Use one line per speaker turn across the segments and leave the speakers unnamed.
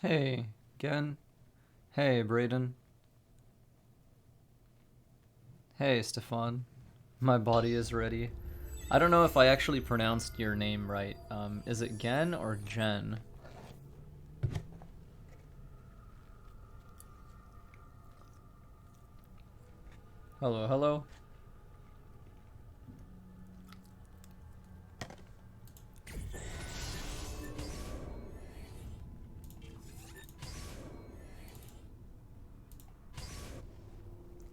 Hey, Gen. Hey, Brayden. Hey, Stefan. My body is ready. I don't know if I actually pronounced your name right. Is it Gen or Jen? Hello, hello.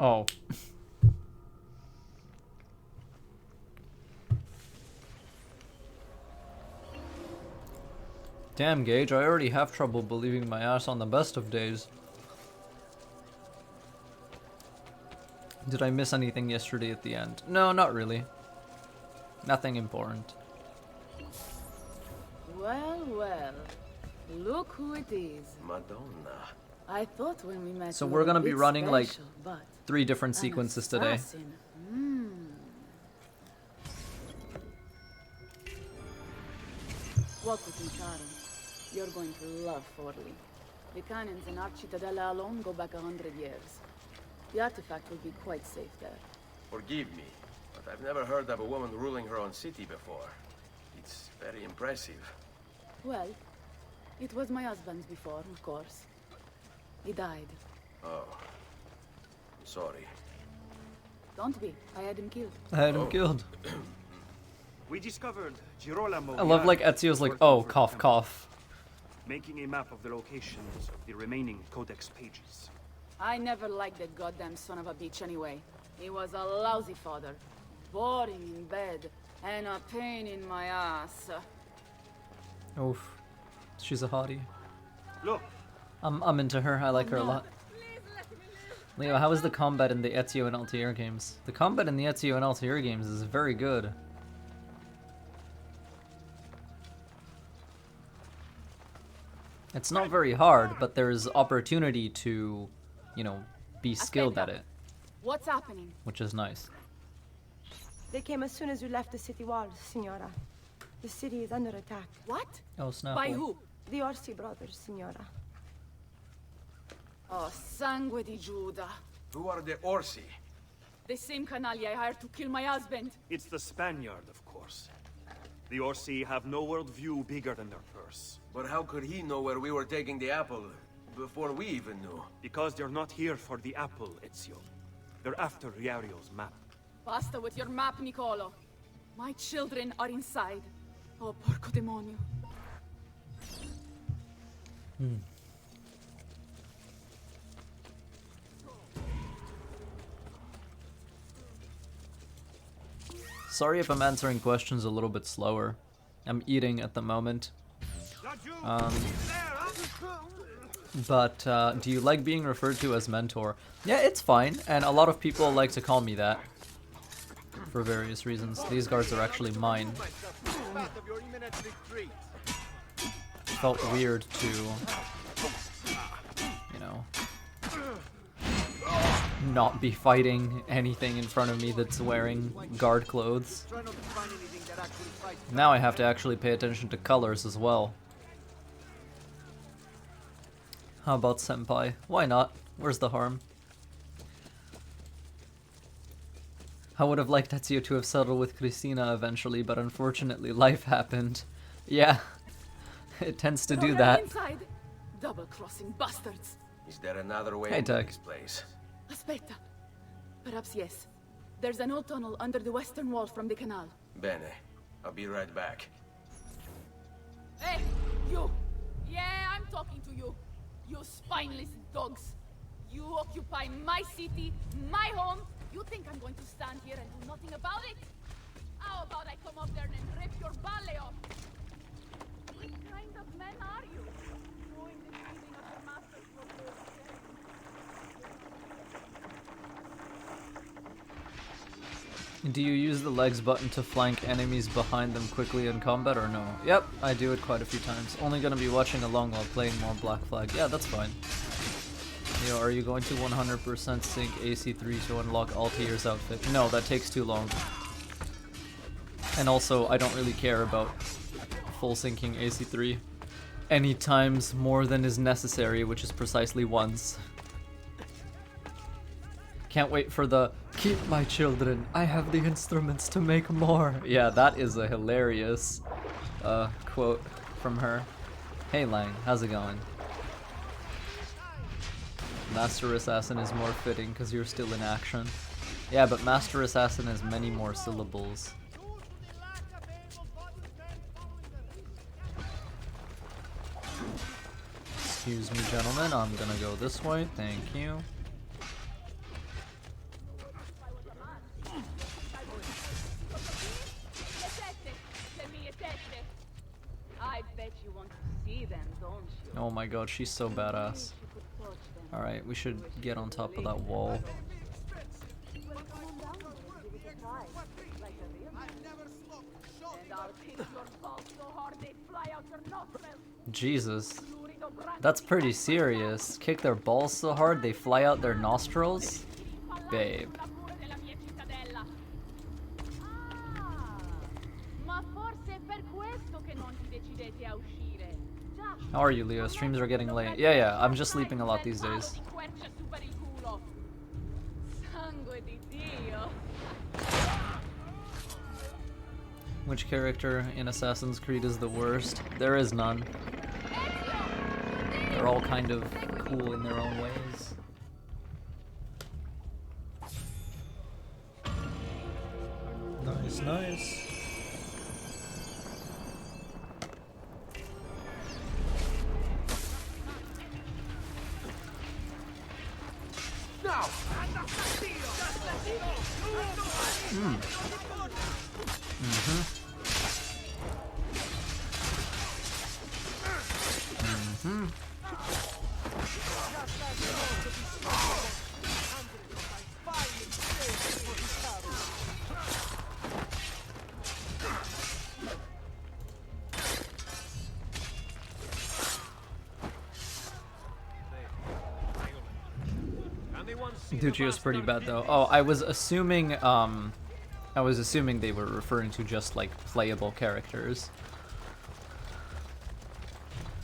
Oh. Damn, Gage, I already have trouble believing my ass on the best of days. Did I miss anything yesterday at the end? No, not really. Nothing important.
Well, well. Look who it is.
Madonna.
I thought when we met
So
you
we're
were
gonna
a
be
bit
running like
special, but
3 different
an
sequences today.
assassin. Walk with me, Caro. You're going to love Forley. The cannons in our Cittadella alone go back 100 years. The artifact will be quite safe there.
Forgive me, but I've never heard of a woman ruling her own city before. It's very impressive.
Well, it was my husband's before, of course. He died.
Oh. I'm sorry.
Don't be. I had him killed.
I had him killed.
We discovered Girolamo.
I love like Ezio's like, oh, cough, cough.
Making a map of the locations of the remaining codex pages.
I never liked that goddamn son of a bitch anyway. He was a lousy father. Boring in bed. And a pain in my ass.
Oof. She's a hottie.
Look,
I'm into her. I like her a lot. Leo, how is the combat in the Ezio and Altair games? The combat in the Ezio and Altair games is very good. It's not very hard, but there's opportunity to, you know, be skilled at it,
What's happening?
which is nice.
They came as soon as you left the city walls, Signora. The city is under attack.
What?
Oh, snap.
By who?
The Orsi brothers, Signora.
Oh, sangue di Giuda.
Who are the Orsi?
The same canaglia I hired to kill my husband.
it's the Spaniard, of course. The Orsi have no worldview bigger than their purse.
But how could he know where we were taking the apple before we even knew?
Because they're not here for the apple, Ezio. They're after Riario's map.
Basta with your map, Nicolo. My children are inside. Oh, porco demonio.
Sorry if I'm answering questions a little bit slower. I'm eating at the moment. But do you like being referred to as mentor? Yeah, it's fine, and a lot of people like to call me that for various reasons. These guards are actually mine. Felt weird to, you know, not be fighting anything in front of me that's wearing guard clothes. Now I have to actually pay attention to colors as well. How about Senpai? Why not? Where's the harm? I would have liked Ezio to have settled with Cristina eventually, but unfortunately life happened. Yeah, it tends to do that.
Inside. Double-crossing bastards.
Is there another way
Hey,
into
Doug.
this place?
Aspetta. Perhaps yes. There's an old tunnel under the western wall from the canal.
Bene. I'll be right back.
Hey, you! Yeah, I'm talking to you. You spineless dogs. You occupy my city, my home. You think I'm going to stand here and do nothing about it? How about I come up there and rip your ballet off? What kind of men are you? Throwing the feeding of your masters for
Do you use the legs button to flank enemies behind them quickly in combat or no? Yep, I do it quite a few times. Only gonna be watching along while playing more Black Flag. Yeah, that's fine. Yo, are you going to 100% sync AC3 to unlock Altair's outfit? No, that takes too long. And also, I don't really care about full syncing AC3. any times more than is necessary, which is precisely once. Can't wait for the "keep my children, I have the instruments to make more." Yeah, that is a hilarious quote from her. Hey Lang, how's it going? Master Assassin is more fitting because you're still in action. Yeah, but Master Assassin has many more syllables. Excuse me, gentlemen, I'm gonna go this way, thank you.
I bet you want to see them, don't you?
Oh my god, she's so badass. Alright, we should get on top of that wall. Jesus. That's pretty serious. Kick their balls so hard they fly out their nostrils? Babe. How are you, Leo? Streams are getting late. Yeah, I'm just sleeping a lot these days. Which character in Assassin's Creed is the worst? There is none. They're all kind of cool in their own ways. Nice, nice. Ducio's pretty bad though. Oh, I was assuming they were referring to just like playable characters.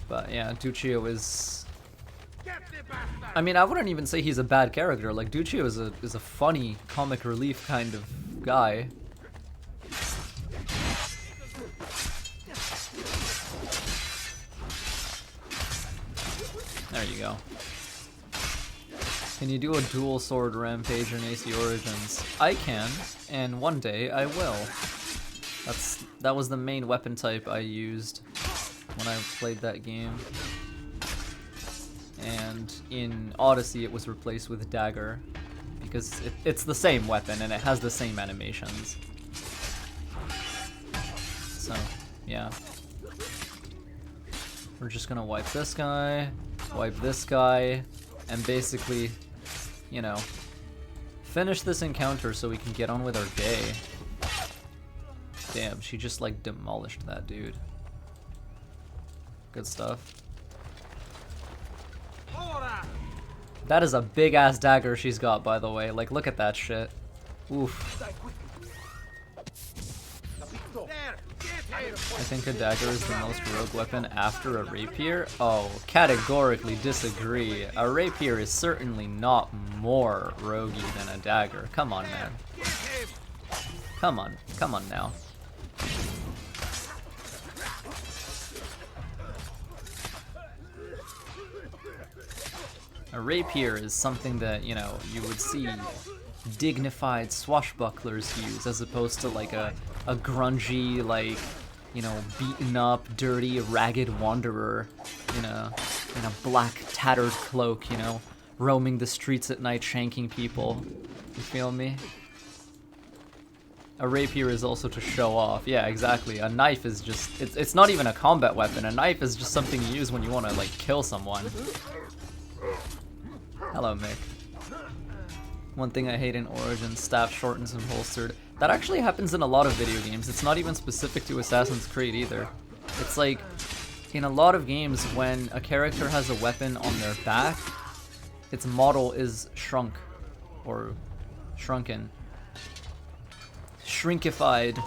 But yeah, Duccio is, I mean, I wouldn't even say he's a bad character. Like Duccio is a funny comic relief kind of guy. There you go. Can you do a dual sword rampage in AC Origins? I can, and one day I will. That was the main weapon type I used when I played that game. And in Odyssey it was replaced with dagger because it's the same weapon and it has the same animations. So, yeah. We're just gonna wipe this guy, and basically, you know, finish this encounter so we can get on with our day. Damn, she just like demolished that dude. Good stuff. That is a big ass dagger she's got, by the way. Like, look at that shit. Oof. I think a dagger is the most rogue weapon after a rapier. Oh, categorically disagree. A rapier is certainly not more roguey than a dagger. Come on, man. Come on now. A rapier is something that, you know, you would see dignified swashbucklers use, as opposed to like a grungy, like, you know, beaten up, dirty, ragged wanderer in a black tattered cloak, you know, roaming the streets at night shanking people. You feel me? A rapier is also to show off. Yeah, exactly. A knife is just, it's not even a combat weapon. A knife is just something you use when you want to like kill someone. Hello, Mick. One thing I hate in Origins, staff shortened and holstered. That actually happens in a lot of video games. It's not even specific to Assassin's Creed either. It's like, in a lot of games, when a character has a weapon on their back, its model is shrunk, or shrunken. Shrinkified.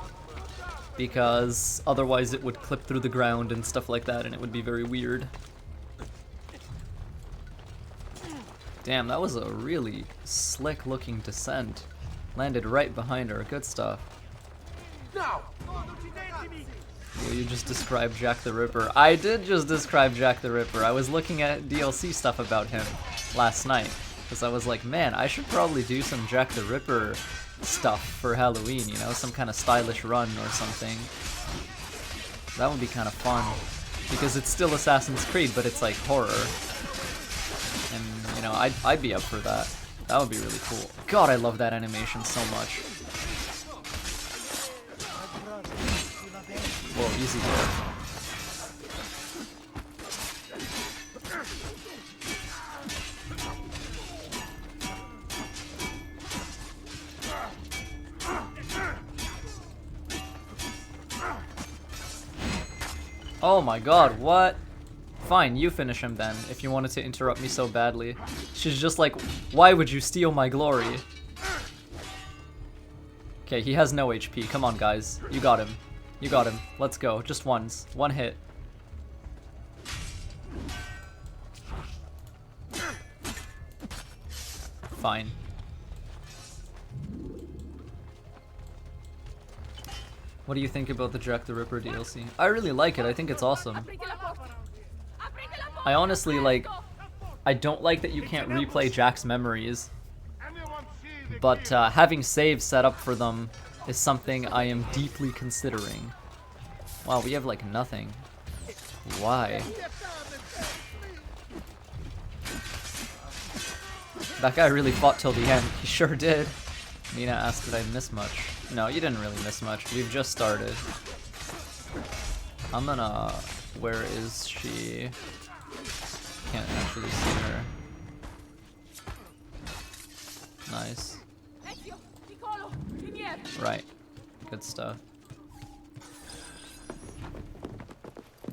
because otherwise it would clip through the ground and stuff like that, and it would be very weird. Damn, that was a really slick looking descent. Landed right behind her. Good stuff.
Now!
Well, you just described Jack the Ripper. I did just describe Jack the Ripper. I was looking at DLC stuff about him last night, because I was like, man, I should probably do some Jack the Ripper stuff for Halloween, you know, some kind of stylish run or something. That would be kind of fun, because it's still Assassin's Creed, but it's like horror. And, you know, I'd be up for that. That would be really cool. God, I love that animation so much. Whoa, easy there. Oh my god, what? Fine, you finish him then, if you wanted to interrupt me so badly. She's just like, why would you steal my glory? Okay, he has no HP. Come on, guys. You got him. You got him. Let's go. Just once. One hit. Fine. What do you think about the Jack the Ripper DLC? I really like it. I think it's awesome. I honestly, like, I don't like that you can't replay Jack's memories, but having saves set up for them is something I am deeply considering. Wow, we have like nothing. Why? That guy really fought till the end. He sure did. Mina asked, did I miss much? No, you didn't really miss much. We've just started. I'm gonna... Where is she? Can't actually see her. Nice. Right. Good stuff.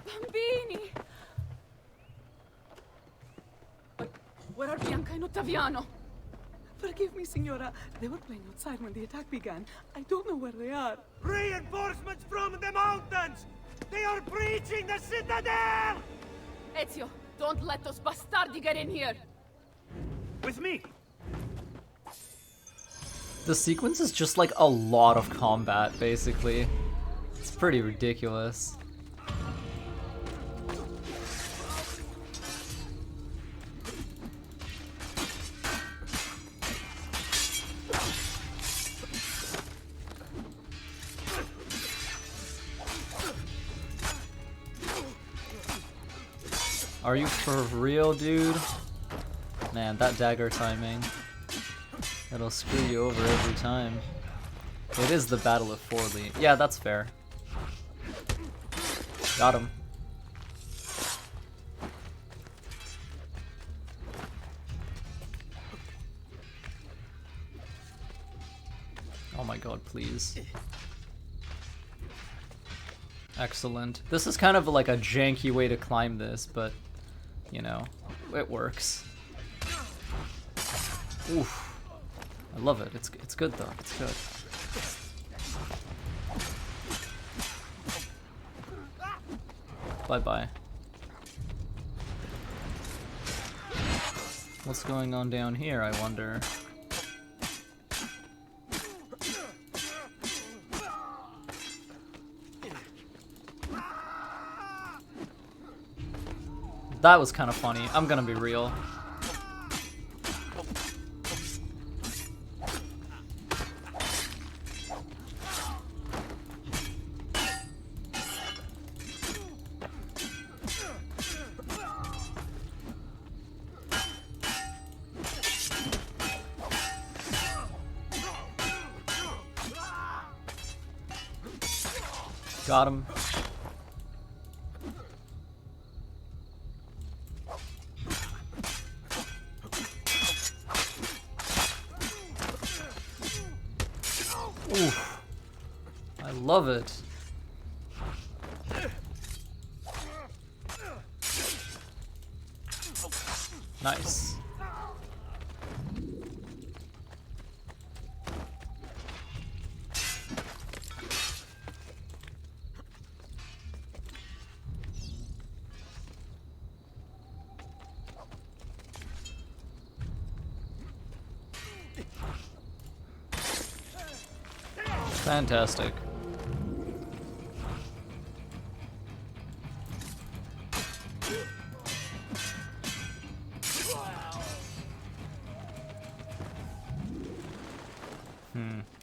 Bambini! Where are Bianca and Ottaviano?
Forgive me, Signora. They were playing outside when the attack began. I don't know where they are.
Reinforcements from the mountains! They are breaching the citadel!
Ezio, don't let those bastardi get in here!
With me!
The sequence is just like a lot of combat, basically. It's pretty ridiculous. Are you for real, dude? Man, that dagger timing. It'll screw you over every time. It is the Battle of Forlì. Yeah, that's fair. Got him. Oh my god, please. Excellent. This is kind of like a janky way to climb this, but, you know, it works. Oof. I love it. It's good though. It's good. Bye-bye. What's going on down here, I wonder? That was kind of funny. I'm gonna be real. Got him. Oof. I love it. Nice. Fantastic.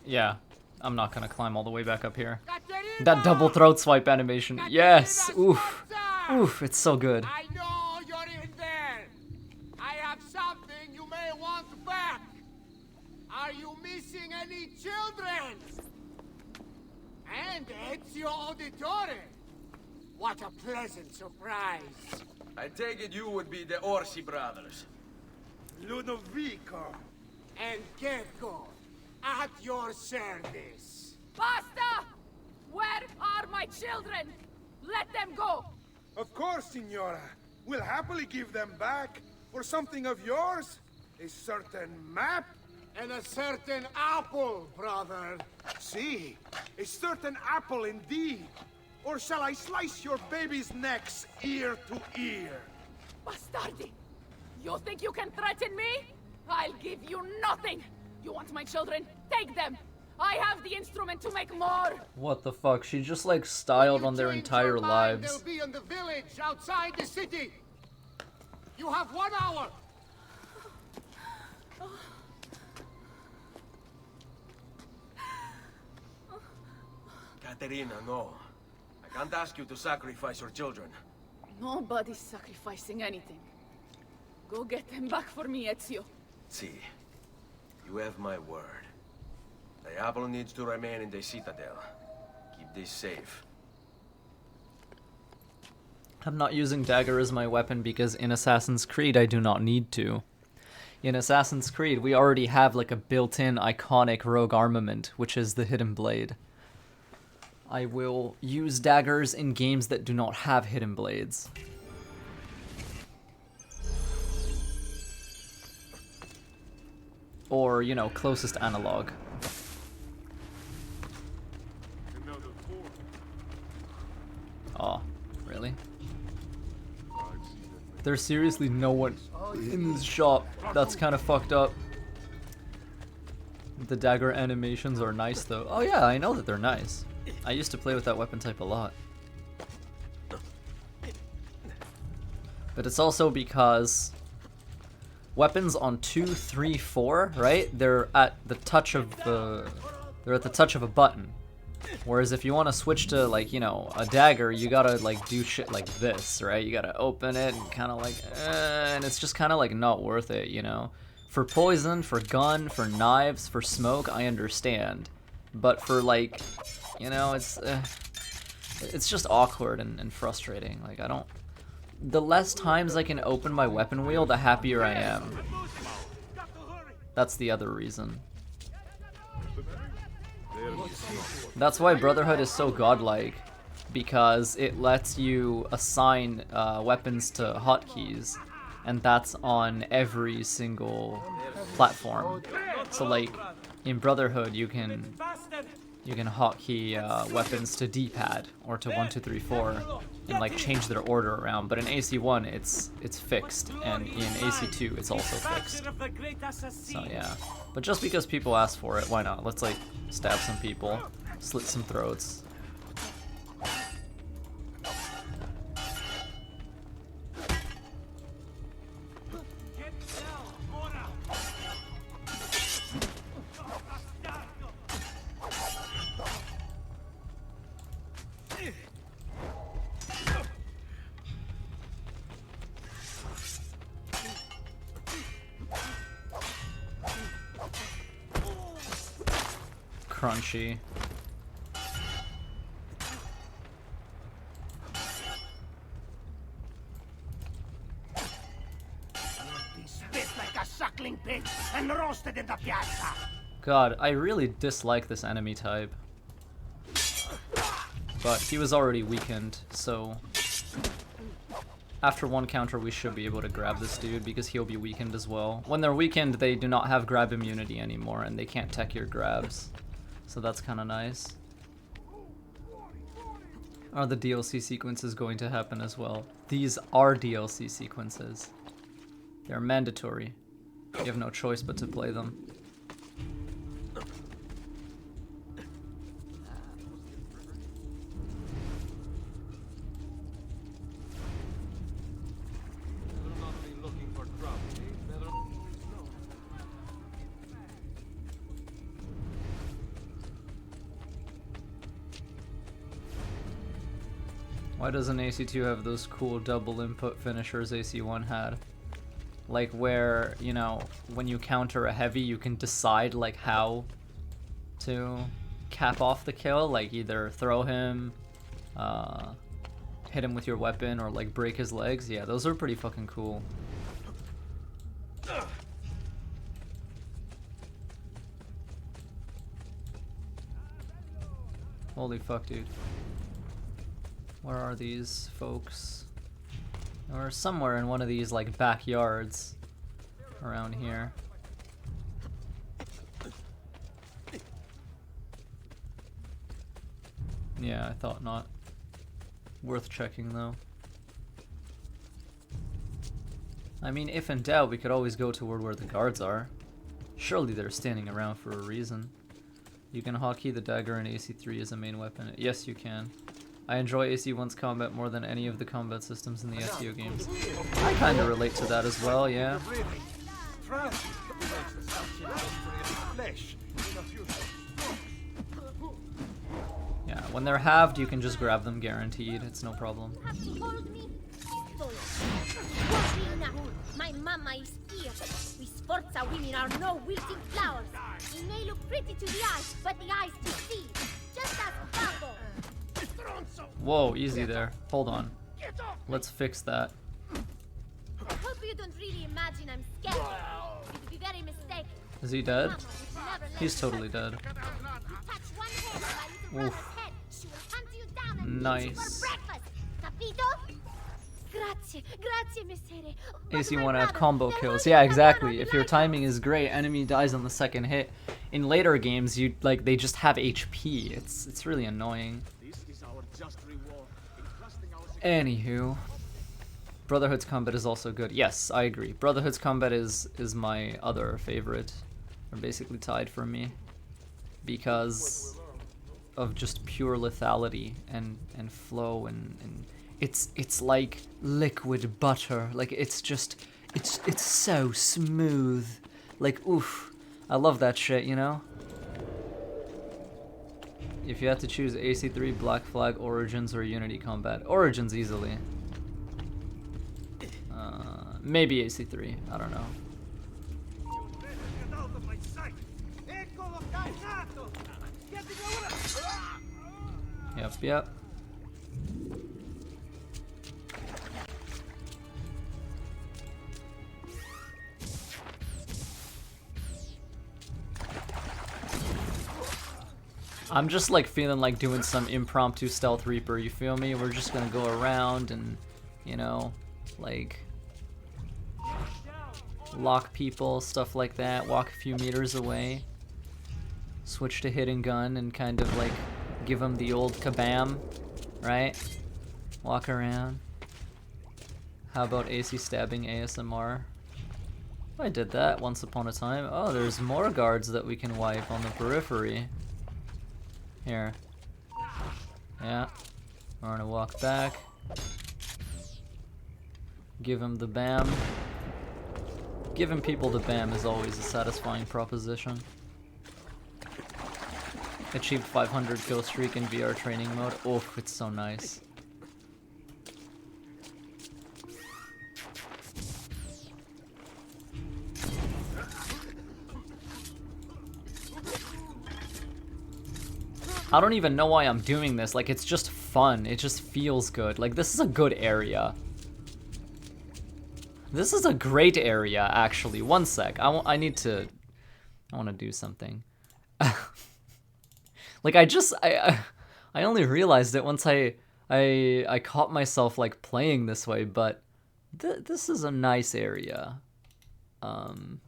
Yeah, I'm not gonna climb all the way back up here. That double throat swipe animation. Yes! Oof. Oof, it's so good.
I know you're in there. I have something you may want back. Are you missing any children? And Ezio Auditore. What a pleasant surprise.
I take it you would be the Orsi brothers.
Ludovico and Gecko at your service.
Basta! Where are my children? Let them go!
Of course, Signora. We'll happily give them back for something of yours. A certain map.
And a certain apple, brother.
See, a certain apple indeed. Or shall I slice your baby's necks ear to ear?
Bastardi! You think you can threaten me? I'll give you nothing! You want my children? Take them! I have the instrument to make more!
What the fuck? She just like styled on their
Change
entire
your mind,
lives.
they'll be in the village outside the city. You have 1 hour.
Caterina, no. I can't ask you to sacrifice your children.
Nobody's sacrificing anything. Go get them back for me, Ezio.
See, you have my word. The Avalon needs to remain in the Citadel. Keep this safe.
I'm not using dagger as my weapon because in Assassin's Creed I do not need to. In Assassin's Creed we already have like a built-in iconic rogue armament, which is the hidden blade. I will use daggers in games that do not have hidden blades. Or, you know, closest analog. Oh, really? There's seriously no one in this shop. That's kind of fucked up. The dagger animations are nice though. Oh yeah, I know that they're nice. I used to play with that weapon type a lot. But it's also because weapons on 2, 3, 4, right? They're at the touch of a button. Whereas if you want to switch to, like, you know, a dagger, you gotta like do shit like this, right? You gotta open it and kind of like, and it's just kind of like not worth it, you know? For poison, for gun, for knives, for smoke, I understand. But for, like, you know, it's just awkward and frustrating. Like, I don't... The less times I can open my weapon wheel, the happier I am. That's the other reason. That's why Brotherhood is so godlike, because it lets you assign weapons to hotkeys, and that's on every single platform. So like in Brotherhood you can hotkey weapons to D-pad or to 1, 2, 3, 4 and like change their order around, but in AC1 it's fixed, and in AC2 it's also fixed. So yeah, but just because people ask for it, why not? Let's like stab some people, slit some throats. Crunchy.
Spit like a suckling pig and roasted in the piazza.
God, I really dislike this enemy type. But he was already weakened, so after one counter we should be able to grab this dude because he'll be weakened as well. When they're weakened, they do not have grab immunity anymore and they can't tech your grabs. So that's kind of nice. Are the DLC sequences going to happen as well? These are DLC sequences. They're mandatory. You have no choice but to play them. Why doesn't AC2 have those cool double input finishers AC1 had? Like where, you know, when you counter a heavy, you can decide like how to cap off the kill, like either throw him, hit him with your weapon, or like break his legs. Yeah, those are pretty fucking cool. Holy fuck, dude. Where are these folks? Or somewhere in one of these like backyards around here. Yeah, I thought not. Worth checking though. I mean, if in doubt, we could always go toward where the guards are. Surely they're standing around for a reason. You can hotkey the dagger in AC3 as a main weapon. Yes, you can. I enjoy AC1's combat more than any of the combat systems in the SEO games. I kind of relate to that as well, yeah. Yeah, when they're halved, you can just grab them guaranteed. It's no problem.
My mama is here. We Sforza women are no wilting flowers. We may look pretty to the eyes, but the eyes deceive. Just as Pablo.
Whoa, easy there. Hold on. Let's fix that.
I hope you don't really imagine I'm scared. You'd be very mistaken.
Is he dead? He's totally dead. Oof. Nice. AC1 had combo kills. Yeah, exactly. If your timing is great, enemy dies on the second hit. In later games, you like they just have HP. It's really annoying. Anywho, Brotherhood's combat is also good. Yes, I agree. Brotherhood's combat is my other favorite. They're basically tied for me because of just pure lethality and flow and it's like liquid butter. Like it's so smooth. Like oof, I love that shit, you know? If you had to choose AC3, Black Flag, Origins, or Unity Combat, Origins easily. Maybe AC3, I don't know. Yep. I'm just like feeling like doing some impromptu stealth reaper, you feel me? We're just gonna go around and, you know, like lock people, stuff like that, walk a few meters away, switch to hidden gun and kind of like give them the old kabam, right? Walk around. How about AC stabbing ASMR? I did that once upon a time. Oh, there's more guards that we can wipe on the periphery. Here. Yeah. We're gonna walk back. Give him the BAM. Giving people the BAM is always a satisfying proposition. Achieved 500 kill streak in VR training mode. Oof, it's so nice. I don't even know why I'm doing this. Like, it's just fun. It just feels good. Like, this is a good area. This is a great area, actually. One sec. I want to do something. Like, I only realized it once I caught myself, like, playing this way, but this is a nice area. And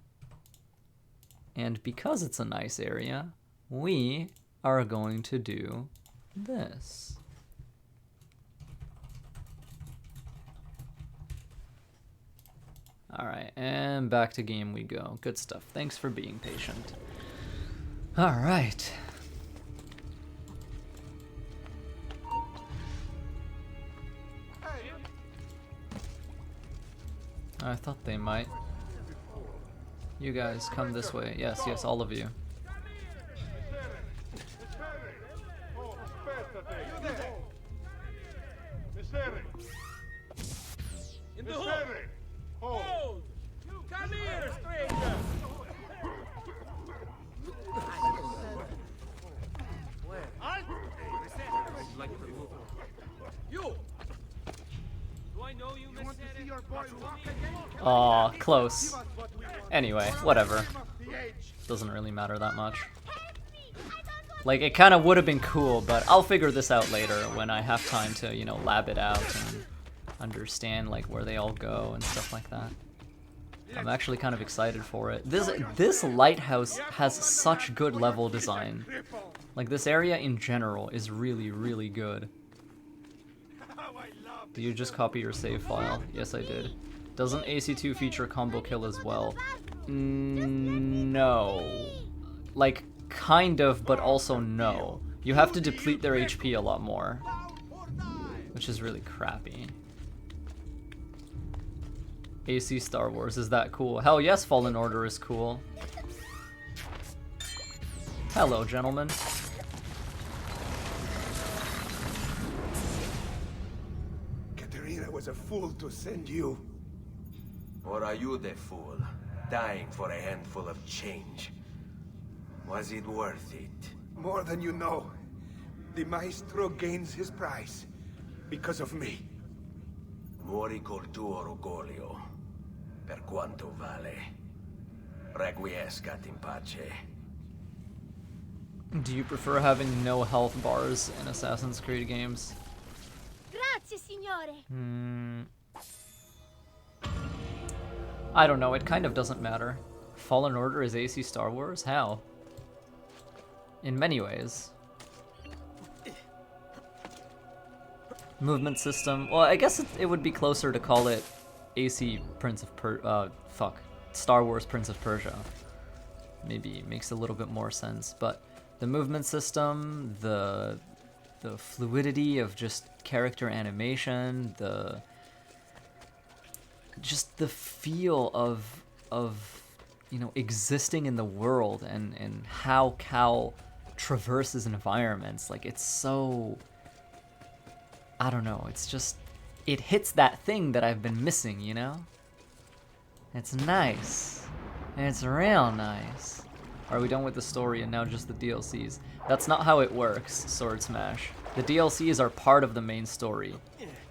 because it's a nice area, we are going to do this. Alright, and back to game we go. Good stuff. Thanks for being patient. Alright. I thought they might. You guys, come this way. Yes, all of you.
In the hood! Hold! Come here, stranger! Halt! You! Do I know you, Miss
Aw, close. Anyway, whatever. Doesn't really matter that much. Like, it kind of would have been cool, but I'll figure this out later when I have time to, you know, lab it out and understand, like, where they all go and stuff like that. I'm actually kind of excited for it. This lighthouse has such good level design. Like, this area in general is really, really good. Did you just copy your save file? Yes, I did. Doesn't AC2 feature combo kill as well? No. Like, kind of, but also no. You have to deplete their HP a lot more, which is really crappy. AC Star Wars, is that cool? Hell yes, Fallen Order is cool. Hello, gentlemen.
Katerina was a fool to send you.
Or are you the fool, dying for a handful of change? Was it worth it?
More than you know. The Maestro gains his prize because of me.
Muori col tuo orgoglio. Per quanto vale. Requiescat in pace.
Do you prefer having no health bars in Assassin's Creed games?
Grazie, signore.
I don't know, it kind of doesn't matter. Fallen Order is AC Star Wars? How? In many ways. Movement system. Well, I guess it would be closer to call it AC Prince of Star Wars Prince of Persia. Maybe it makes a little bit more sense, but the movement system, the fluidity of just character animation, just the feel of you know, existing in the world and how Cal traverses environments, like, it's so, I don't know, it's just, it hits that thing that I've been missing, you know? It's nice. It's real nice. Are we done with the story and now just the DLCs? That's not how it works, Sword Smash. The DLCs are part of the main story,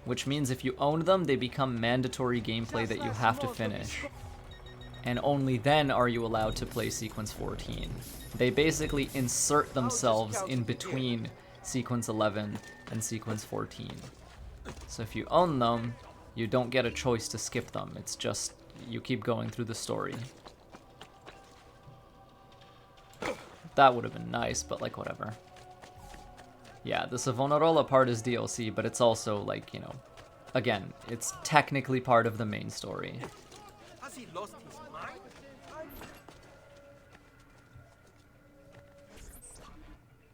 which means if you own them, they become mandatory gameplay that you have to finish. And only then are you allowed to play Sequence 14. They basically insert themselves in between Sequence 11 and Sequence 14. So if you own them, you don't get a choice to skip them. It's just, you keep going through the story. That would have been nice, but like, whatever. Yeah, the Savonarola part is DLC, but it's also like, you know, again, it's technically part of the main story.
Has he lost his mind?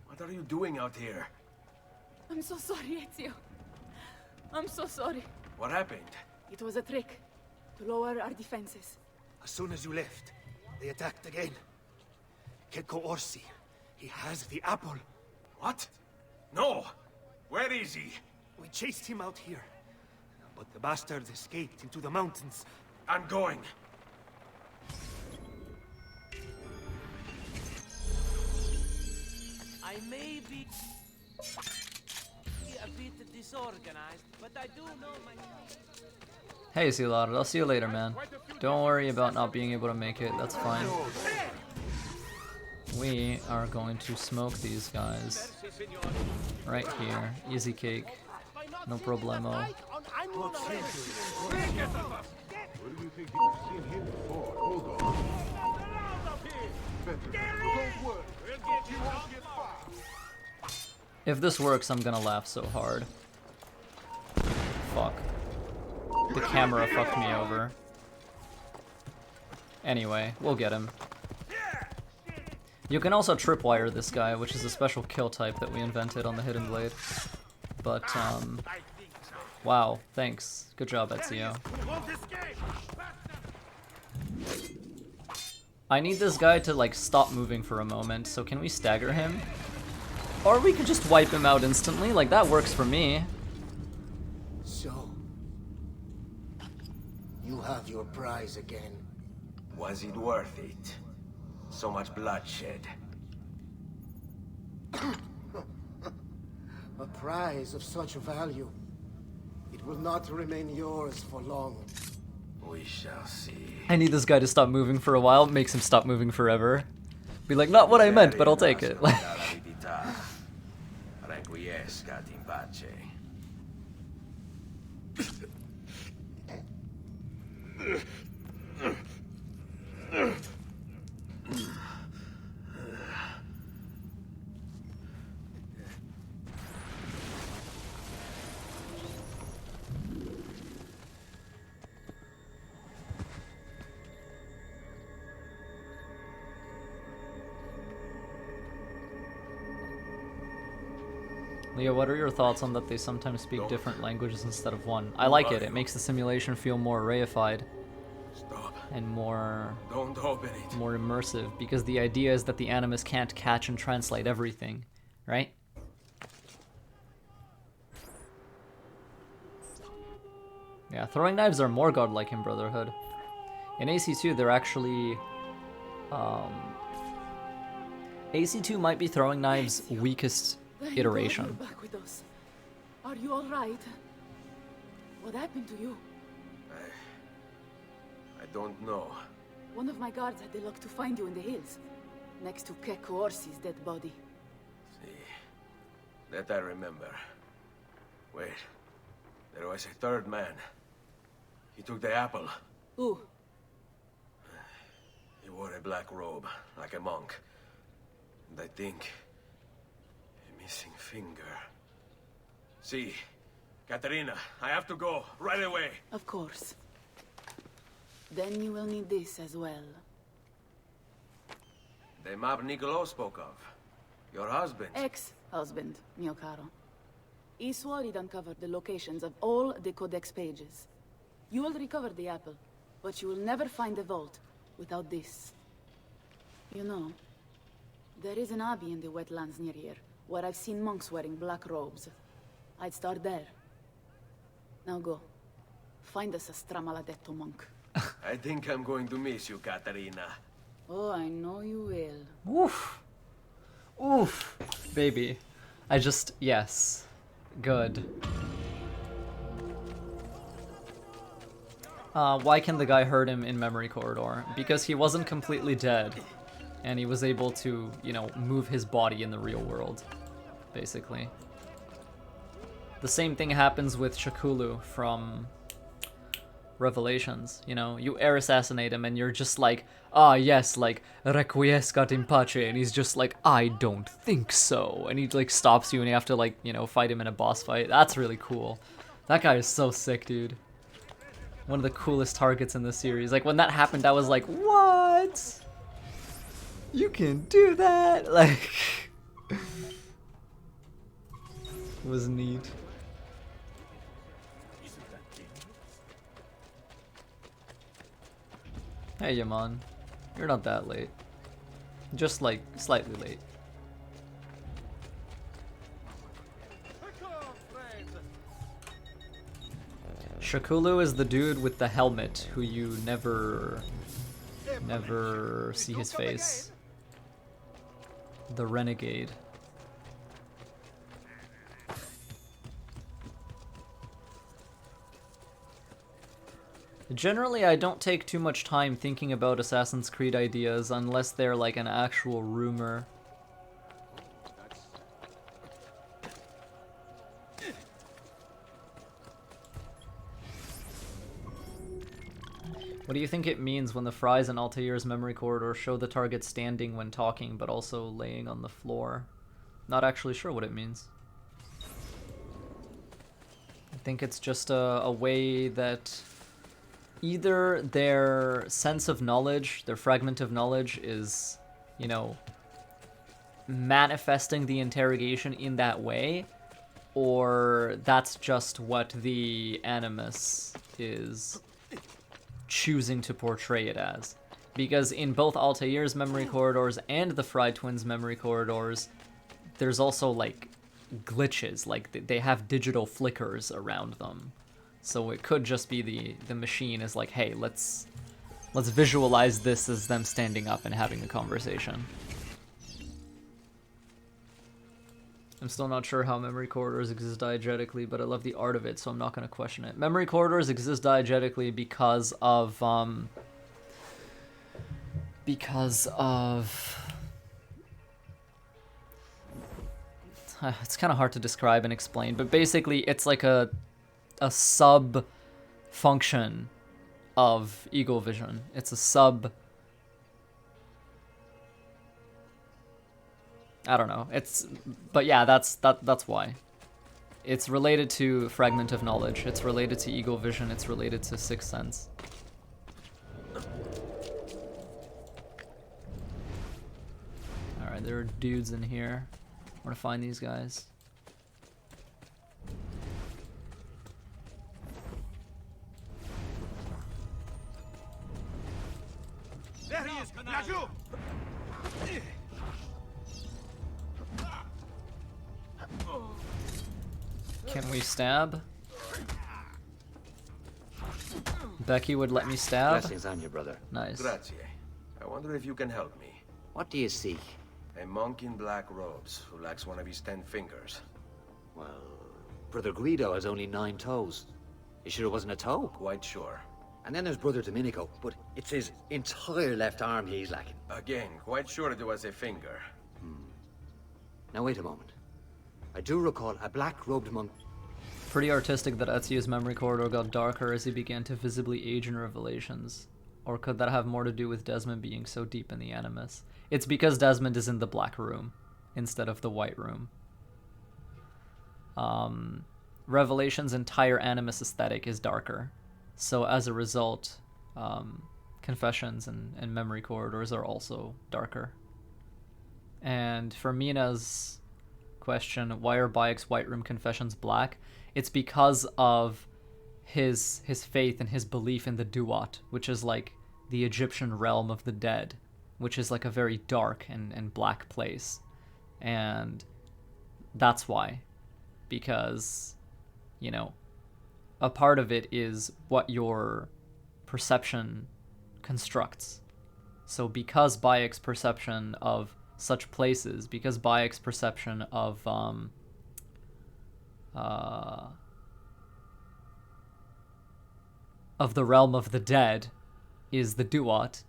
What are you doing out here?
I'm so sorry, Ezio. I'm so sorry.
What happened?
It was a trick to lower our defenses.
As soon as you left, they attacked again. Keko Orsi, he has the apple.
What? No! Where is he?
We chased him out here, but the bastards escaped into the mountains.
I'm going.
I may be a bit disorganized, but I do know my...
Hey, Sealotted, I'll see you later, man. Don't worry about not being able to make it, that's fine. We are going to smoke these guys. Right here. Easy cake. No problemo. If this works, I'm gonna laugh so hard. Fuck. The camera fucked me over. Anyway, we'll get him. You can also tripwire this guy, which is a special kill type that we invented on the Hidden Blade. But, wow, thanks. Good job, Ezio. I need this guy to, like, stop moving for a moment, so can we stagger him? Or we could just wipe him out instantly, like, that works for me.
So,
You have your prize again.
Was it worth it? So much bloodshed.
A prize of such value. It will not remain yours for long.
We shall see.
I need this guy to stop moving for a while. Makes him stop moving forever. Be like, not what I meant, but I'll take it.
Requiescat in pace.
Leo, what are your thoughts on that they sometimes speak different languages instead of one? I like it. It makes the simulation feel more reified and more immersive, because the idea is that the Animus can't catch and translate everything, right? Yeah, throwing knives are more godlike in Brotherhood. In AC2, they're actually... AC2 might be throwing knives' weakest iteration.
You're back with us. Are you all right? What happened to you?
I don't know.
One of my guards had the luck to find you in the hills, next to Kek Orsi's dead body.
See, that I remember. Wait, there was a third man. He took the apple.
Who?
He wore a black robe, like a monk. And I think... a missing finger. See, Katerina, I have to go, right away.
Of course. Then you will need this as well.
The map Nicolo spoke of. Your husband.
Ex-husband, mio caro. He swore he'd uncovered the locations of all the Codex pages. You will recover the apple, but you will never find the vault without this. You know, there is an abbey in the wetlands near here, where I've seen monks wearing black robes. I'd start there. Now go. Find us a Stramaladetto monk.
I think I'm going to miss you, Katerina.
Oh, I know you will.
Oof. Oof. Baby. Yes. Good. Why can the guy hurt him in Memory Corridor? Because he wasn't completely dead. And he was able to, you know, move his body in the real world. Basically. The same thing happens with Shakulu from Revelations, you know? You air assassinate him and you're just like, ah yes, like, requiescat in pace, and he's just like, I don't think so. And he like stops you and you have to like, you know, fight him in a boss fight. That's really cool. That guy is so sick, dude. One of the coolest targets in the series. Like when that happened, I was like, what? You can do that? Like, it was neat. Hey, Yaman. You're not that late. Just like, slightly late. Shakulu is the dude with the helmet who you never see his face. The renegade. Generally, I don't take too much time thinking about Assassin's Creed ideas unless they're like an actual rumor. What do you think it means when the fries in Altair's memory corridor show the target standing when talking but also laying on the floor? Not actually sure what it means. I think it's just a way that either their sense of knowledge, their fragment of knowledge is, you know, manifesting the interrogation in that way, or that's just what the Animus is choosing to portray it as. Because in both Altair's memory corridors and the Fry Twins memory corridors, there's also like glitches, like they have digital flickers around them. So it could just be the machine is like, hey, let's visualize this as them standing up and having a conversation. I'm still not sure how memory corridors exist diegetically, but I love the art of it, so I'm not going to question it. Memory corridors exist diegetically because of it's kind of hard to describe and explain, but basically it's like a sub function of eagle vision. It's a sub, I don't know. But yeah, that's why. It's related to fragment of knowledge. It's related to eagle vision. It's related to sixth sense. All right, there are dudes in here. I want to find these guys.
There he is, Yaju!
Can we stab? Becky would let me stab.
Blessings on you, brother.
Nice.
Grazie. I wonder if you can help me.
What do you seek?
A monk in black robes who lacks one of his 10 fingers.
Well, Brother Guido has only 9 toes. You sure it wasn't a toe?
Quite sure.
And then there's Brother Domenico, but it's his entire left arm he's lacking.
Again, quite sure it was a finger.
Now wait a moment. I do recall a black-robed monk.
Pretty artistic that Ezio's memory corridor got darker as he began to visibly age in Revelations. Or could that have more to do with Desmond being so deep in the Animus? It's because Desmond is in the black room instead of the white room. Revelations' entire Animus aesthetic is darker. So as a result, Confessions and memory corridors are also darker. And for Mina's question, why are Bayek's White Room Confessions black? It's because of his faith and his belief in the Duat, which is like the Egyptian realm of the dead, which is like a very dark and black place. And that's why. Because, you know, a part of it is what your perception constructs. So because Bayek's perception of such places, because Bayek's perception of the realm of the dead is the Duat,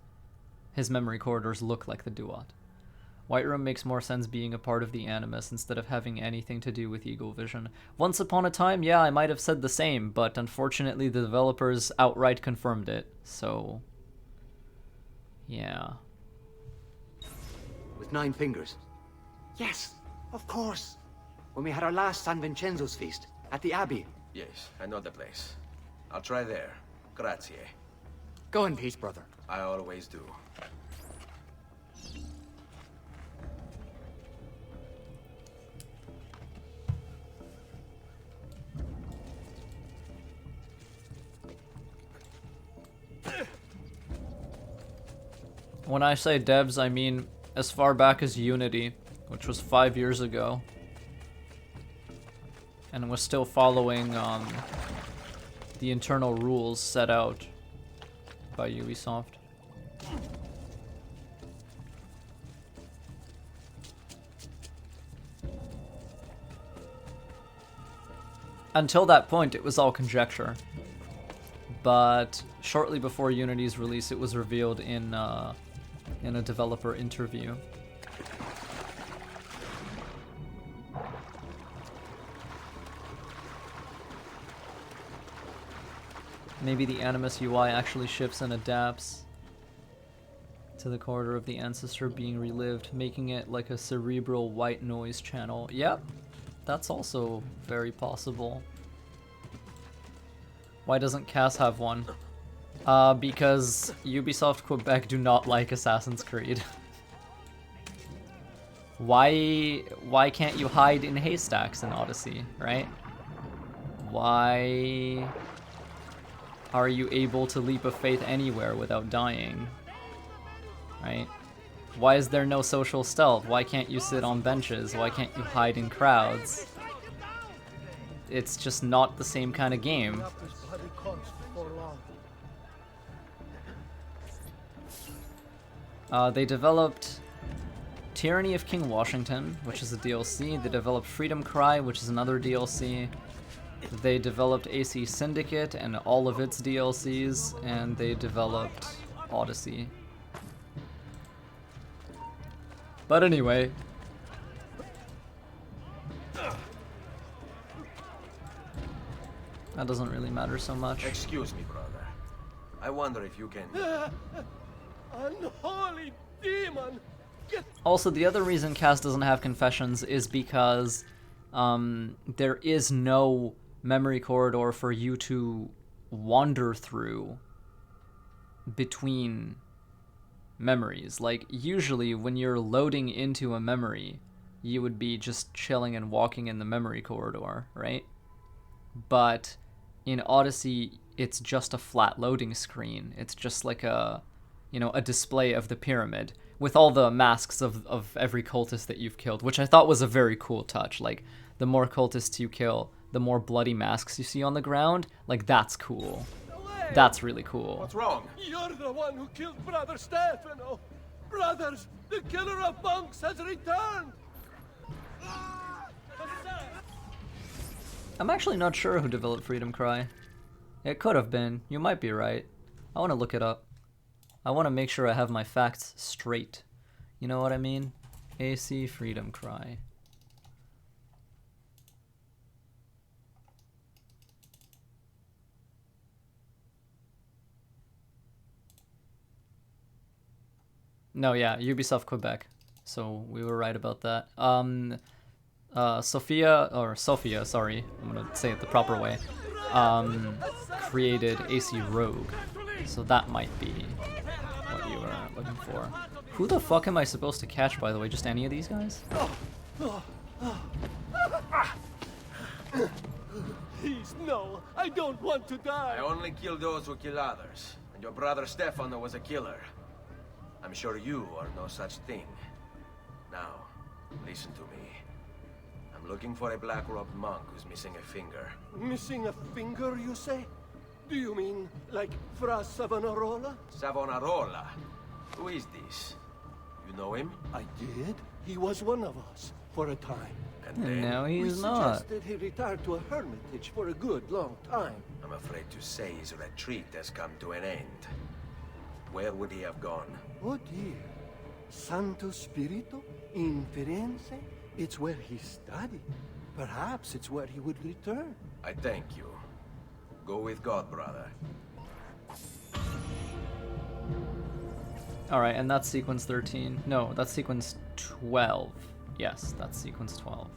his memory corridors look like the Duat. White Room makes more sense being a part of the Animus instead of having anything to do with Eagle Vision. Once upon a time, yeah, I might have said the same, but unfortunately the developers outright confirmed it, so yeah.
With 9 fingers? Yes, of course. When we had our last San Vincenzo's feast, at the Abbey.
Yes, I know the place. I'll try there. Grazie.
Go in peace, brother.
I always do.
When I say devs, I mean as far back as Unity, which was 5 years ago. And was still following the internal rules set out by Ubisoft. Until that point, it was all conjecture. But shortly before Unity's release, it was revealed in a developer interview. Maybe the Animus UI actually shifts and adapts to the corridor of the ancestor being relived, making it like a cerebral white noise channel. Yep, that's also very possible. Why doesn't Cass have one? Because Ubisoft Quebec do not like Assassin's Creed. Why can't you hide in haystacks in Odyssey, right? Why are you able to leap of faith anywhere without dying? Right? Why is there no social stealth? Why can't you sit on benches? Why can't you hide in crowds? it's just not the same kind of game. They developed Tyranny of King Washington, which is a DLC. They developed Freedom Cry, which is another DLC. They developed AC Syndicate and all of its DLCs, and they developed Odyssey. But anyway, that doesn't really matter so much.
Excuse me, brother. I wonder if you can...
Unholy demon!
Also, the other reason Cass doesn't have confessions is because there is no memory corridor for you to wander through between memories. Like, usually when you're loading into a memory, you would be just chilling and walking in the memory corridor, right? But in Odyssey, it's just a flat loading screen. It's just like a, you know, a display of the pyramid with all the masks of every cultist that you've killed, which I thought was a very cool touch. Like, the more cultists you kill, the more bloody masks you see on the ground. Like, that's cool. That's really cool.
What's wrong?
You're the one who killed Brother Stefano. Brothers, the killer of monks has returned.
I'm actually not sure who developed Freedom Cry. It could have been. You might be right. I want to look it up. I want to make sure I have my facts straight. You know what I mean? AC Freedom Cry. No, yeah, Ubisoft Quebec. So we were right about that. Sophia, sorry, I'm gonna say it the proper way, created AC Rogue. So that might be what you were looking for. Who the fuck am I supposed to catch, by the way? Just any of these guys?
Please, no, I don't want to die.
I only kill those who kill others. And your brother Stefano was a killer. I'm sure you are no such thing. Now, listen to me. I'm looking for a black-robed monk who's missing a finger.
Missing a finger, you say? Do you mean like Fra Savonarola?
Savonarola? Who is this? You know him?
I did. He was one of us for a time.
And now he's
we
not.
suggested he retired to a hermitage for a good long time.
I'm afraid to say his retreat has come to an end. Where would he have gone?
Oh dear. Santo Spirito in Firenze? It's where he studied. Perhaps it's where he would return.
I thank you. Go with God, brother.
Alright, and that's sequence 13. No, that's sequence 12. Yes, that's sequence 12.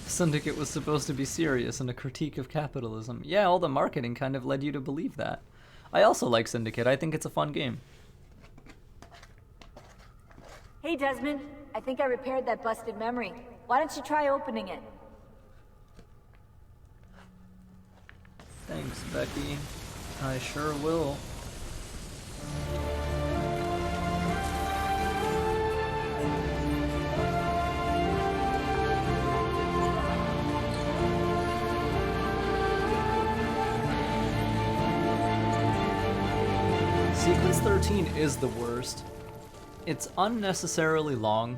Syndicate was supposed to be serious and a critique of capitalism. Yeah, all the marketing kind of led you to believe that. I also like Syndicate. I think it's a fun game.
Hey, Desmond. I think I repaired that busted memory. Why don't you try opening it?
Thanks, Becky. I sure will. Sequence 13 is the worst. It's unnecessarily long,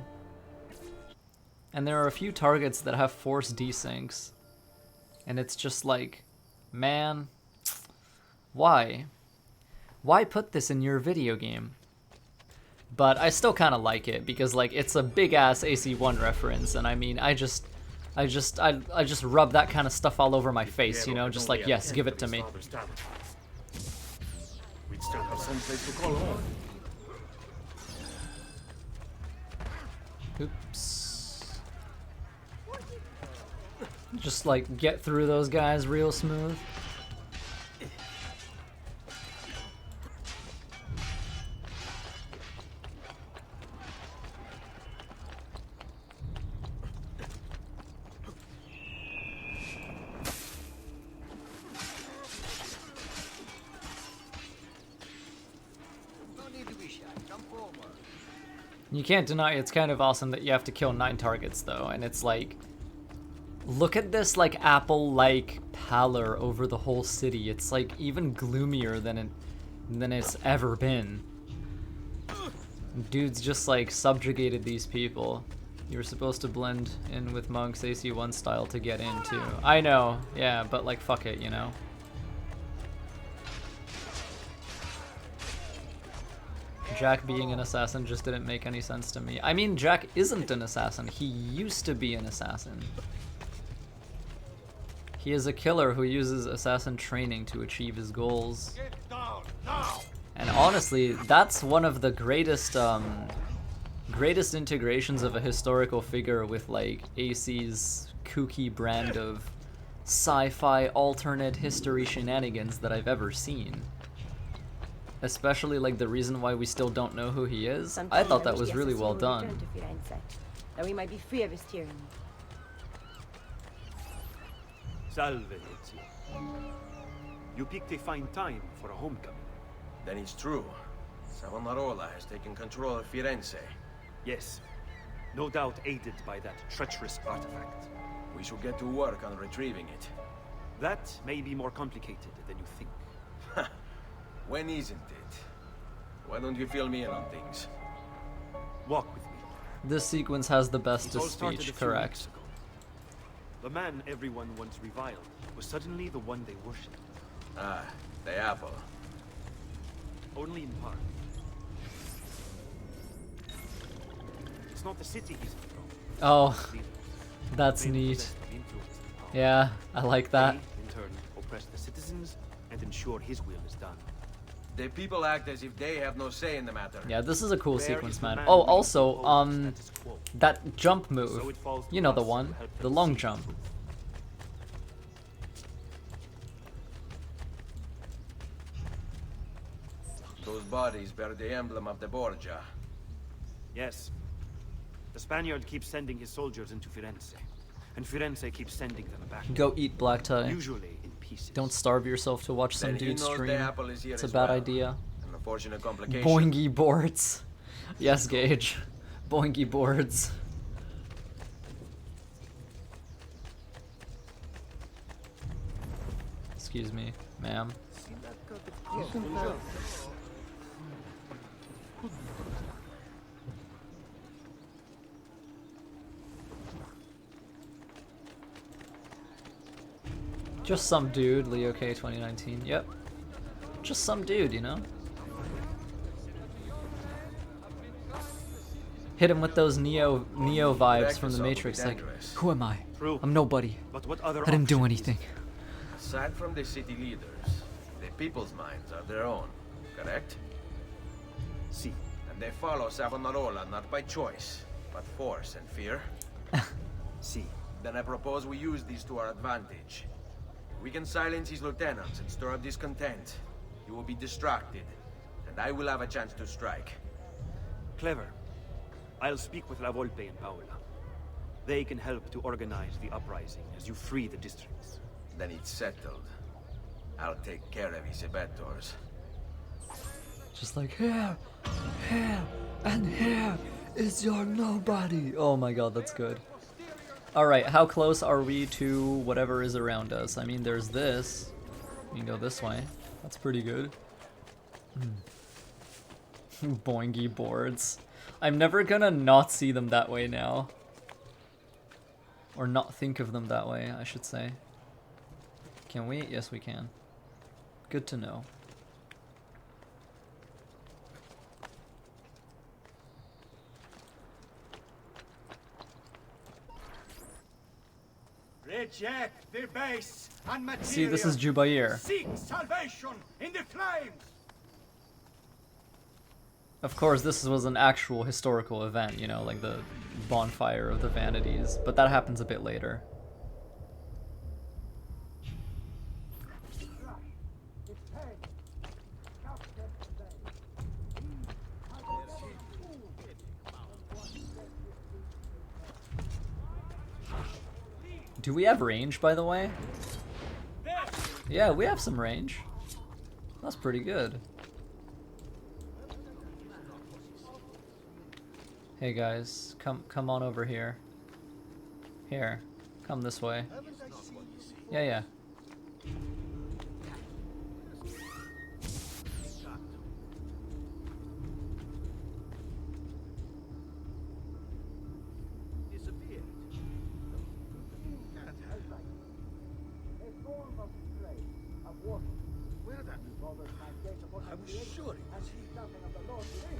and there are a few targets that have force desyncs, and it's just like, man, why? Why put this in your video game? But I still kind of like it because, like, it's a big ass AC1 reference, and I mean, I just rub that kind of stuff all over my face, you know, just like, yes, give it to me.
We'd still have some place to call home.
Oops. Just like get through those guys real smooth.
No need to be shy. Come forward.
You can't deny it's kind of awesome that you have to kill 9 targets though, and it's like, look at this like apple-like pallor over the whole city. It's like even gloomier than it's ever been. Dude's just like subjugated these people. You were supposed to blend in with Monk's AC1 style to get in too. I know, yeah, but like fuck it, you know? Jack being an assassin just didn't make any sense to me. I mean, Jack isn't an assassin. He used to be an assassin. He is a killer who uses assassin training to achieve his goals. And honestly, that's one of the greatest greatest integrations of a historical figure with like AC's kooky brand of sci-fi alternate history shenanigans that I've ever seen. Especially like the reason why we still don't know who he is. I thought that was really well done.
That we might be free of his tyranny.
Salve, Ezio. You picked a fine time for a homecoming.
Then it's true. Savonarola has taken control of Firenze.
Yes. No doubt aided by that treacherous artifact.
We should get to work on retrieving it.
That may be more complicated than you think.
When isn't it? Why don't you fill me in on things?
Walk with me.
This sequence has the best of speech, correct.
The man everyone once reviled was suddenly the one they worshipped.
Ah, the apple.
Only in part. It's not the city he's from.
Oh, that's neat. Yeah, I like that.
They, in turn, oppress the citizens and ensure his will is done.
The people act as if they have no say in the matter.
Yeah, this is a cool sequence, man. Oh, also, that jump move. You know the one. The long jump.
Those bodies bear the emblem of the Borgia.
Yes. The Spaniard keeps sending his soldiers into Firenze. And Firenze keeps sending them back.
Go eat black tie.
Usually in pieces.
Don't starve yourself to watch some dude stream. It's a bad idea.
An unfortunate complication.
Boingy boards. Yes, Gage. Boingy boards. Excuse me, ma'am. Just some dude, Leo K 2019. Yep. Just some dude, you know? Hit him with those Neo vibes from the Matrix, like, who am I? I'm nobody.
But what other
I didn't do anything.
Aside from the city leaders, the people's minds are their own, correct?
Si.
And they follow Savonarola not by choice, but force and fear?
Si.
Then I propose we use these to our advantage. We can silence his lieutenants and stir up discontent. You will be distracted, and I will have a chance to strike.
Clever. I'll speak with La Volpe and Paola. They can help to organize the uprising as you free the districts.
Then it's settled. I'll take care of his abettors.
Just like, here, and here is your nobody. Oh my god, that's good. Alright, how close are we to whatever is around us? I mean, there's this. We can go this way. That's pretty good. Boingy boards. I'm never gonna not see them that way now. Or not think of them that way, I should say. Can we? Yes, we can. Good to know.
Reject the base and material.
See, this is Jubair.
Seek salvation in the flames.
Of course, this was an actual historical event, you know, like the bonfire of the vanities, but that happens a bit later. Do we have range, by the way? Yeah, we have some range. That's pretty good. Hey guys, come on over here. Here, come this way. Yeah, yeah.
I'm sure it was he.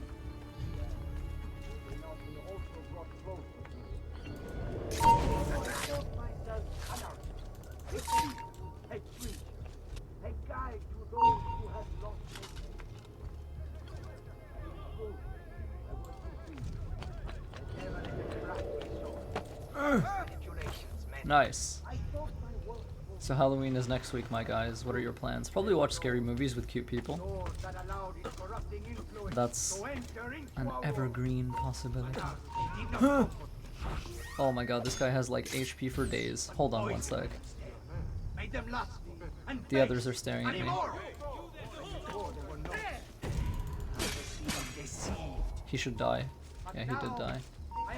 Nice. So Halloween is next week, my guys. What are your plans? Probably watch scary movies with cute people. That's an evergreen possibility. Oh my god, this guy has like HP for days. Hold on one sec. The others are staring at me. He should die. Yeah, he did die.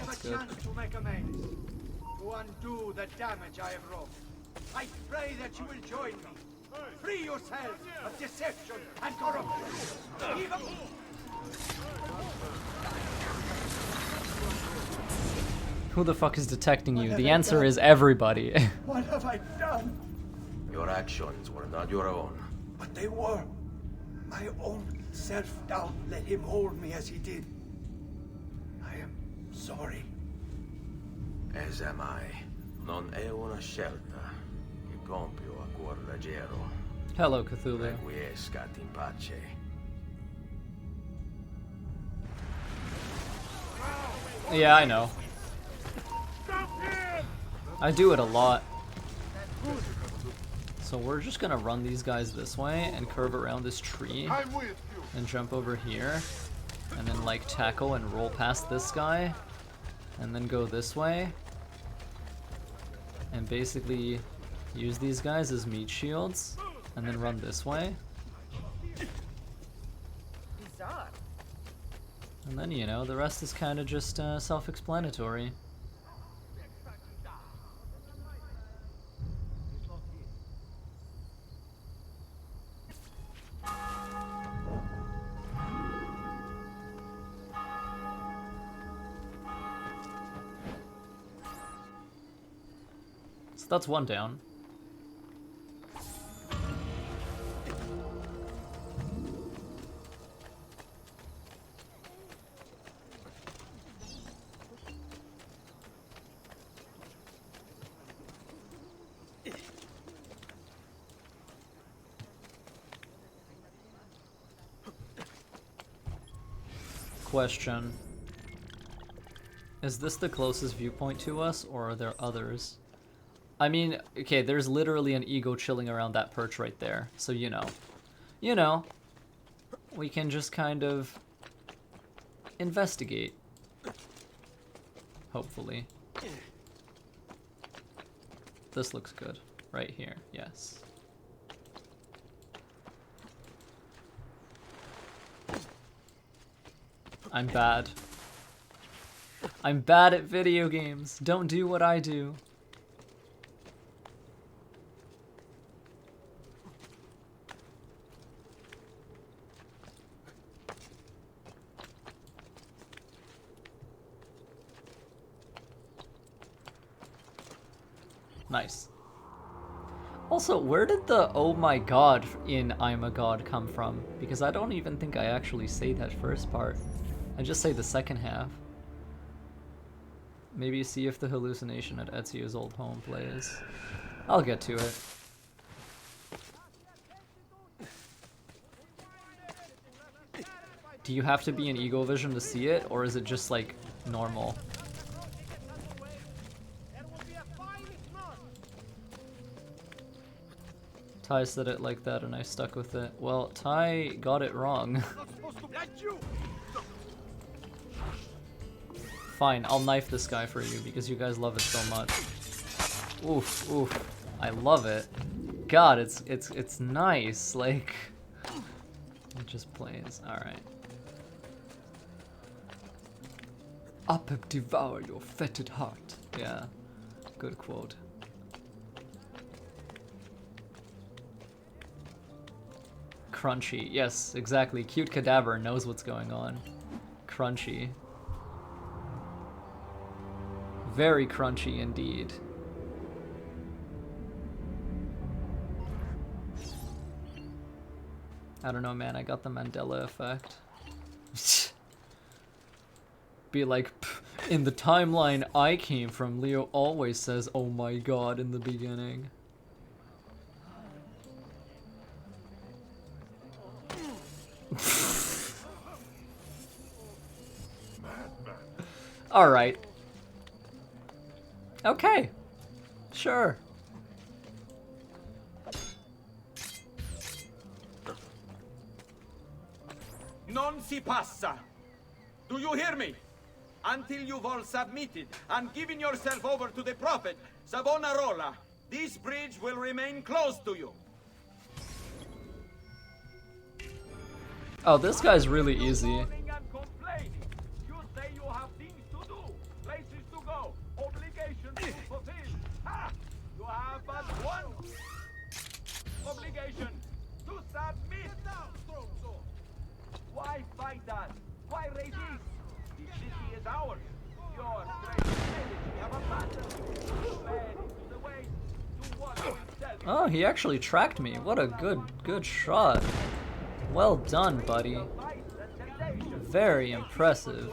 That's good.
To undo the damage I have wrought. I pray that you will join me. Free yourselves of deception and corruption. Even...
Who the fuck is detecting you? The answer is everybody.
What have I done?
Your actions were not your own.
But they were. My own self-doubt let him hold me as he did. I am sorry.
As am I. Non è una scelta che compio a cuor leggero.
Hello, Cthulhu.
Requiescat in pace.
Yeah, I know. I do it a lot. So we're just gonna run these guys this way and curve around this tree and jump over here and then like tackle and roll past this guy and then go this way and basically use these guys as meat shields and then run this way. And then, you know, the rest is kind of just self-explanatory. So that's one down. Question. Is this the closest viewpoint to us, or are there others? I mean, okay, there's literally an eagle chilling around that perch right there, so you know, we can just kind of investigate, hopefully. This looks good, right here, yes. I'm bad. I'm bad at video games. Don't do what I do. Nice. Also, where did the "oh my god" in "I'm a god" come from? Because I don't even think I actually say that first part. I just say the second half. Maybe see if the hallucination at Ezio's old home plays. I'll get to it. Do you have to be in Eagle Vision to see it, or is it just like normal? Ty said it like that and I stuck with it. Well, Ty got it wrong. Fine, I'll knife this guy for you because you guys love it so much. Oof, oof. I love it. God, it's nice. Like, it just plays. All right. Up and devour your fetid heart. Yeah, good quote. Crunchy, yes, exactly. Cute cadaver knows what's going on. Crunchy. Very crunchy indeed. I don't know, man, I got the Mandela effect. Be like, in the timeline I came from, Leo always says, oh my god, in the beginning. Alright. Okay. Sure.
Non si passa. Do you hear me? Until you've all submitted and given yourself over to the Prophet, Savonarola, this bridge will remain closed to you.
Oh, this guy's really easy.
You say you have things to do, places to go, obligations to fulfill. Ha! You have but one obligation, to submit. Why fight us? Why resist? The city is ours. Your great village we have abandoned. Fled into the waste to wallow in self.
Oh, he actually tracked me. What a good shot. Well done, buddy. Very impressive.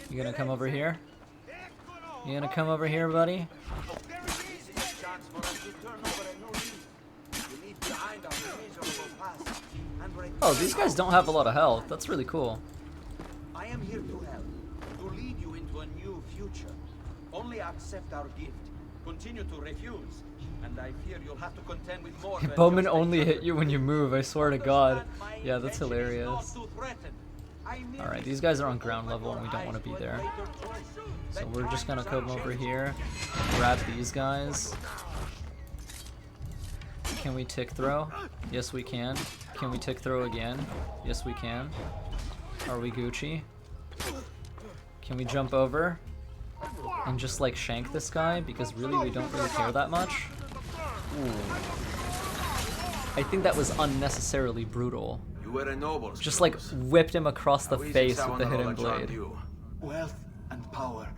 You gonna come over here? You gonna come over here, buddy? Oh, these guys don't have a lot of health. That's really cool.
I am here to help, to lead you into a new future. Only accept our gift. Continue to refuse, and I fear you'll have to contend with more.
Bowmen only hit you when you move, I swear to god. Yeah, that's hilarious. Alright, these guys are on ground level and we don't want to be there. So we're just gonna come over here, grab these guys. Can we tick throw? Yes, we can. Can we tick throw again? Yes, we can. Are we Gucci? Can we jump over and just like shank this guy? Because really we don't really care that much. Ooh. I think that was unnecessarily brutal.
You were a noble.
Just like whipped him across the face with the hidden blade.
Wealth and power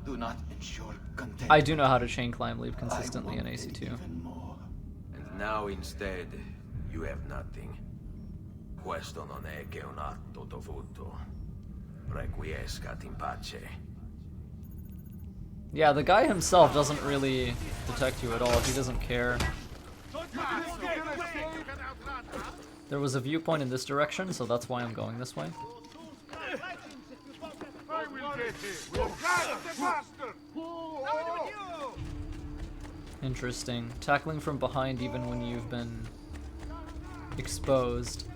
do not ensure content.
I do know how to chain climb leap consistently in AC2.
And now instead, you have nothing. Questo non è che un atto dovuto. Requiescat in pace.
Yeah, the guy himself doesn't really detect you at all. He doesn't care. There was a viewpoint in this direction, so that's why I'm going this way. Interesting. Tackling from behind even when you've been exposed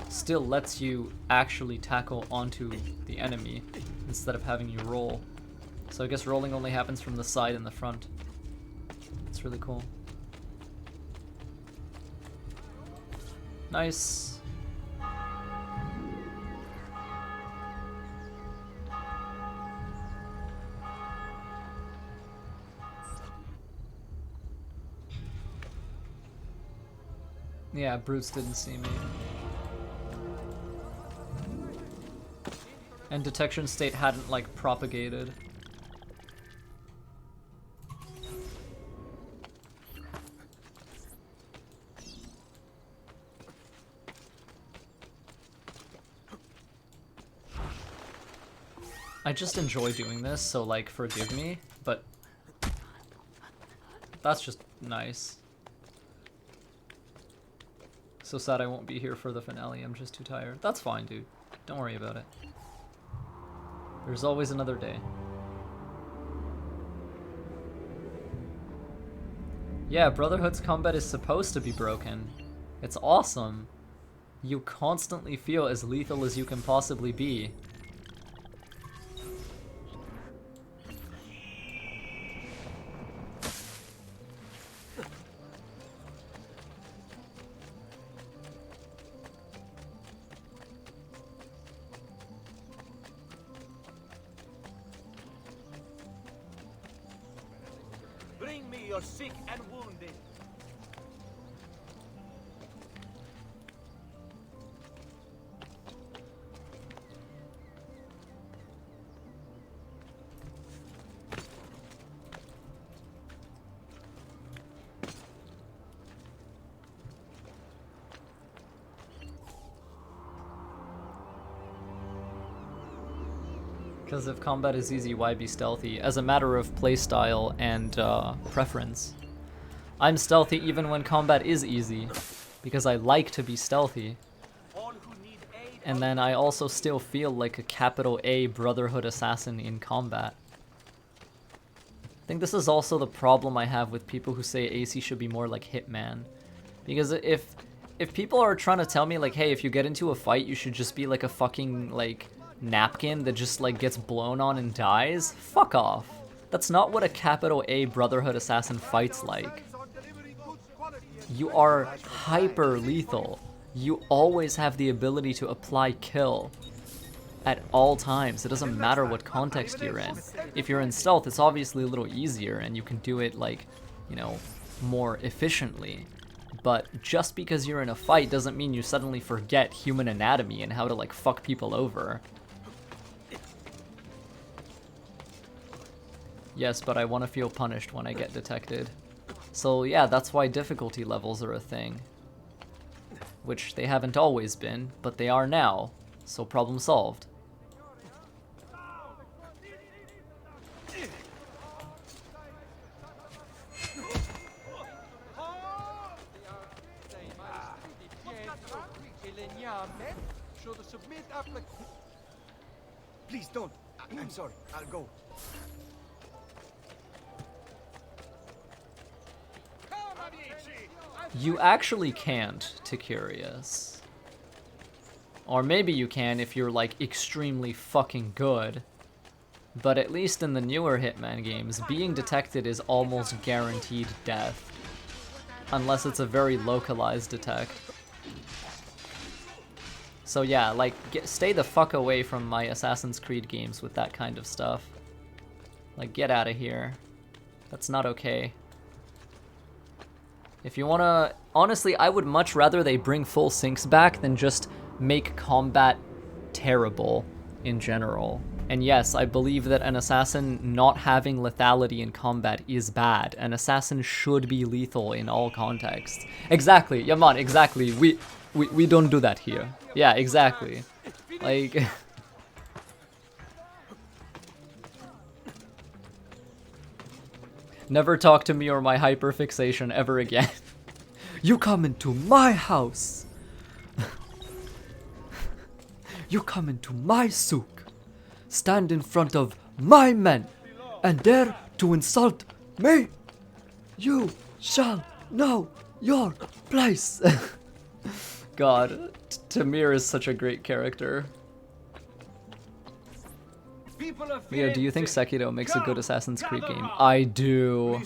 still lets you actually tackle onto the enemy instead of having you roll. So I guess rolling only happens from the side and the front. It's really cool. Nice. Yeah, brutes didn't see me. And detection state hadn't like propagated. I just enjoy doing this, so like forgive me, but that's just nice. So sad I won't be here for the finale, I'm just too tired. That's fine, dude. Don't worry about it. There's always another day. Yeah, Brotherhood's combat is supposed to be broken. It's awesome. You constantly feel as lethal as you can possibly be.
Bring me your sick and wounded.
Because if combat is easy, why be stealthy? As a matter of playstyle and preference. I'm stealthy even when combat is easy, because I like to be stealthy. And then I also still feel like a capital A Brotherhood assassin in combat. I think this is also the problem I have with people who say AC should be more like Hitman. Because if people are trying to tell me like, hey, if you get into a fight, you should just be like a fucking like napkin that just like gets blown on and dies, fuck off. That's not what a capital A Brotherhood assassin fights like. You are hyper lethal. You always have the ability to apply kill at all times. It doesn't matter what context you're in. If you're in stealth, it's obviously a little easier and you can do it like, you know, more efficiently. But just because you're in a fight doesn't mean you suddenly forget human anatomy and how to like fuck people over. Yes, but I want to feel punished when I get detected. So yeah, that's why difficulty levels are a thing. Which they haven't always been, but they are now. So problem solved.
Please don't. I'm sorry. I'll go.
You actually can't, Ticurious. Or maybe you can if you're like extremely fucking good. But at least in the newer Hitman games, being detected is almost guaranteed death. Unless it's a very localized detect. So yeah, like, stay the fuck away from my Assassin's Creed games with that kind of stuff. Like, get out of here. That's not okay. If you wanna... Honestly, I would much rather they bring full syncs back than just make combat terrible in general. And yes, I believe that an assassin not having lethality in combat is bad. An assassin should be lethal in all contexts. Exactly, Yaman, exactly. We don't do that here. Yeah, exactly. Like... Never talk to me or my hyperfixation ever again. You come into my house. You come into my souk. Stand in front of my men and dare to insult me. You shall know your place. God, Tamir is such a great character. Leo, do you think Sekiro makes a good Assassin's Creed game? I do.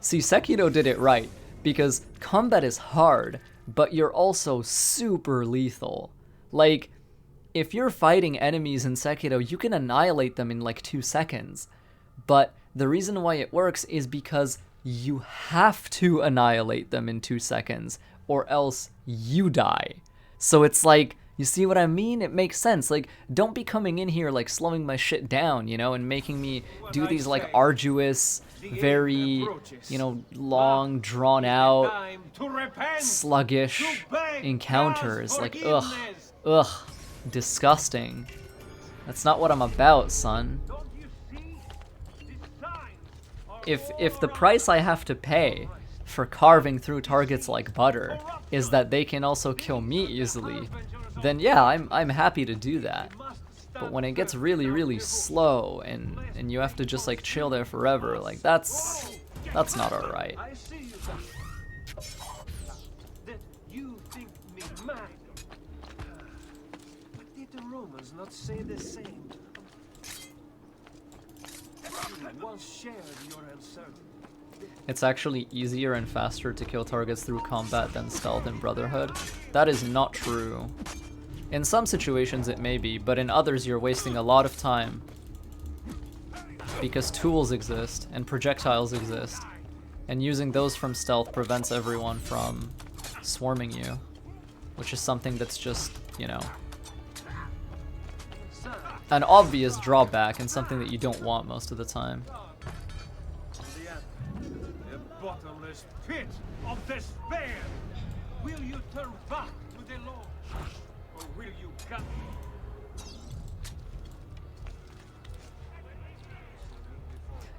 See, Sekiro did it right, because combat is hard, but you're also super lethal. Like, if you're fighting enemies in Sekiro, you can annihilate them in like 2 seconds. But the reason why it works is because you have to annihilate them in 2 seconds, or else you die. So it's like, you see what I mean? It makes sense. Like, don't be coming in here like slowing my shit down, you know, and making me do these like arduous, very, you know, long, drawn out, sluggish encounters. Like, ugh, disgusting. That's not what I'm about, son. If the price I have to pay for carving through targets like butter is that they can also kill me easily, then yeah, I'm happy to do that. But when it gets really, really slow and you have to just like chill there forever, like that's not alright.
You think me mad? But did the Romans not say the same? You once shared your uncertainty.
It's actually easier and faster to kill targets through combat than stealth in Brotherhood. That is not true. In some situations it may be, but in others you're wasting a lot of time. Because tools exist, and projectiles exist, And using those from stealth prevents everyone from swarming you, which is something that's just, you know, an obvious drawback and something that you don't want most of the time.
The bottomless pit of despair! Will you turn back to the Lord? Or will you cut me?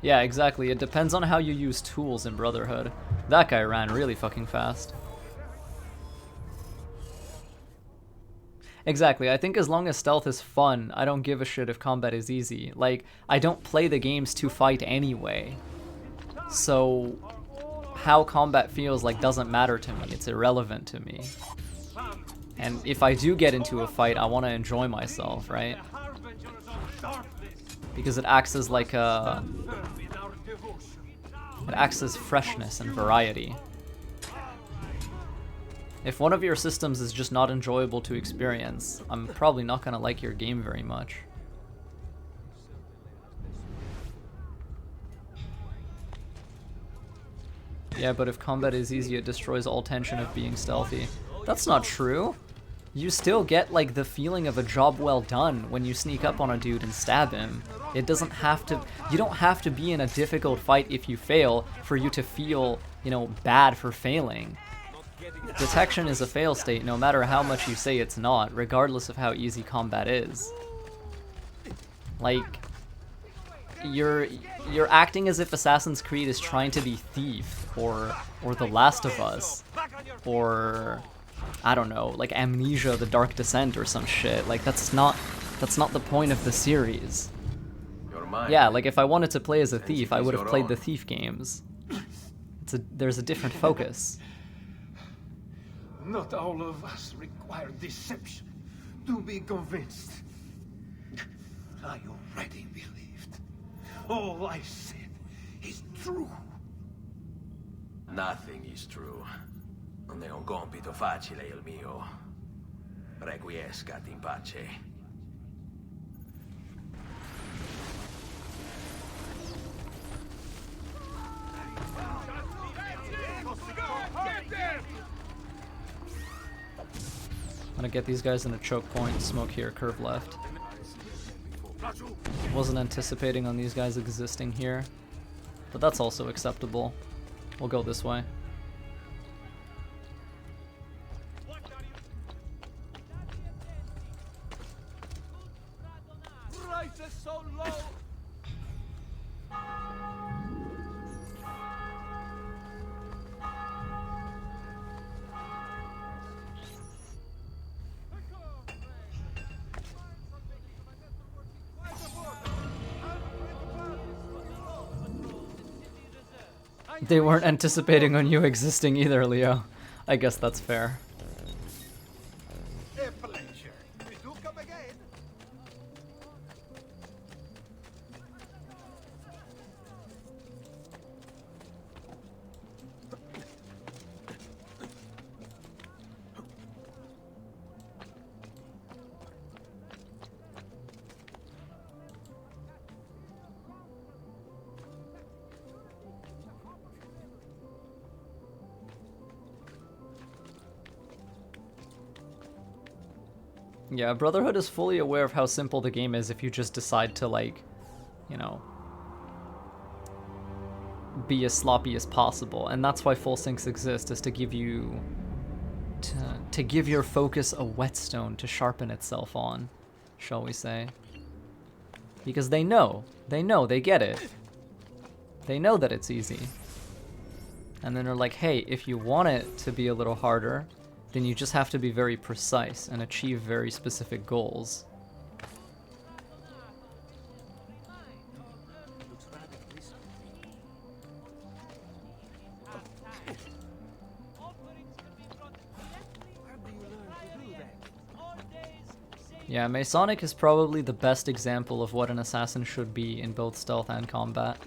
Yeah, exactly. It depends on how you use tools in Brotherhood. That guy ran really fucking fast. Exactly. I think as long as stealth is fun, I don't give a shit if combat is easy. Like, I don't play the games to fight anyway. So, how combat feels like doesn't matter to me. It's irrelevant to me. And if I do get into a fight, I want to enjoy myself, right? Because it acts as like a... It acts as freshness and variety. If one of your systems is just not enjoyable to experience, I'm probably not going to like your game very much. Yeah, but if combat is easy, it destroys all tension of being stealthy. That's not true. You still get like the feeling of a job well done when you sneak up on a dude and stab him. It doesn't have to, you don't have to be in a difficult fight if you fail for you to feel, you know, bad for failing. Detection is a fail state no matter how much you say it's not, regardless of how easy combat is. Like, you're acting as if Assassin's Creed is trying to be Thief or The Last of Us or I don't know, like Amnesia: The Dark Descent or some shit. Like that's not the point of the series. Yeah, like if I wanted to play as a thief, I would have played the Thief games. There's a different focus.
Not all of us require deception to be convinced. I already believed. All I said is true.
Nothing is true. Non è un compito facile il mio. Requiescat in pace.
I'm gonna get these guys in a choke point, smoke here, curve left. Wasn't anticipating on these guys existing here, but that's also acceptable. We'll go this way.
Prices so low.
They weren't anticipating on you existing either, Leo. I guess that's fair.
A pleasure. We do come again.
Yeah, Brotherhood is fully aware of how simple the game is if you just decide to, like, you know, be as sloppy as possible. And that's why full syncs exist, is to give you... to give your focus a whetstone to sharpen itself on, shall we say. Because they know, they get it. They know that it's easy. And then they're like, hey, if you want it to be a little harder, then you just have to be very precise and achieve very specific goals. Yeah, Masonic is probably the best example of what an assassin should be in both stealth and combat.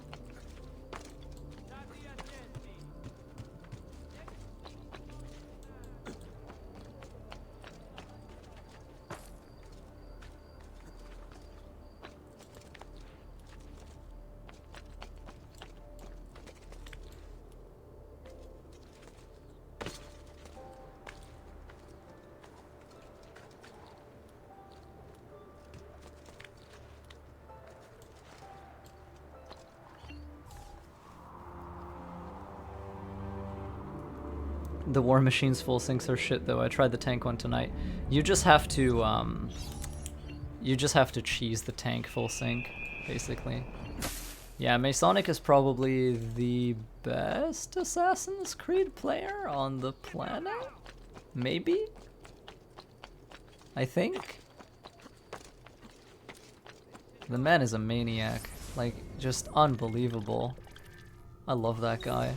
The War Machine's full sinks are shit though. I tried the tank one tonight. You just have to cheese the tank full sync, basically. Yeah, Masonic is probably the best Assassin's Creed player on the planet? Maybe? I think? The man is a maniac. Like, just unbelievable. I love that guy.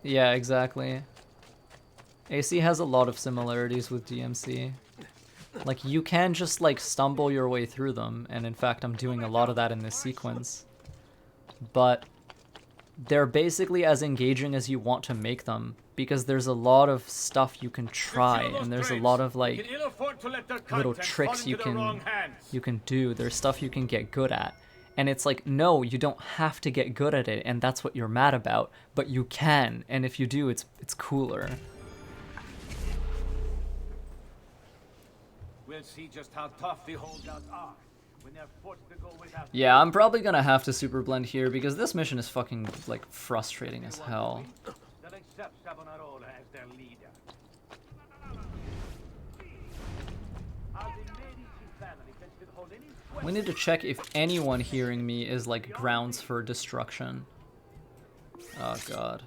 Yeah, exactly. AC has a lot of similarities with DMC. Like, you can just, like, stumble your way through them, and in fact, I'm doing a lot of that in this sequence. But they're basically as engaging as you want to make them, because there's a lot of stuff you can try, and there's a lot of, like, little tricks you can do. There's stuff you can get good at. And it's like, no, you don't have to get good at it, and that's what you're mad about, but you can, and if you do, it's cooler.
We'll see just how tough the holdouts are when they're forced to go without.
Yeah, I'm probably gonna have to super blend here, because this mission is fucking, like, frustrating as hell.
They'll accept Savonarola as their leader.
We need to check if anyone hearing me is, like, grounds for destruction. Oh, God.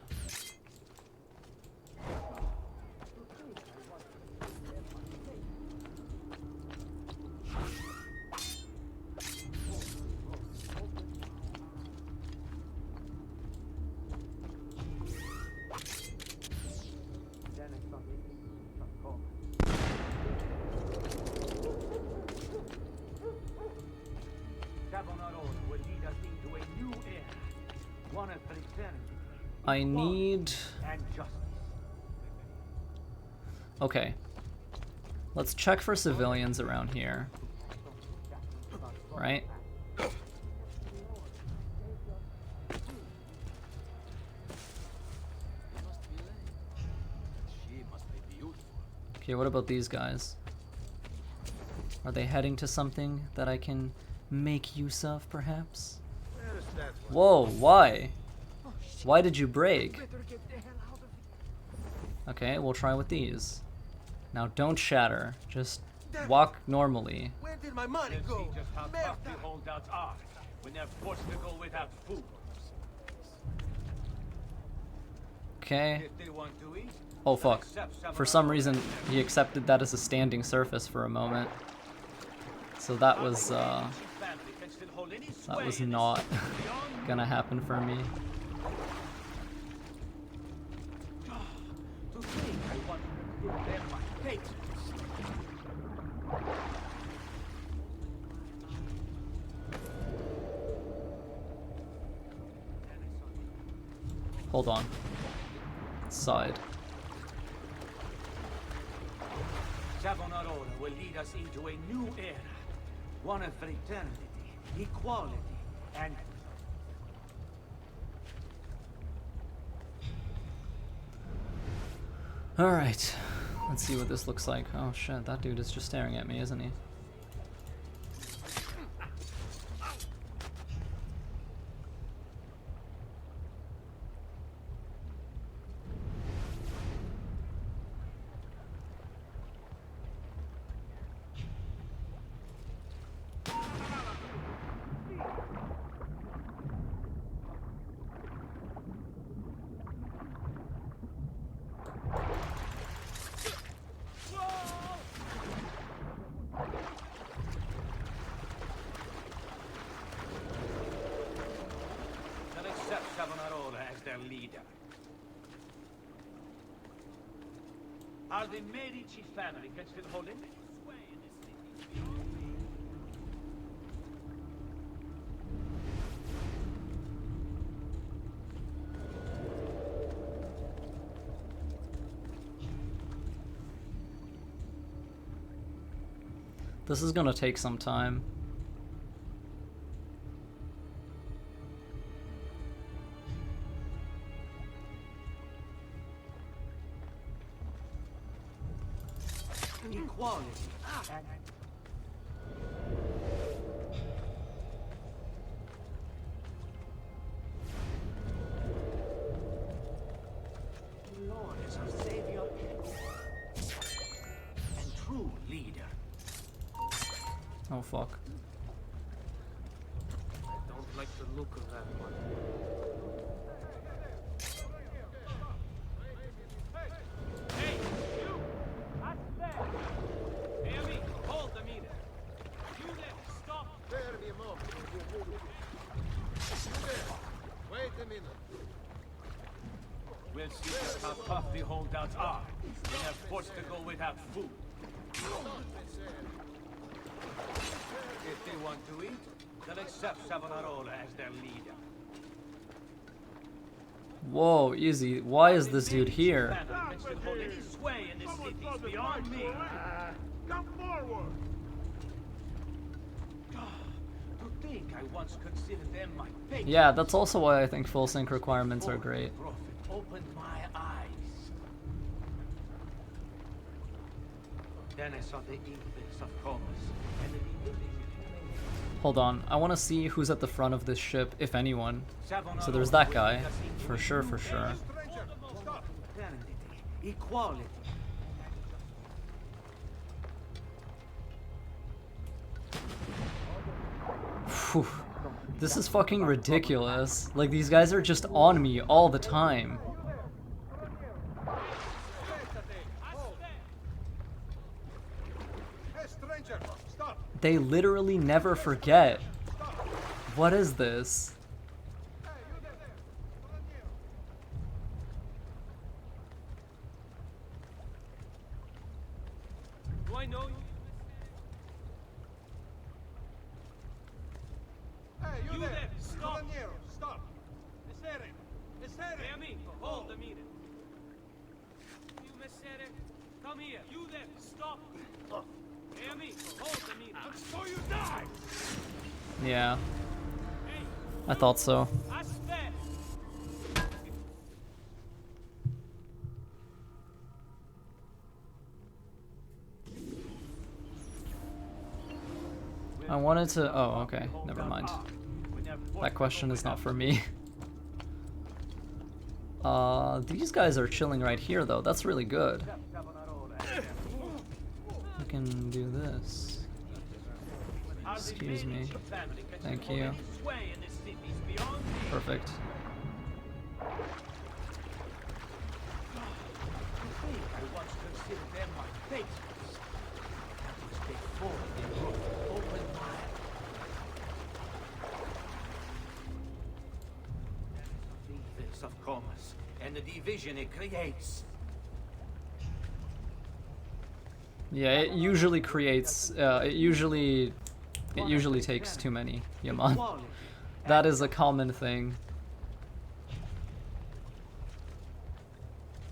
I need... Okay. Let's check for civilians around here. Right? Okay, what about these guys? Are they heading to something that I can make use of, perhaps? Whoa, why? Why did you break? Okay, we'll try with these. Now don't shatter, just walk normally.
Where did my money go?
Just how tough the holdouts are when they're forced to go without food.
Okay.
If they want to eat,
Oh fuck. For some reason, he accepted that as a standing surface for a moment. So that was not gonna happen for me. Hold on. Side.
Savonarola will lead us into a new era. One of fraternity, equality, and...
Alright. Let's see what this looks like. Oh shit, that dude is just staring at me, isn't he?
Savonarola as their leader. Are the Medici family can still hold any sway in this city?
This is gonna take some time.
Equality. The Lord is our savior and true leader.
Oh fuck.
I don't like the look of that one. Hey, you! That's there! Hey, Ami, hold the meter. You there, stop! Spare me a moment. You there, wait a minute. We'll see just how tough the holdouts are when they're forced to go without food. If they want to eat, they'll accept Savonarola as their leader.
Whoa, easy. Why is this dude here?
Any sway in this city is beyond me. Come forward. To think I once considered them my faith.
Yeah, that's also why I think full sync requirements are great.
Prophet opened my eyes. Then I saw the evils of Comus and the
Hold on, I want to see who's at the front of this ship, if anyone. So there's that guy, for sure, for sure.
Equality.
Phew. This is fucking ridiculous. Like, these guys are just on me all the time. They literally never forget. What is this?
Do I know you? Hey, you there! Stop! Stop! Messere! Messere! Hey, amico, hold the meter. You, Messere, come here. You there! Stop! Hey, amico, hold the meter. So you die!
Yeah. I thought so. I wanted to... Oh, okay. Never mind. That question is not for me. These guys are chilling right here, though. That's really good. I can do this. Excuse me. Thank you. Perfect.
Of Comus and the division it creates.
Yeah, it usually creates. It usually takes too many Yaman. That is a common thing.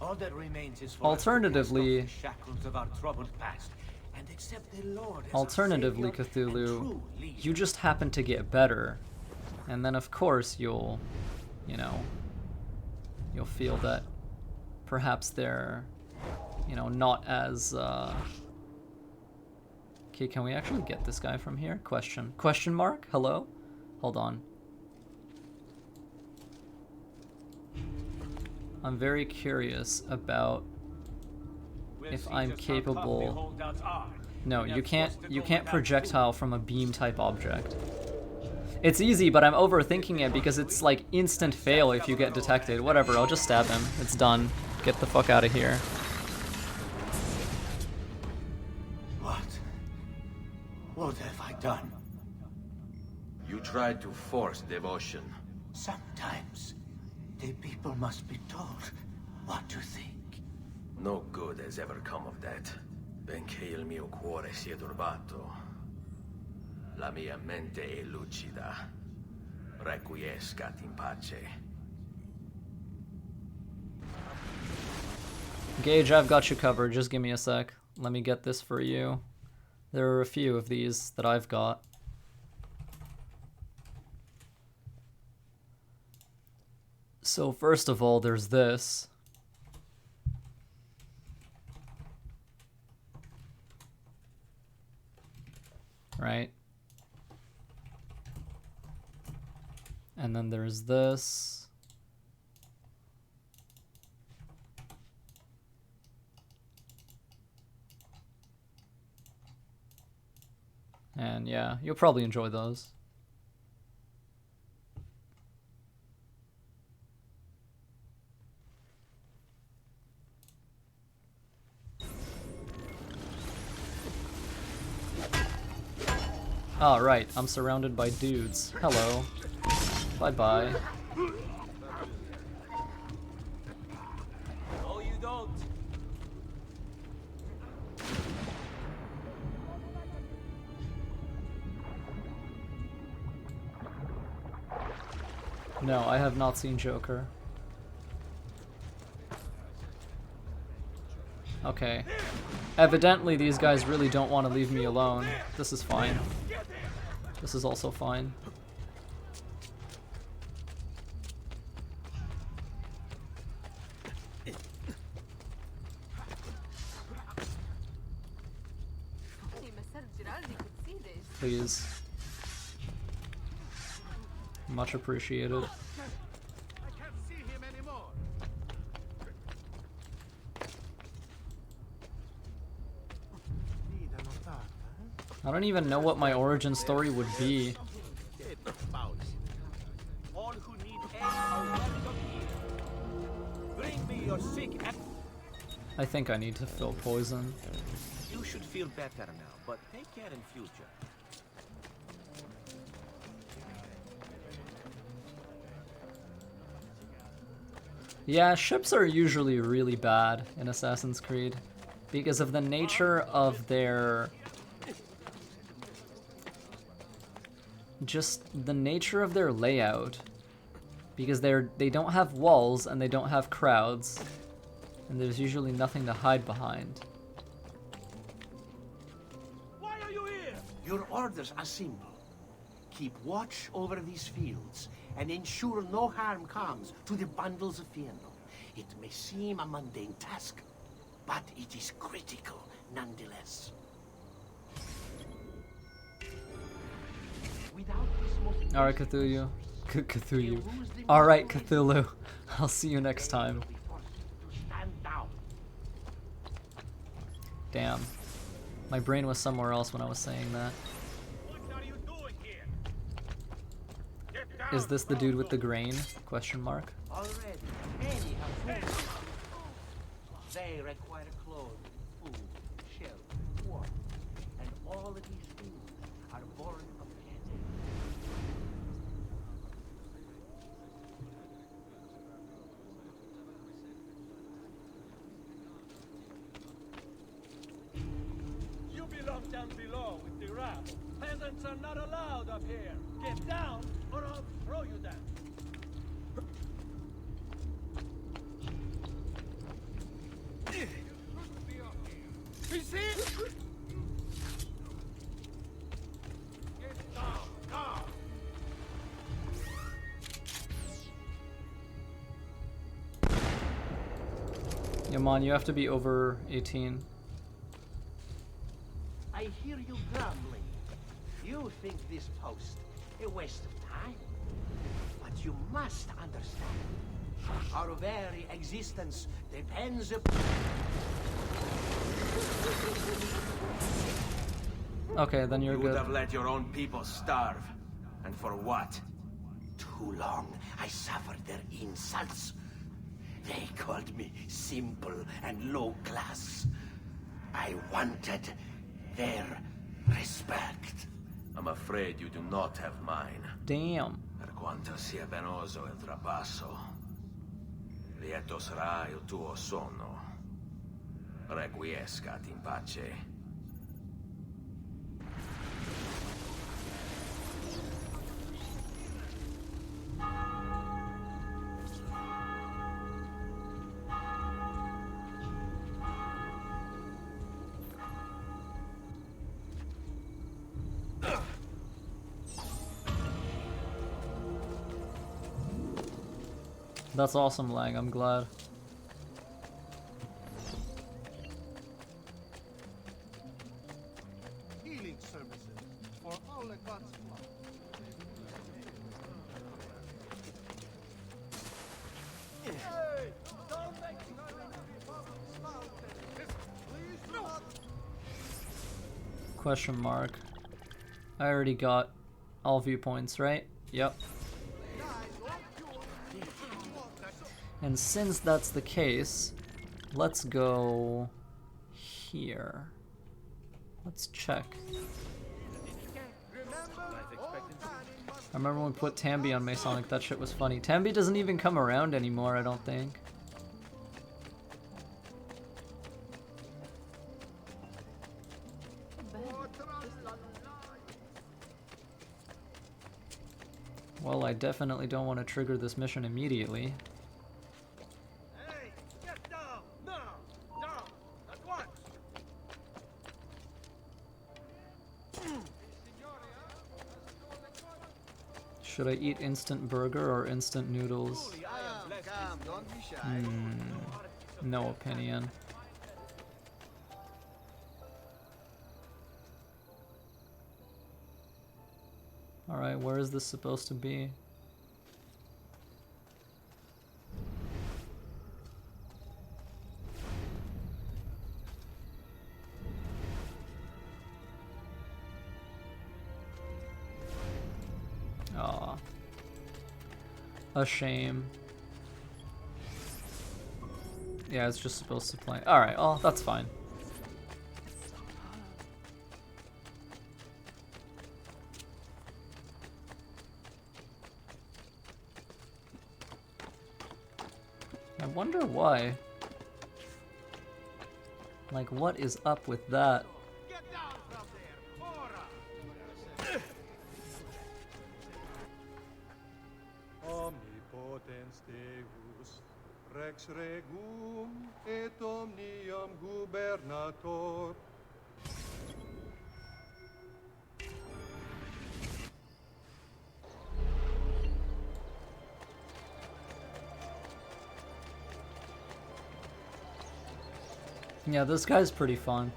All that remains is for
Alternatively,
shackles of our troubled past and accept the Lord as
alternatively,
our savior and
Cthulhu,
true leader.
you just happen to get better, and then of course you'll, you know, you'll feel that perhaps they're, you know, not as. Okay, can we actually get this guy from here? Question. Question mark? Hello? Hold on. I'm very curious about if I'm capable. No, you can't projectile from a beam type object. It's easy, but I'm overthinking it because it's like instant fail if you get detected. Whatever, I'll just stab him. It's done. Get the fuck out of here.
What have I done?
You tried to force devotion.
Sometimes the people must be told what to think.
No good has ever come of that. Benché il mio cuore sia turbato, la mia mente è lucida. Requiescat in pace.
Gage, I've got you covered. Just give me a sec. Let me get this for you. There are a few of these that I've got. So first of all, there's this. Right? And then there's this. And yeah, you'll probably enjoy those. Oh, right, I'm surrounded by dudes. Hello. Bye-bye.
No, you don't.
No, I have not seen Joker. Okay. Evidently, these guys really don't want to leave me alone. This is fine. This is also fine. Please. Much appreciated. I don't even know what my origin story would be.
All who need aid are welcome here. Bring me your sick.
I think I need to fill poison.
You should feel better now, but take care in future.
Yeah, ships are usually really bad in Assassin's Creed because of the nature of their... just the nature of their layout. Because they don't have walls and they don't have crowds. And there's usually nothing to hide behind.
Why are you here?
Your orders are simple. Keep watch over these fields and ensure no harm comes to the bundles of Fiendel. It may seem a mundane task, but it is critical nonetheless.
Alright, Cthulhu. Cthulhu. Alright, Cthulhu. I'll see you next time. Damn. My brain was somewhere else when I was saying that. Is this the dude with the grain? Question mark.
Already, many have food. They require clothes, food, shelter, water, and all of these things are born of plenty.
You belong down below with the rabble. Peasants are not allowed up here. Get down, or I'll throw you down. He's here! Get down, now!
Yeah, man, you have to be over 18.
I hear you grumbling. You think this post a waste of time? But you must understand. Our very existence depends upon...
Okay, then you're
You
good.
would have let your own people starve. And for what?
Too long I suffered their insults. They called me simple and low class. I wanted their respect.
I'm afraid you do not have mine.
Damn.
Per quanto sia penoso il trapasso, lieto sarà il tuo sonno. Requiescat in pace.
That's awesome, Lang. I'm glad.
Healing services for all the gods.
Question mark. I already got all viewpoints, right? Yep. And since that's the case, let's go here. Let's check. I remember when we put Tambi on Masonic, that shit was funny. Tambi doesn't even come around anymore, I don't think. Well, I definitely don't want to trigger this mission immediately.
Hey, get down! Now! Down! At once!
Should I eat instant burger or instant noodles? No opinion. Alright, where is this supposed to be? Aw. A shame. Yeah, it's just supposed to play. Alright, oh, that's fine. I wonder why. Like, what is up with that?
Omnipotens Deus, Rex Regum et omnium gubernator.
Yeah, this guy's pretty fun.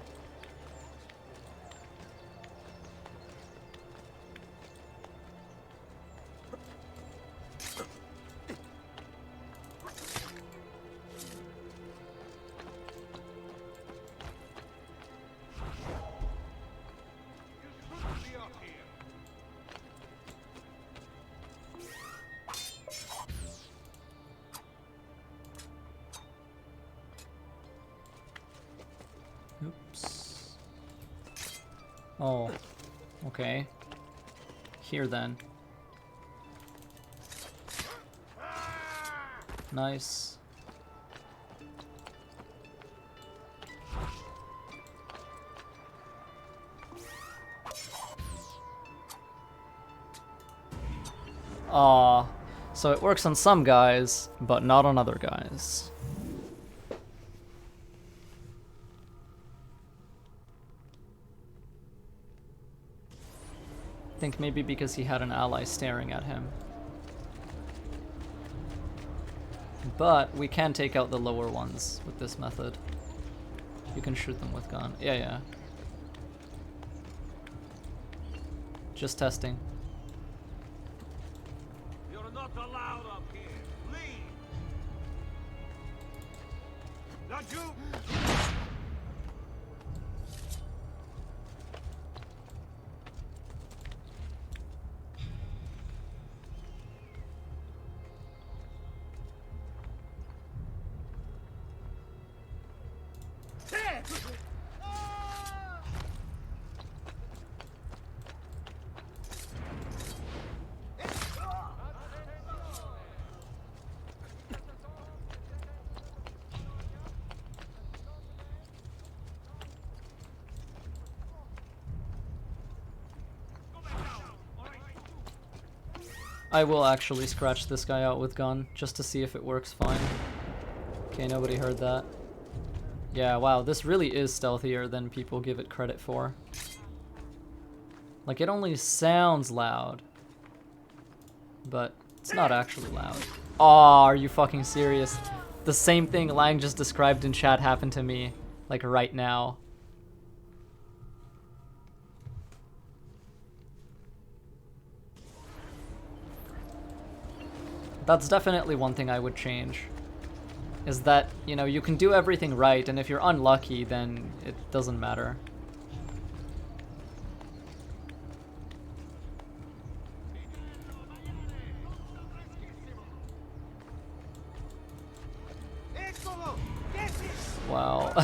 Oops. Oh, okay. Here then. Nice. Aw, so it works on some guys, but not on other guys. I think maybe because he had an ally staring at him. But we can take out the lower ones with this method. You can shoot them with gun. Yeah, yeah. Just testing.
You're not allowed up here. Leave! Not you!
I will actually scratch this guy out with gun, just to see if it works fine. Okay, nobody heard that. Yeah, wow, this really is stealthier than people give it credit for. Like, it only sounds loud, but It's not actually loud. Oh, are you fucking serious? The same thing Lang just described in chat happened to me, like right now. That's definitely one thing I would change. Is that, you know, you can do everything right, and if you're unlucky, then it doesn't matter. Wow.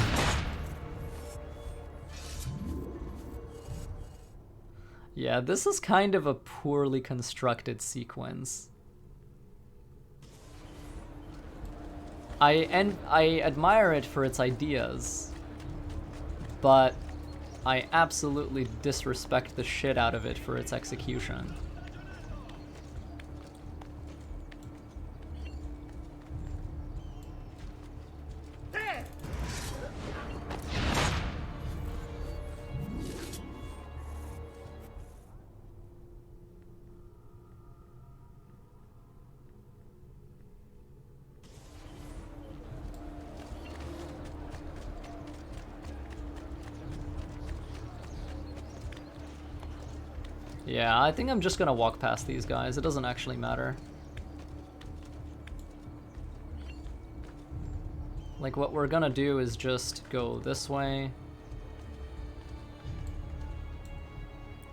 Yeah, this is kind of a poorly constructed sequence. I admire it for its ideas, but I absolutely disrespect the shit out of it for its execution. Yeah, I think I'm just gonna walk past these guys. It doesn't actually matter. Like, what we're gonna do is just go this way.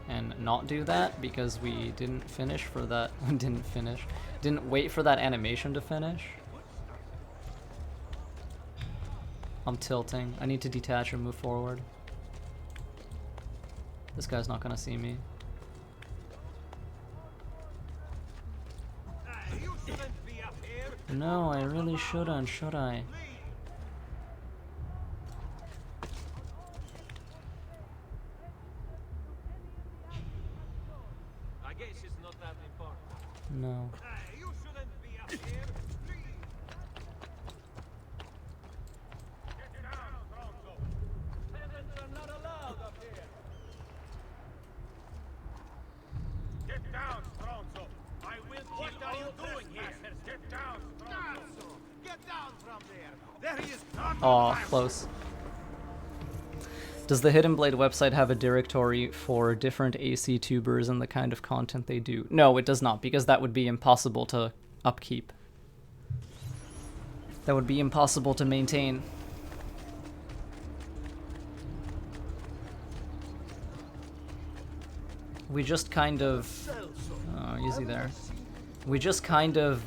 And not do that, because we didn't finish for that. Didn't wait for that animation to finish. I'm tilting. I need to detach and move forward. This guy's not gonna see me. No, I really shouldn't, should I?
I guess it's not that important.
No.
You shouldn't be up here. Get down, Tronzo. Peasants are not allowed up here. Get down, Tronzo. I will kill What are you doing here? Get down, Tronzo. Get down from there. There he is.
Aw, close. Does the Hidden Blade website have a directory for different AC tubers and the kind of content they do? No, it does not, because that would be impossible to upkeep. That would be impossible to maintain. We just kind of... Oh, easy there. We just kind of,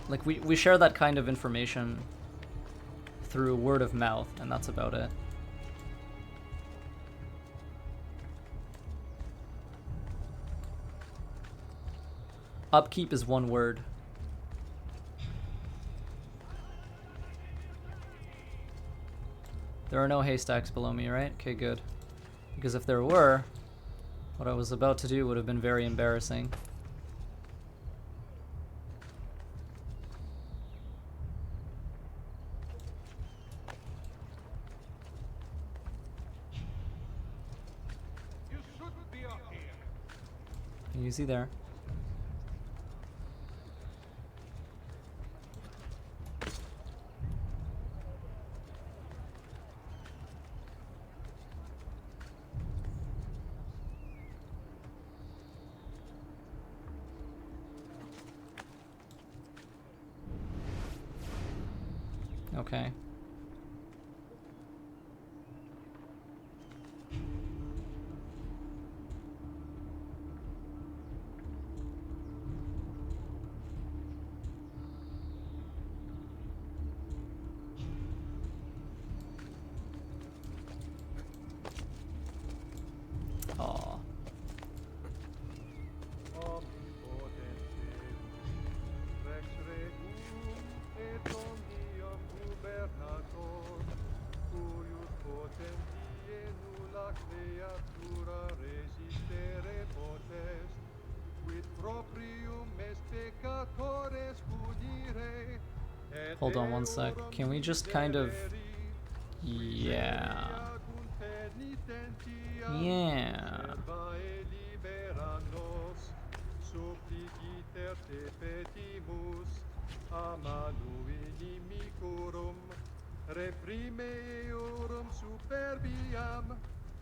like, we share that kind of information through word of mouth, and that's about it. Upkeep is one word. There are no haystacks below me, right? Okay, good. Because if there were, what I was about to do would have been very embarrassing.
You shouldn't be up here.
Easy there. Okay. Aw.
Rex regum et omnium gubernator, curius potentie nulla creatura resistere potest, quid proprium est peccatores punire.
Hold on one sec. Can we just kind of... Yeah. Yeah.
Supliciter te petimus, a manu inimicorum, reprime eorum superbiam,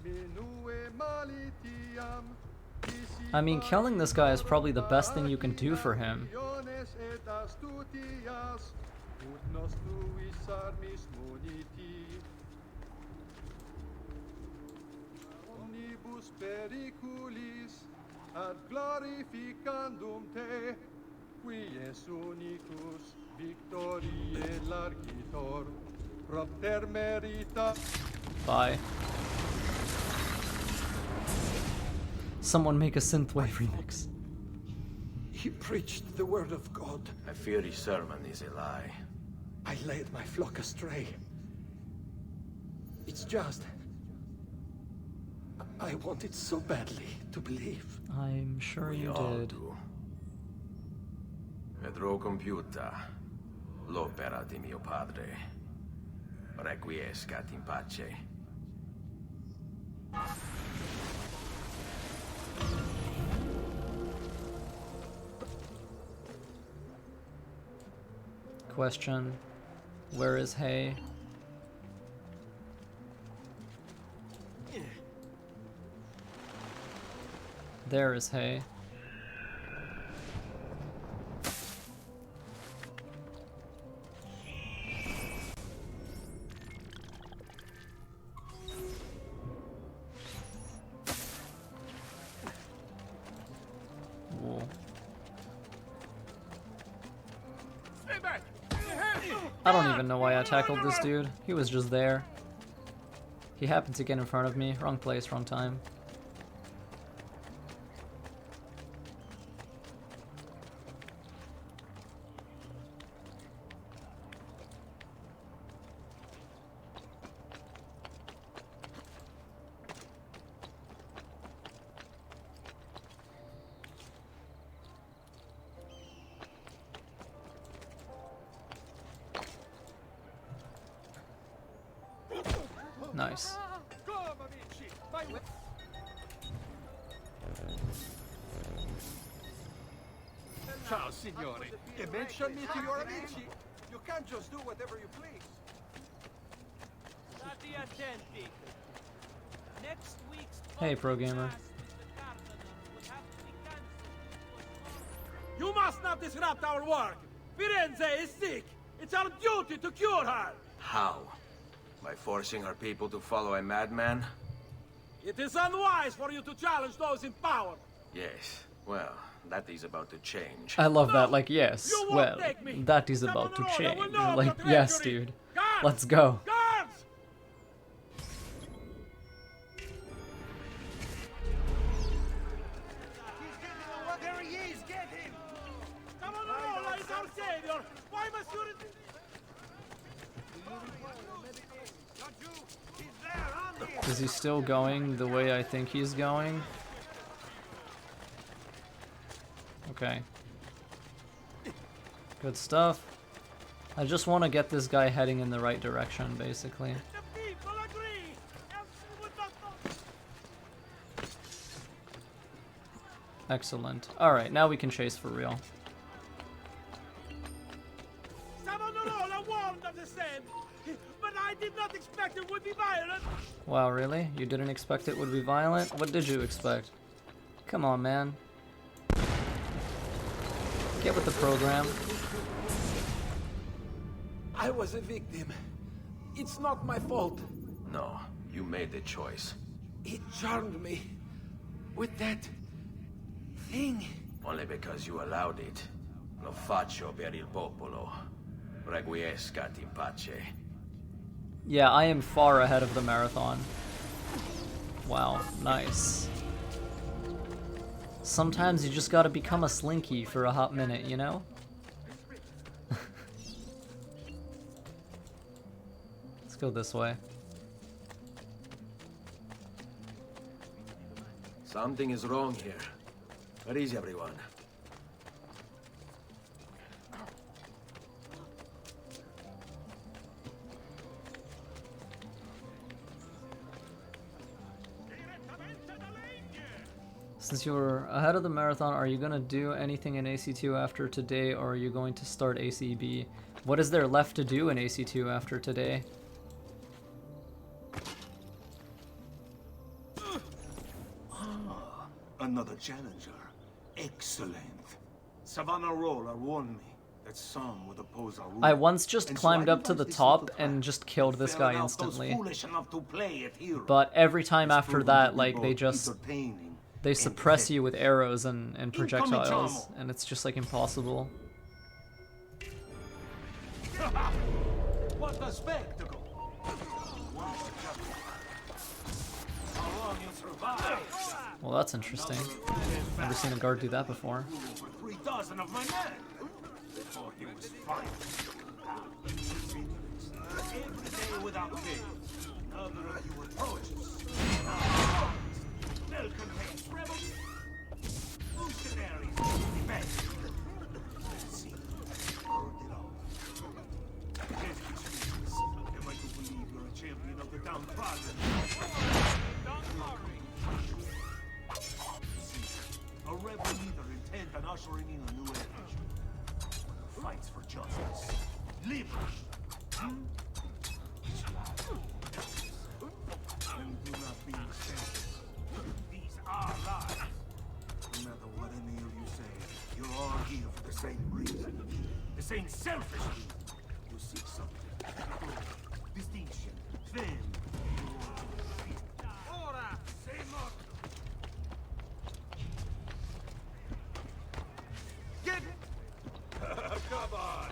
minue malitiam.
I mean, killing this guy is probably the best thing you can do for him.
Et astutias, ut nostruis armis moniti. Omnibus periculis, ad glorificandum te, qui es unicus victoriae largitor, propter merita.
Bye. Someone make a synthwave remix.
He preached the word of God.
I fear his sermon is a lie.
I led my flock astray. It's just... I wanted so badly to believe.
I'm sure
We
you
all
did.
do. Vedrò compiuta l'opera di mio padre. Requiescat in pace.
Question. Where is Hay? There is Hay. Whoa. I don't even know why I tackled this dude. He was just there. He happened to get in front of me. Wrong place, wrong time. Nice.
Ciao, signore. You mention me to your amici. You can't just do whatever you please.
Stati attenti. Next week's
Hey, pro gamer.
You must not disrupt our work. Firenze is sick. It's our duty to cure her.
How? By forcing our people to follow a madman?
It is unwise for you to challenge those in power.
Yes. Well, that is about to change.
I love that, like, yes,
You won't
well,
take me.
that is about to
Savonarola
change.
will know
Like,
about
yes,
treachery.
dude.
Guards!
Let's go.
Guards!
There he is, get him!
Savonarola is our savior. Why must you...
Is he still going the way I think he's going? Okay. Good stuff. I just want to get this guy heading in the right direction, basically.
The people agree. Else we would not...
Excellent. Alright, now we can chase for real.
Savonarola warned of the same. But I did not expect it would be violent.
Wow, really? You didn't expect it would be violent? What did you expect? Come on, man. Get with the program.
I was a victim. It's not my fault.
No, you made the choice.
It charmed me. With that... thing.
Only because you allowed it. Lo faccio per il popolo. Requiescat in pace.
Yeah, I am far ahead of the marathon. Wow, nice. Sometimes you just gotta become a slinky for a hot minute, you know? Let's go this way.
Something is wrong here. Where is everyone?
Since you were ahead of the marathon, are you gonna do anything in AC2 after today, or are you going to start ACB? What is there left to do in AC2 after today?
Another challenger. Excellent. Savonarola warned me that some would oppose our rule.
I once just
And so
climbed
I
up to the
devised this
top
little
and just killed this guy
ferret out those
instantly.
foolish enough to play at hero.
But every time
It's
after
proven
that,
to be
like, they
both
just...
entertaining
They
and
suppress
effective.
you with arrows and projectiles,
Chamo.
and it's just, like, impossible.
What a spectacle! How long you survive?
Well, that's interesting. Never seen a guard do that before.
For 3 dozen of my men. Before he was fighting. Every day without fail, another of you approaches. Malcontents, rebels, mercenaries, defense. Let's see. Heard it all. Yes, excuses. Am I to believe you're a champion of the downtrodden? A rebel leader intent on ushering in a new age. Fights for justice. Liberty. And do not be mistaken. These are lies. No matter what any of you say, you're all here for the same reason. The same selfish reason. You seek something. Distinction. Fame. Ora! Say more. Get come on.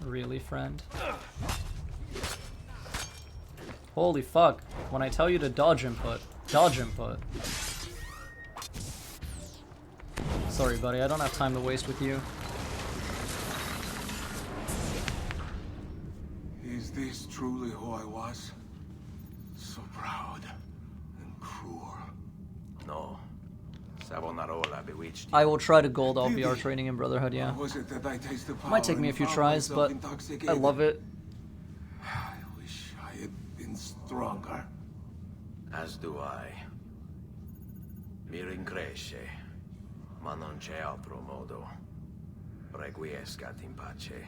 Really, friend? Holy fuck. When I tell you to dodge input, dodge input. Sorry, buddy, I don't have time to waste with you.
Is this truly who I was? So proud and cruel.
No. Savonarola bewitched you.
I will try to gold all VR training in Brotherhood, yeah.
Or was it that I tasted power
Might take me a
and
few
found
tries,
myself
but
intoxicated?
I love it.
I wish I had been stronger.
As do I. Mi rincresce, ma non c'è altro modo. Requiescat in pace.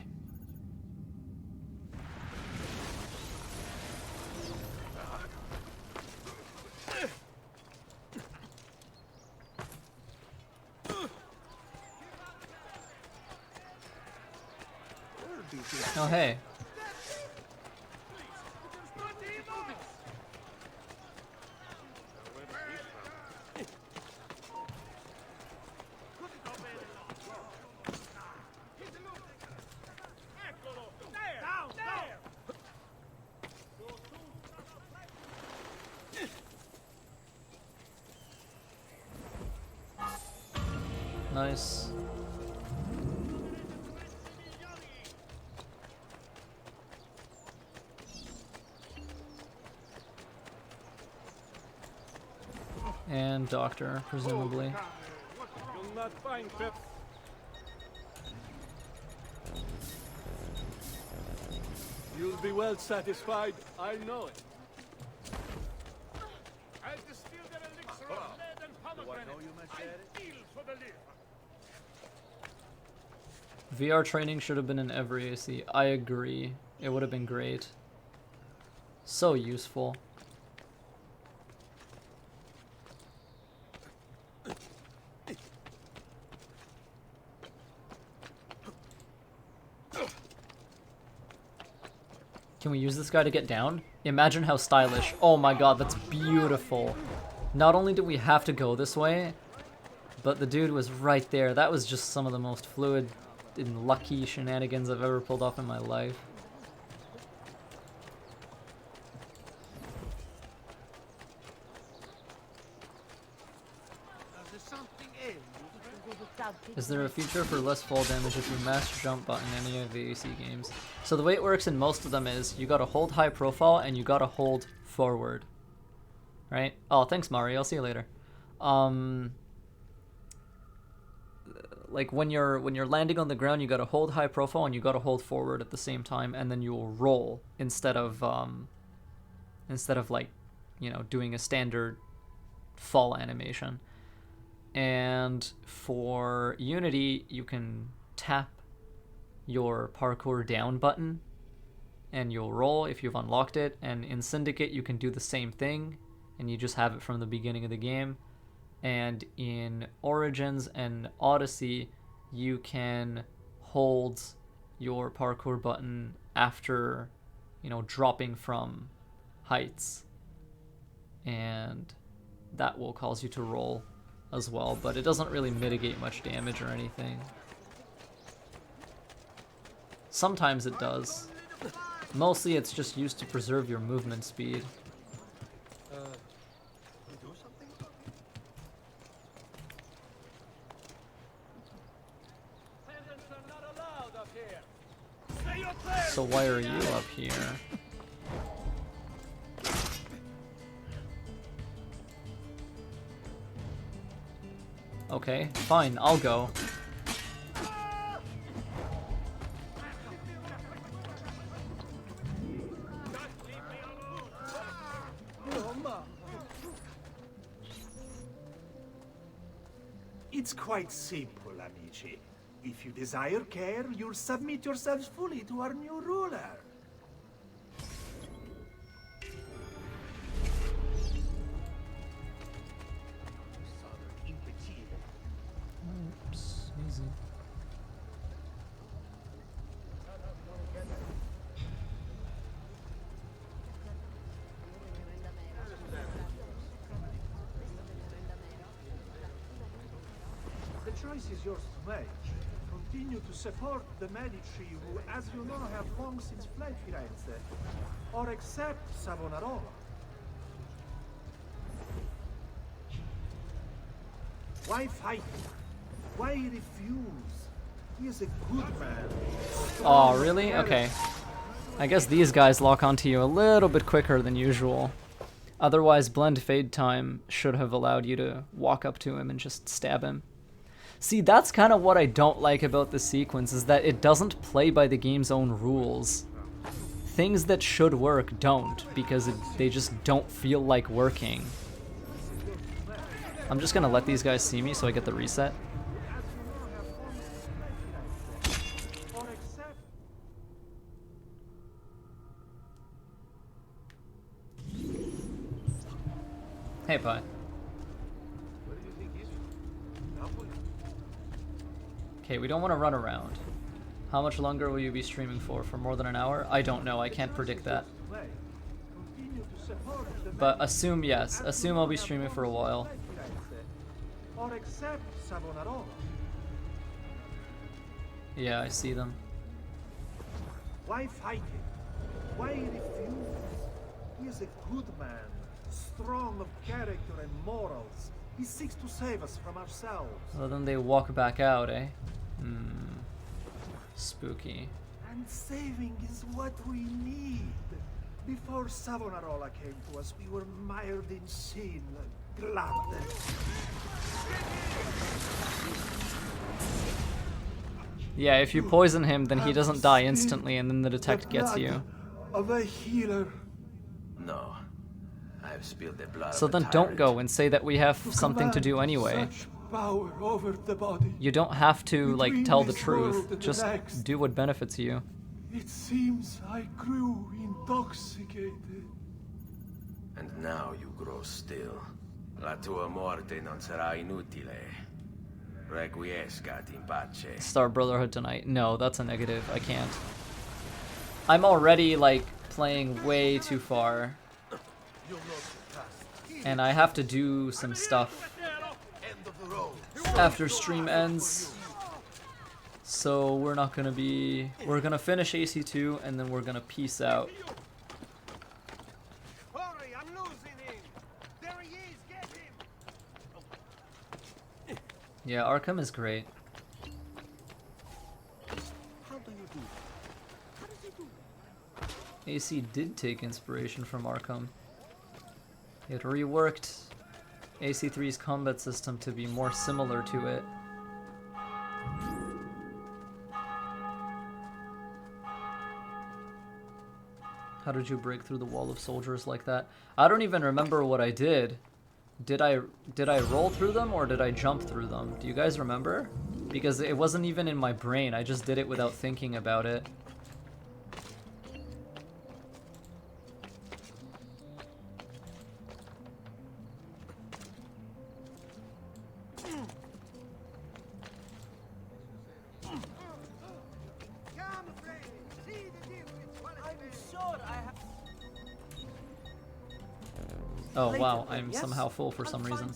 Oh, hey. Nice. And doctor, presumably.
You'll not find Pep.
You'll be well satisfied, I know it.
I'll distill their elixir of lead and pomegranate. I feel for the liver.
VR training should have been in every AC. I agree. It would have been great. So useful. Can we use this guy to get down? Imagine how stylish. Oh my god, that's beautiful. Not only did we have to go this way, but the dude was right there. That was just some of the most fluid and lucky shenanigans I've ever pulled off in my life. Is there a feature for less fall damage if you mash jump button in any of the AC games? So the way it works in most of them is you gotta hold high profile and you gotta hold forward. Right? Oh, thanks Mari, I'll see you later. Like when you're landing on the ground, you gotta hold high profile and you gotta hold forward at the same time, and then you will roll instead of like you know, doing a standard fall animation. And for Unity, you can tap your parkour down button and you'll roll if you've unlocked it. And in Syndicate, you can do the same thing and you just have it from the beginning of the game. And in Origins and Odyssey, you can hold your parkour button after, you know, dropping from heights. And that will cause you to roll as well, but it doesn't really mitigate much damage or anything. Sometimes it does. Mostly it's just used to preserve your movement speed. So why are you up here? Okay, fine, I'll go.
It's quite simple, amici. If you desire care, you'll submit yourselves fully to our new ruler.
Oops, easy.
The choice is yours to make. Continue to support the Medici, who, as you know, have long since fled Firenze, or accept Savonarola. Why fight? Why refuse? He is a good man.
Oh, really? Okay. I guess these guys lock onto you a little bit quicker than usual. Otherwise, blend fade time should have allowed you to walk up to him and just stab him. See, that's kind of what I don't like about the sequence, is that it doesn't play by the game's own rules. Things that should work don't, because they just don't feel like working. I'm just gonna let these guys see me so I get the reset. Hey, Pi. Okay, we don't want to run around. How much longer will you be streaming for? For more than an hour? I don't know. I can't predict that. But assume yes. Assume I'll be streaming for a while.
Or accept Savonarola.
Yeah, I see them.
Why fight him? Why refuse? He is a good man, strong of character and morals. He seeks to save us from ourselves.
Well, then they walk back out, eh? Spooky.
And saving is what we need. Before Savonarola came to us, we were mired in sin, blood.
Yeah, if you poison him, then he doesn't die instantly, and then the detect gets you.
Of a healer.
No. I've spilled the blood
So
of a
then don't
tyrant.
go and say that we have something to do anyway.
Such power over the body.
You don't have to, like,
Between
tell the
this world
truth.
and the
Just
next.
do what benefits you.
It seems I grew intoxicated.
And now you grow still. La tua morte non sarà inutile. Requiescat in pace.
Start Brotherhood tonight. No, that's a negative. I can't. I'm already, like, playing way too far. And I have to do some stuff after stream ends. So we're not gonna be... We're gonna finish AC2 and then we're gonna peace out.
Hurry, I'm losing him! There he is, get him!
Yeah, Arkham is great.
How do you do? How does he do?
AC did take inspiration from Arkham. It reworked AC3's combat system to be more similar to it. How did you break through the wall of soldiers like that? I don't even remember what I did. Did I roll through them or did I jump through them? Do you guys remember? Because it wasn't even in my brain. I just did it without thinking about it. Oh wow, I'm somehow full for some reason.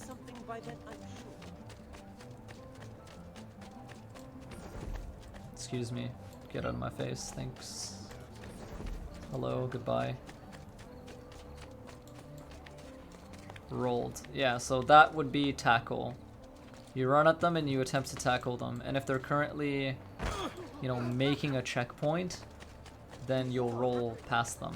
Excuse me. Get out of my face. Thanks. Hello, goodbye. Rolled. Yeah, so that would be tackle. You run at them and you attempt to tackle them. And if they're currently, you know, making a checkpoint, then you'll roll past them.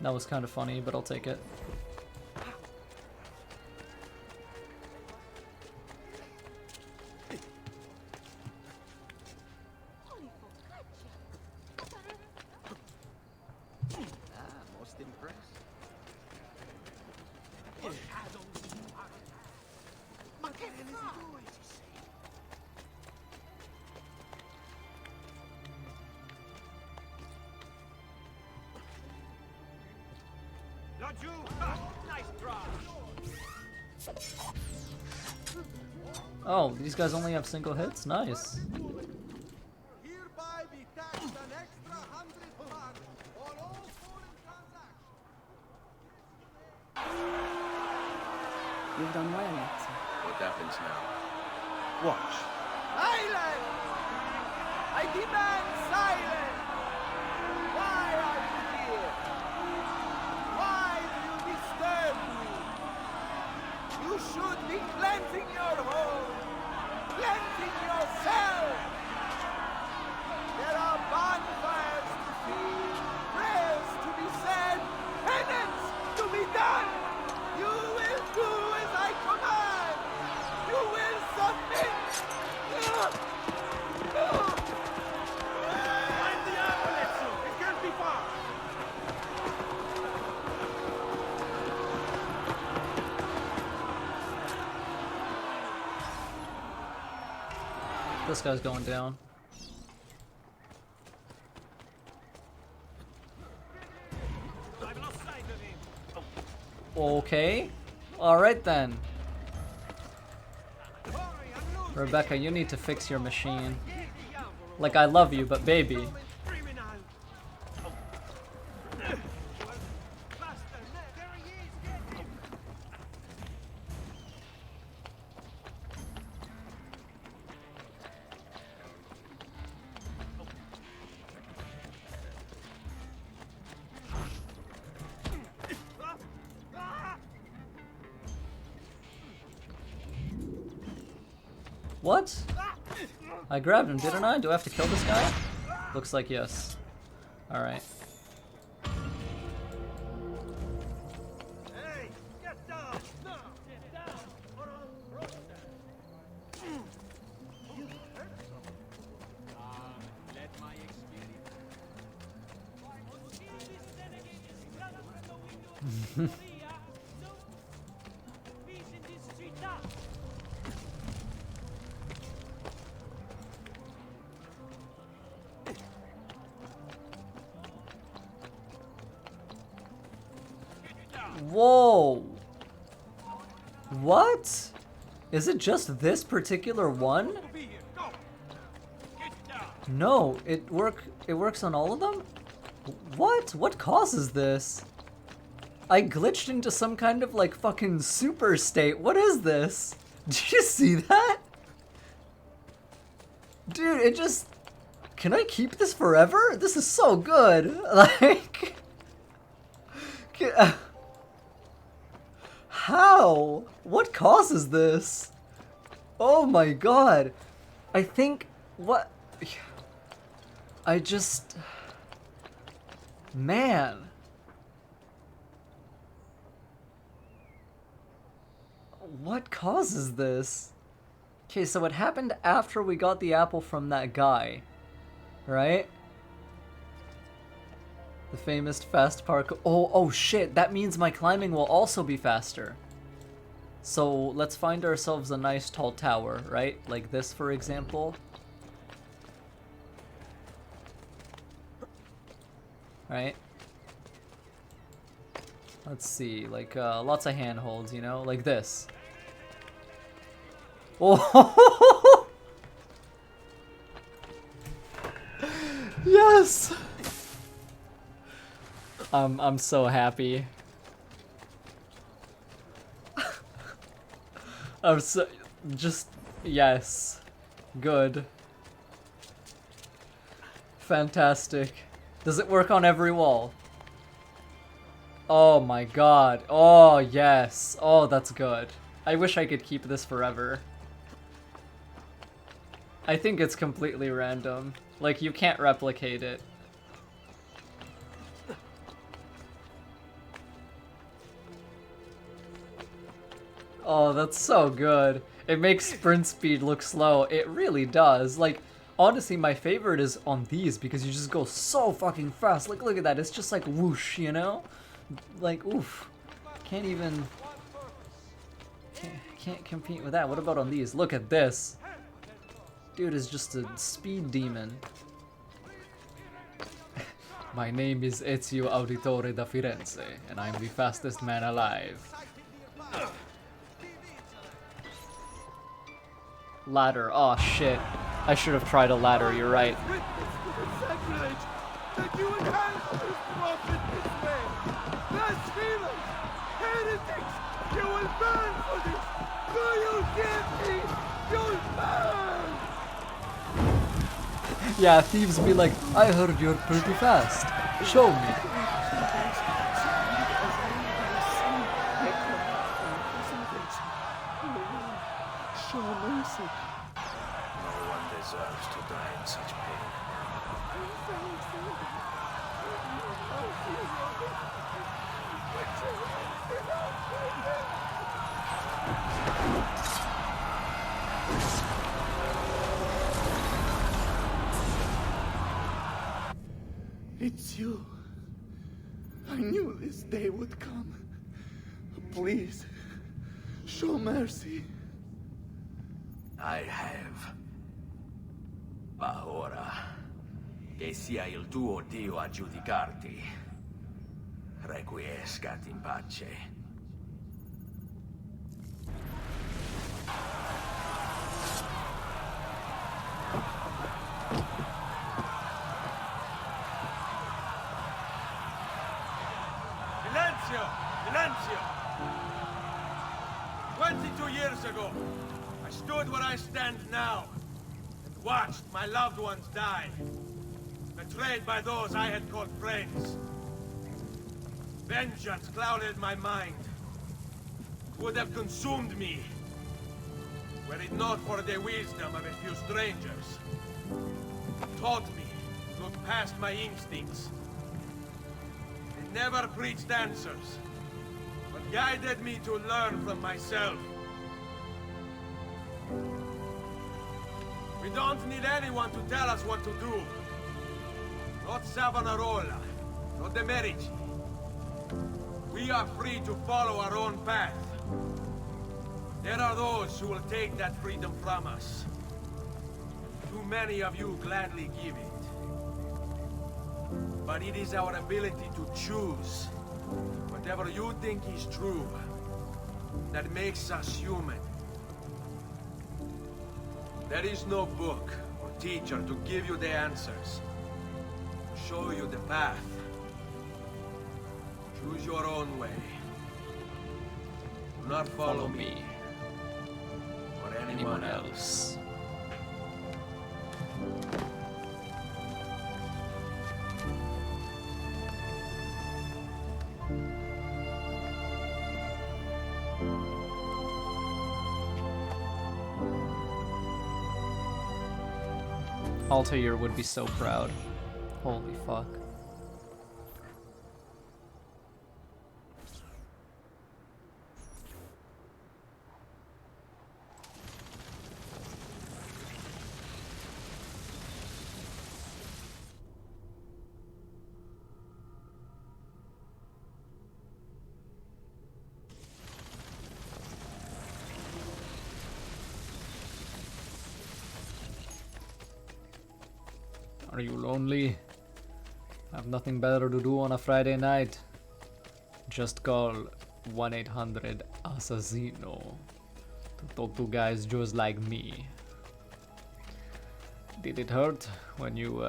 That was kind of funny, but I'll take it.
Most impressed.
Oh, these guys only have single hits? Nice.
Hereby be taxed an extra 100 mark on all foreign transactions.
You've done well, Alexa.
What happens now?
Watch.
Silence! I demand silence! Why are you here? Why do you disturb me? You should be cleansing your home, cleansing yourself. There are bonfires to see, prayers to be said, penance to be done. You will do as I command. You will submit.
Find the Avalon! It can't be far!
This guy's going down.
I've lost sight of him.
Okay. Alright then. Rebecca, you need to fix your machine. Like, I love you, but baby. What? I grabbed him, didn't I? Do I have to kill this guy? Looks like yes. Alright.
Hey, get down! No, get down! Or I'll roast that. You hurt someone. Let my experience.
Whoa! What? Is it just this particular one? No, it works on all of them? What? What causes this? I glitched into some kind of like fucking super state. What is this? Did you see that? Dude, it just... Can I keep this forever? This is so good. Like... How? What causes this? Oh my god. I think... What... I just... Man. What causes this? Okay, so it happened after we got the apple from that guy, right? The famous fast parkour. Oh shit, that means my climbing will also be faster. So let's find ourselves a nice tall tower, right? Like this, for example. Right? Let's see, like lots of handholds, you know, like this. Oh! Yes! I'm so happy. I'm so... Just... Yes. Good. Fantastic. Does it work on every wall? Oh my god. Oh, yes. Oh, that's good. I wish I could keep this forever. I think it's completely random. Like, you can't replicate it. Oh, that's so good. It makes sprint speed look slow. It really does. Like, honestly, my favorite is on these because you just go so fucking fast. Like, look at that. It's just like whoosh, you know? Like, oof. Can't even... Can't compete with that. What about on these? Look at this. Dude is just a speed demon. My name is Ezio Auditore da Firenze, and I'm the fastest man alive. Ladder. Oh shit. I should have tried a ladder, you're right. Yeah, thieves be like, I heard you're pretty fast. Show me.
Show mercy.
No one deserves to die in such pain.
It's you. I knew this day would come. Please, show mercy.
I have. Ma ora, che sia il tuo Dio a giudicarti. Requiescat in pace.
Silenzio! 22 years ago, I stood where I stand now, and watched my loved ones die, betrayed by those I had called friends. Vengeance clouded my mind, would have consumed me, were it not for the wisdom of a few strangers. Taught me to look past my instincts. They never preached answers, but guided me to learn from myself. We don't need anyone to tell us what to do. Not Savonarola, not the Medici. We are free to follow our own path. There are those who will take that freedom from us. Too many of you gladly give it. But it is our ability to choose
Whatever you think is true, that makes us human. There is no book or teacher to give you the answers, to show you the path. Choose your own way. Do not follow me or anyone else.
Altair would be so proud. Holy fuck. Are you lonely? Have nothing better to do on a Friday night? Just call 1-800-ASSASSINO to talk to guys just like me. Did it hurt when you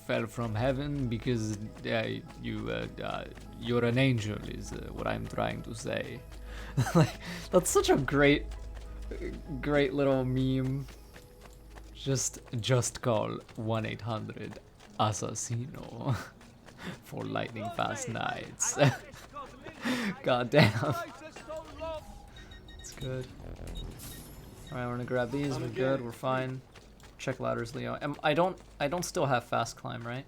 fell from heaven? Because you're an angel is what I'm trying to say. Like, that's such a great little meme. Just call 1-800-ASSASSINO for lightning fast nights. God damn. It's good. Alright, we're gonna grab these, we're good, we're fine. Check ladders, Leo. I don't still have fast climb, right?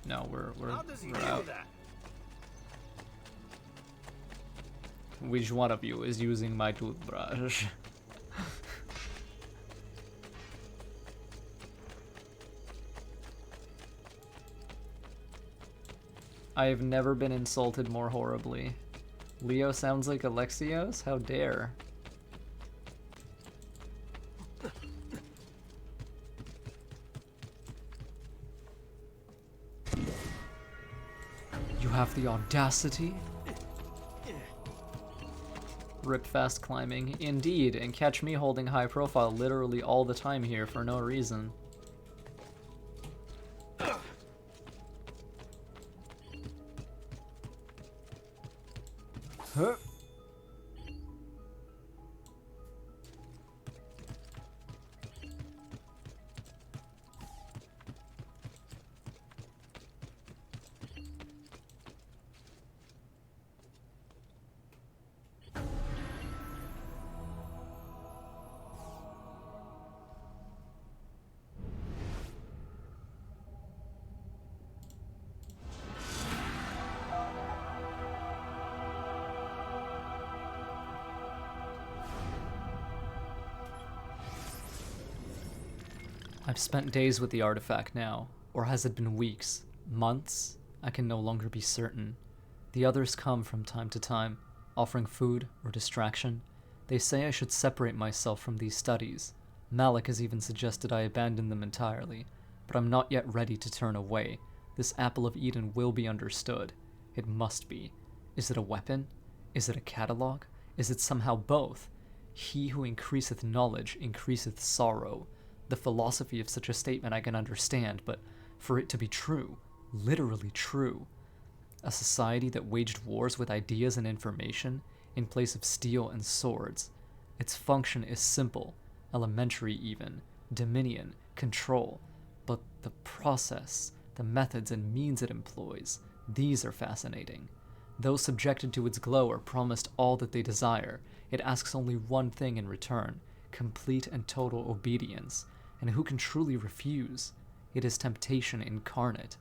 No, we're out. Which one of you is using my toothbrush? I've never been insulted more horribly. Leo sounds like Alexios? How dare. You have the audacity? Rip fast climbing. Indeed, and catch me holding high profile literally all the time here for no reason. Huh? I've spent days with the artifact now, or has it been weeks, months? I can no longer be certain. The others come from time to time, offering food or distraction. They say I should separate myself from these studies. Malik has even suggested I abandon them entirely, but I'm not yet ready to turn away. This apple of Eden will be understood. It must be. Is it a weapon? Is it a catalog? Is it somehow both? He who increaseth knowledge increaseth sorrow. The philosophy of such a statement I can understand, but for it to be true, literally true, a society that waged wars with ideas and information in place of steel and swords, its function is simple, elementary even, dominion, control, but the process, the methods and means it employs, these are fascinating. Those subjected to its glow are promised all that they desire. It asks only one thing in return, complete and total obedience. And who can truly refuse? It is temptation incarnate.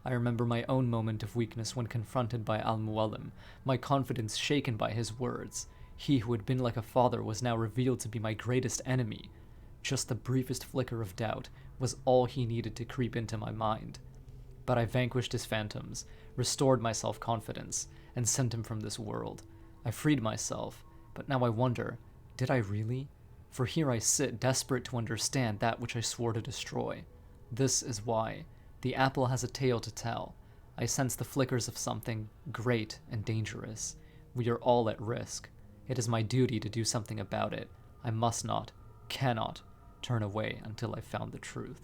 I remember my own moment of weakness when confronted by Al-Mualim, my confidence shaken by his words. He who had been like a father was now revealed to be my greatest enemy. Just the briefest flicker of doubt was all he needed to creep into my mind. But I vanquished his phantoms, restored my self-confidence, and sent him from this world. I freed myself, but now I wonder, did I really? For here I sit, desperate to understand that which I swore to destroy. This is why. The apple has a tale to tell. I sense the flickers of something great and dangerous. We are all at risk. It is my duty to do something about it. I must not, cannot, turn away until I found the truth.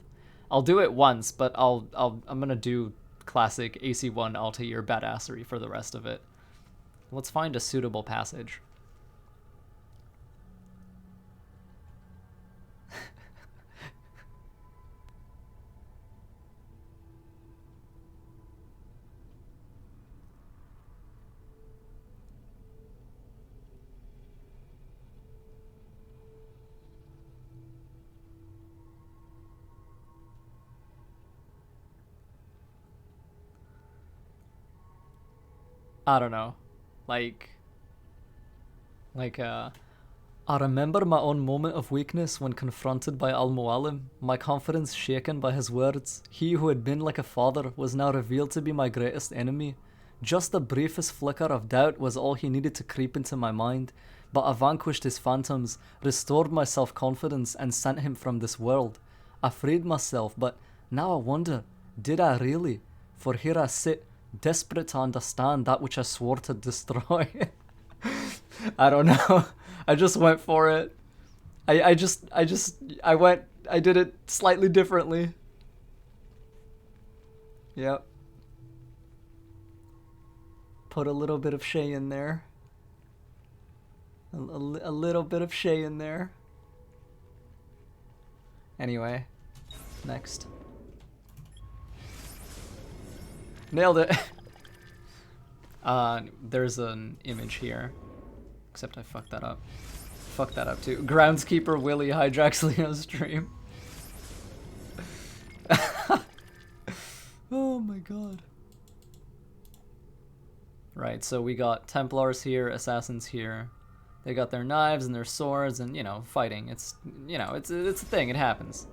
I'll do it once, but I'm gonna do classic AC1 Altair badassery for the rest of it. Let's find a suitable passage. I don't know. I remember my own moment of weakness when confronted by Al-Mualim, my confidence shaken by his words. He who had been like a father was now revealed to be my greatest enemy. Just the briefest flicker of doubt was all he needed to creep into my mind, but I vanquished his phantoms, restored my self-confidence, and sent him from this world. I freed myself, but now I wonder, did I really? For here I sit, desperate to understand that which I swore to destroy. I don't know. I just went for it. I did it slightly differently. Yep. Put a little bit of Shay in there. A little bit of Shay in there. Anyway, next. Nailed it. There's an image here. Except I fucked that up. Fucked that up too. Groundskeeper Willie hijacks Leo's stream. Oh my god. Right, so we got Templars here, Assassins here. They got their knives and their swords and, you know, fighting. It's, you know, it's a thing. It happens.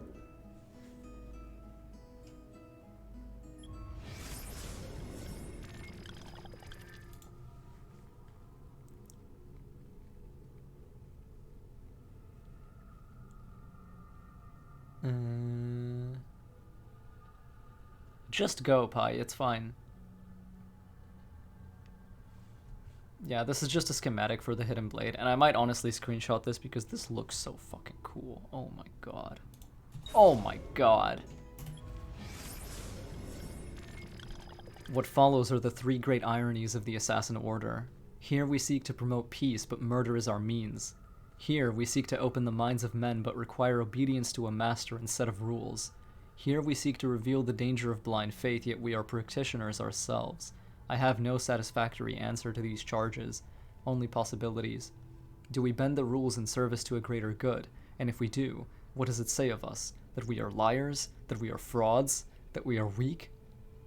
Just go, Pi. It's fine. Yeah, this is just a schematic for the Hidden Blade, and I might honestly screenshot this because this looks so fucking cool. Oh my god. Oh my god. What follows are the three great ironies of the Assassin Order. Here we seek to promote peace, but murder is our means. Here we seek to open the minds of men, but require obedience to a master and set of rules. Here we seek to reveal the danger of blind faith, yet we are practitioners ourselves. I have no satisfactory answer to these charges, only possibilities. Do we bend the rules in service to a greater good? And if we do, what does it say of us? That we are liars? That we are frauds? That we are weak?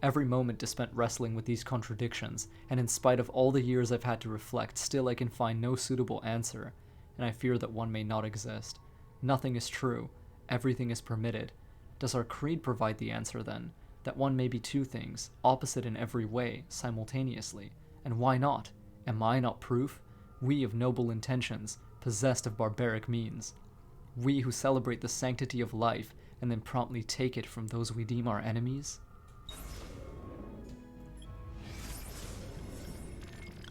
Every moment is spent wrestling with these contradictions, and in spite of all the years I've had to reflect, still I can find no suitable answer, and I fear that one may not exist. Nothing is true. Everything is permitted. Does our creed provide the answer then? That one may be two things, opposite in every way, simultaneously. And why not? Am I not proof? We of noble intentions, possessed of barbaric means. We who celebrate the sanctity of life, and then promptly take it from those we deem our enemies?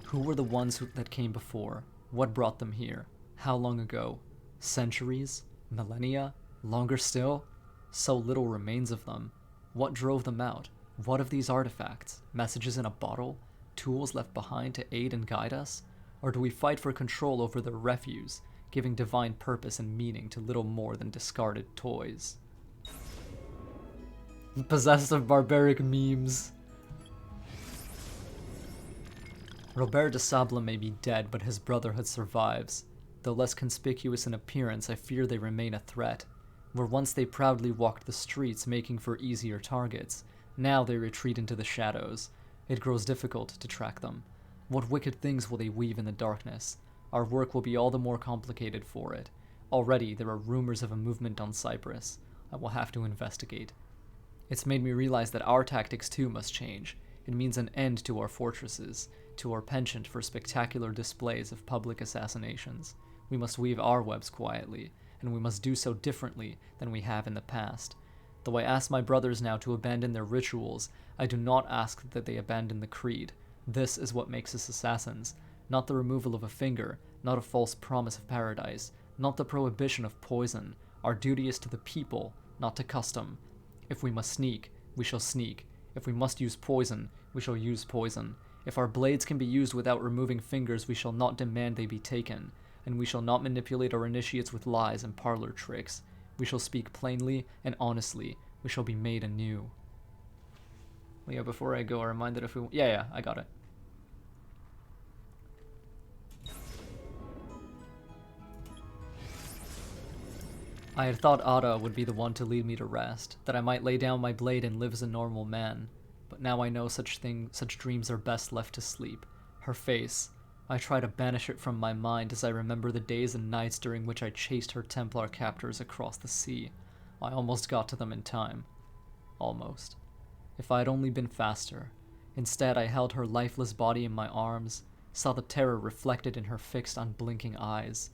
Who were the ones that came before? What brought them here? How long ago? Centuries? Millennia? Longer still? So little remains of them. What drove them out? What of these artifacts? Messages in a bottle? Tools left behind to aid and guide us? Or do we fight for control over their refuse, giving divine purpose and meaning to little more than discarded toys? Possessed of barbaric memes. Robert de Sable may be dead, but his brotherhood survives. Though less conspicuous in appearance, I fear they remain a threat. Where once they proudly walked the streets, making for easier targets, now they retreat into the shadows. It grows difficult to track them. What wicked things will they weave in the darkness? Our work will be all the more complicated for it. Already there are rumors of a movement on Cyprus. I will have to investigate. It's made me realize that our tactics too must change. It means an end to our fortresses, to our penchant for spectacular displays of public assassinations. We must weave our webs quietly, and we must do so differently than we have in the past. Though I ask my brothers now to abandon their rituals, I do not ask that they abandon the creed. This is what makes us assassins. Not the removal of a finger, not a false promise of paradise, not the prohibition of poison. Our duty is to the people, not to custom. If we must sneak, we shall sneak. If we must use poison, we shall use poison. If our blades can be used without removing fingers, we shall not demand they be taken. And we shall not manipulate our initiates with lies and parlor tricks. We shall speak plainly and honestly. We shall be made anew. Well, yeah, before I go, a reminder if we... Yeah, I got it. I had thought Ada would be the one to lead me to rest, that I might lay down my blade and live as a normal man. But now I know such dreams are best left to sleep. Her face... I try to banish it from my mind as I remember the days and nights during which I chased her Templar captors across the sea. I almost got to them in time. Almost. If I had only been faster. Instead, I held her lifeless body in my arms, saw the terror reflected in her fixed, unblinking eyes.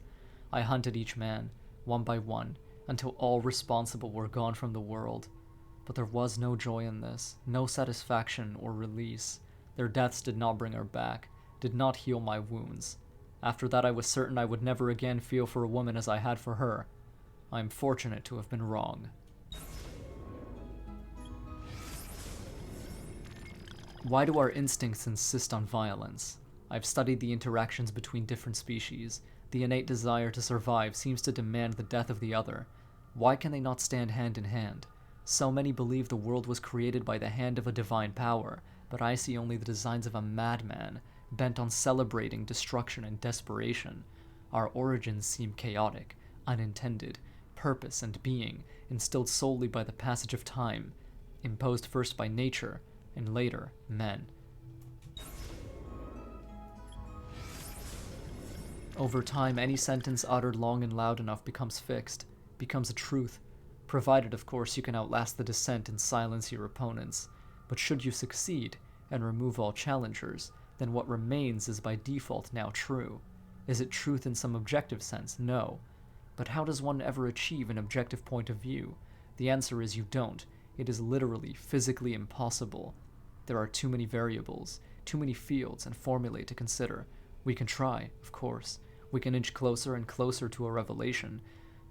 I hunted each man, one by one, until all responsible were gone from the world. But there was no joy in this, no satisfaction or release. Their deaths did not bring her back, did not heal my wounds. After that, I was certain I would never again feel for a woman as I had for her. I am fortunate to have been wrong. Why do our instincts insist on violence? I've studied the interactions between different species. The innate desire to survive seems to demand the death of the other. Why can they not stand hand in hand? So many believe the world was created by the hand of a divine power, but I see only the designs of a madman, bent on celebrating destruction and desperation. Our origins seem chaotic, unintended, purpose and being, instilled solely by the passage of time, imposed first by nature, and later, men. Over time, any sentence uttered long and loud enough becomes fixed, becomes a truth, provided, of course, you can outlast the dissent and silence your opponents. But should you succeed, and remove all challengers, then what remains is by default now true. Is it truth in some objective sense? No. But how does one ever achieve an objective point of view? The answer is you don't. It is literally, physically impossible. There are too many variables, too many fields and formulae to consider. We can try, of course. We can inch closer and closer to a revelation,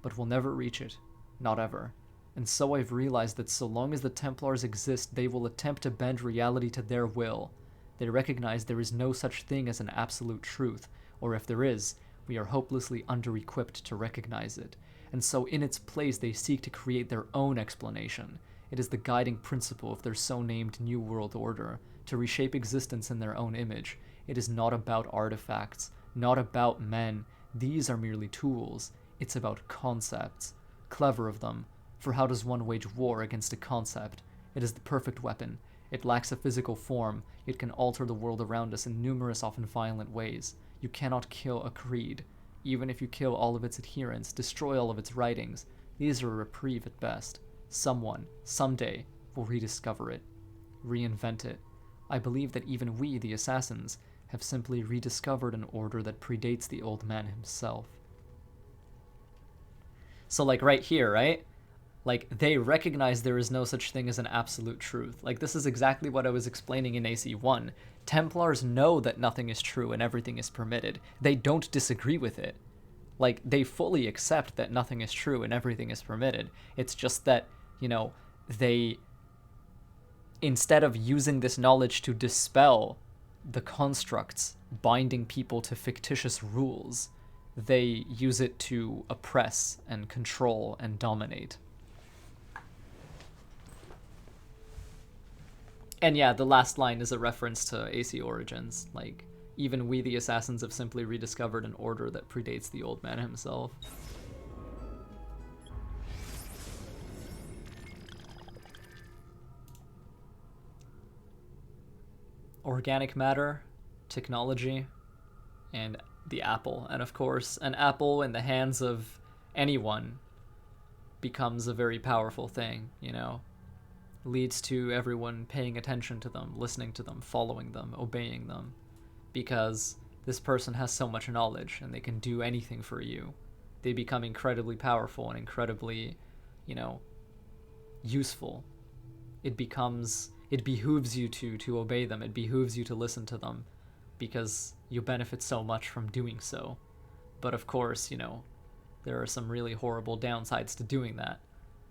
but we'll never reach it. Not ever. And so I've realized that so long as the Templars exist, they will attempt to bend reality to their will. They recognize there is no such thing as an absolute truth, or if there is, we are hopelessly under-equipped to recognize it. And so in its place they seek to create their own explanation. It is the guiding principle of their so-named New World Order, to reshape existence in their own image. It is not about artifacts, not about men. These are merely tools. It's about concepts. Clever of them, for how does one wage war against a concept? It is the perfect weapon. It lacks a physical form. It can alter the world around us in numerous, often violent ways. You cannot kill a creed. Even if you kill all of its adherents, destroy all of its writings, these are a reprieve at best. Someone, someday, will rediscover it, reinvent it. I believe that even we, the assassins, have simply rediscovered an order that predates the old man himself. So, like, right here, right? Like, they recognize there is no such thing as an absolute truth. Like, this is exactly what I was explaining in AC1. Templars know that nothing is true and everything is permitted. They don't disagree with it. Like, they fully accept that nothing is true and everything is permitted. It's just that, you know, they, instead of using this knowledge to dispel the constructs binding people to fictitious rules, they use it to oppress and control and dominate. And yeah, the last line is a reference to AC Origins. Like, even we, the assassins, have simply rediscovered an order that predates the old man himself. Organic matter, technology, and the apple. And of course, an apple in the hands of anyone becomes a very powerful thing, you know? Leads to everyone paying attention to them, listening to them, following them, obeying them. Because this person has so much knowledge and they can do anything for you. They become incredibly powerful and incredibly, you know, useful. It behooves you to obey them. It behooves you to listen to them because you benefit so much from doing so. But of course, you know, there are some really horrible downsides to doing that.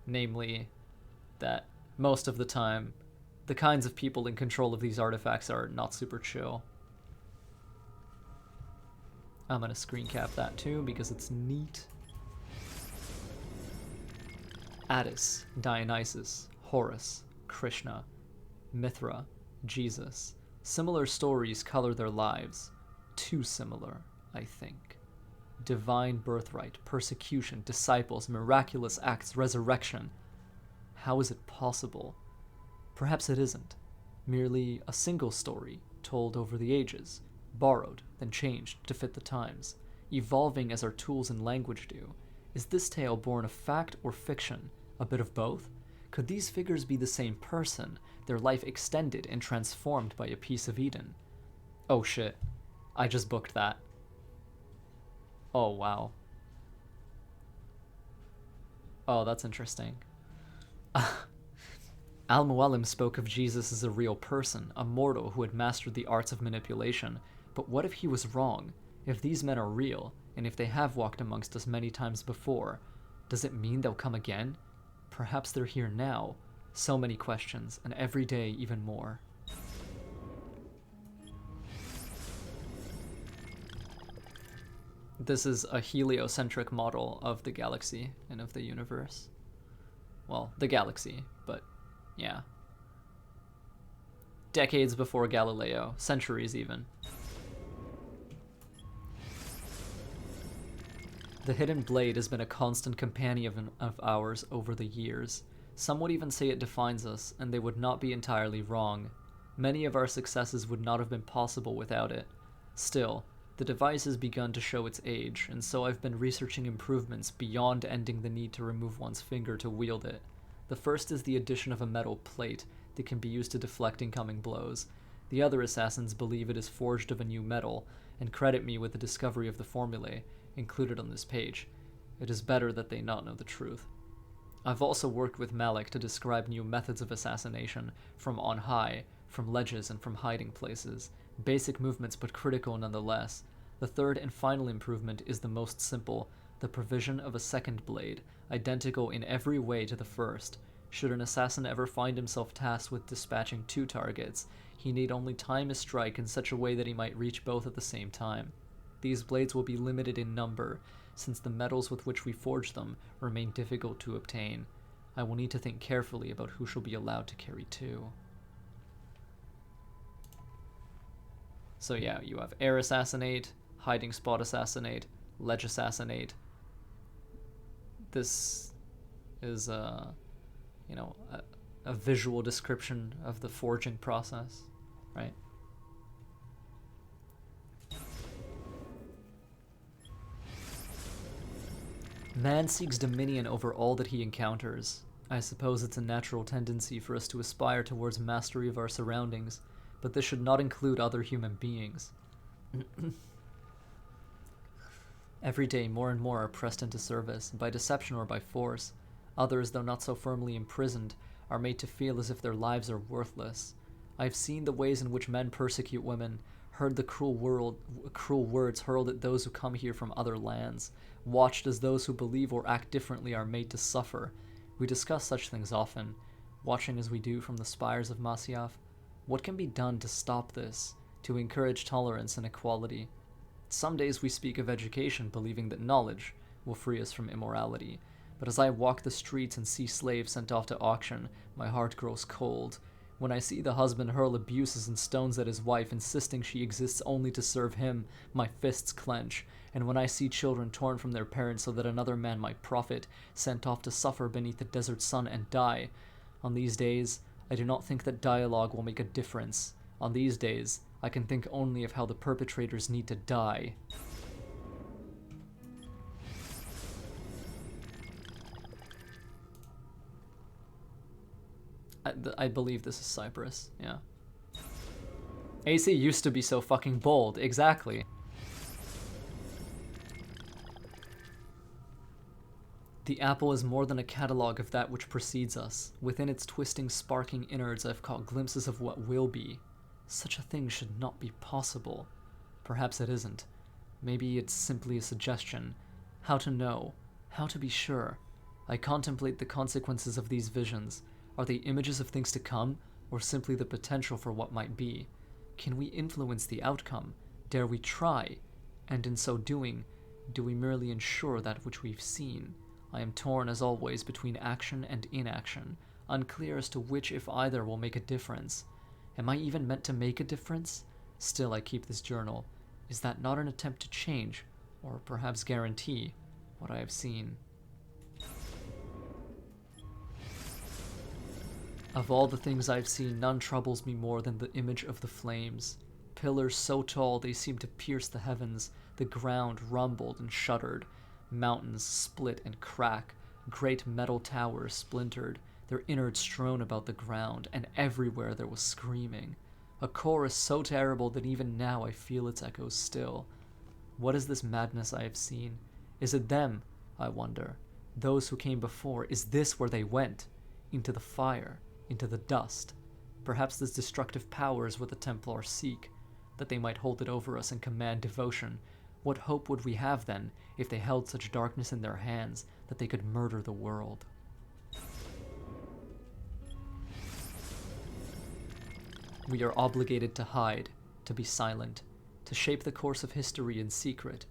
Namely, that most of the time, the kinds of people in control of these artifacts are not super chill. I'm gonna screen cap that too because it's neat. Attis, Dionysus, Horus, Krishna, Mithra, Jesus. Similar stories color their lives. Too similar, I think. Divine birthright, persecution, disciples, miraculous acts, resurrection. How is it possible? Perhaps it isn't. Merely a single story, told over the ages, borrowed, then changed to fit the times, evolving as our tools and language do. Is this tale born of fact or fiction? A bit of both? Could these figures be the same person, their life extended and transformed by a piece of Eden? Oh shit. I just booked that. Oh wow. Oh, that's interesting. Al-Mualim spoke of Jesus as a real person, a mortal who had mastered the arts of manipulation. But what if he was wrong? If these men are real, and if they have walked amongst us many times before, does it mean they'll come again? Perhaps they're here now. So many questions, and every day even more. This is a heliocentric model of the galaxy and of the universe. Well, the galaxy, but yeah. Decades before Galileo, centuries even. The hidden blade has been a constant companion of ours over the years. Some would even say it defines us, and they would not be entirely wrong. Many of our successes would not have been possible without it. Still, the device has begun to show its age, and so I've been researching improvements beyond ending the need to remove one's finger to wield it. The first is the addition of a metal plate that can be used to deflect incoming blows. The other assassins believe it is forged of a new metal, and credit me with the discovery of the formulae included on this page. It is better that they not know the truth. I've also worked with Malik to describe new methods of assassination, from on high, from ledges, and from hiding places. Basic movements, but critical nonetheless. The third and final improvement is the most simple, the provision of a second blade, identical in every way to the first. Should an assassin ever find himself tasked with dispatching 2 targets, he need only time a strike in such a way that he might reach both at the same time. These blades will be limited in number, since the metals with which we forge them remain difficult to obtain. I will need to think carefully about who shall be allowed to carry 2. So yeah, you have air assassinate, hiding spot assassinate, ledge assassinate. This is a visual description of the forging process, right? Man seeks dominion over all that he encounters. I suppose it's a natural tendency for us to aspire towards mastery of our surroundings, but this should not include other human beings. Every day, more and more are pressed into service, by deception or by force. Others, though not so firmly imprisoned, are made to feel as if their lives are worthless. I have seen the ways in which men persecute women, heard the cruel words hurled at those who come here from other lands, watched as those who believe or act differently are made to suffer. We discuss such things often, watching as we do from the spires of Masyaf. What can be done to stop this, to encourage tolerance and equality? Some days we speak of education, believing that knowledge will free us from immorality. But as I walk the streets and see slaves sent off to auction, my heart grows cold. When I see the husband hurl abuses and stones at his wife, insisting she exists only to serve him, my fists clench. And when I see children torn from their parents so that another man might profit, sent off to suffer beneath the desert sun and die, on these days, I do not think that dialogue will make a difference. On these days, I can think only of how the perpetrators need to die. I believe this is Cyprus, yeah. AC used to be so fucking bold, exactly. The apple is more than a catalogue of that which precedes us. Within its twisting, sparking innards I've caught glimpses of what will be. Such a thing should not be possible. Perhaps it isn't. Maybe it's simply a suggestion. How to know? How to be sure? I contemplate the consequences of these visions. Are they images of things to come, or simply the potential for what might be? Can we influence the outcome? Dare we try? And in so doing, do we merely ensure that which we've seen? I am torn as always between action and inaction, unclear as to which, if either, will make a difference. Am I even meant to make a difference? Still I keep this journal. Is that not an attempt to change, or perhaps guarantee, what I have seen? Of all the things I've seen, none troubles me more than the image of the flames. Pillars so tall they seemed to pierce the heavens, the ground rumbled and shuddered, mountains split and crack, great metal towers splintered, their innards strewn about the ground, and everywhere there was screaming. A chorus so terrible that even now I feel its echoes still. What is this madness I have seen? Is it them, I wonder? Those who came before, is this where they went? Into the fire, into the dust. Perhaps this destructive power is what the Templars seek, that they might hold it over us and command devotion. What hope would we have then, if they held such darkness in their hands that they could murder the world? We are obligated to hide, to be silent, to shape the course of history in secret.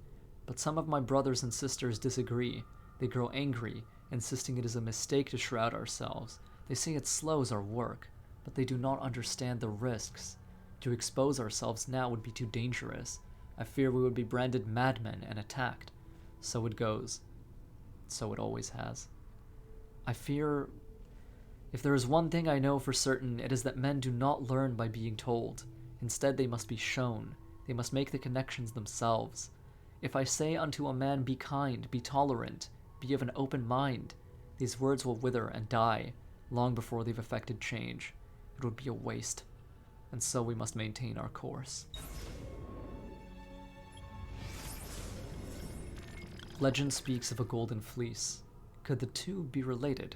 But some of my brothers and sisters disagree. They grow angry, insisting it is a mistake to shroud ourselves. They say it slows our work, but they do not understand the risks. To expose ourselves now would be too dangerous. I fear we would be branded madmen and attacked. So it goes. So it always has. I fear... If there is one thing I know for certain, it is that men do not learn by being told. Instead, they must be shown. They must make the connections themselves. If I say unto a man, be kind, be tolerant, be of an open mind, these words will wither and die long before they've effected change. It would be a waste. And so we must maintain our course. Legend speaks of a golden fleece. Could the two be related?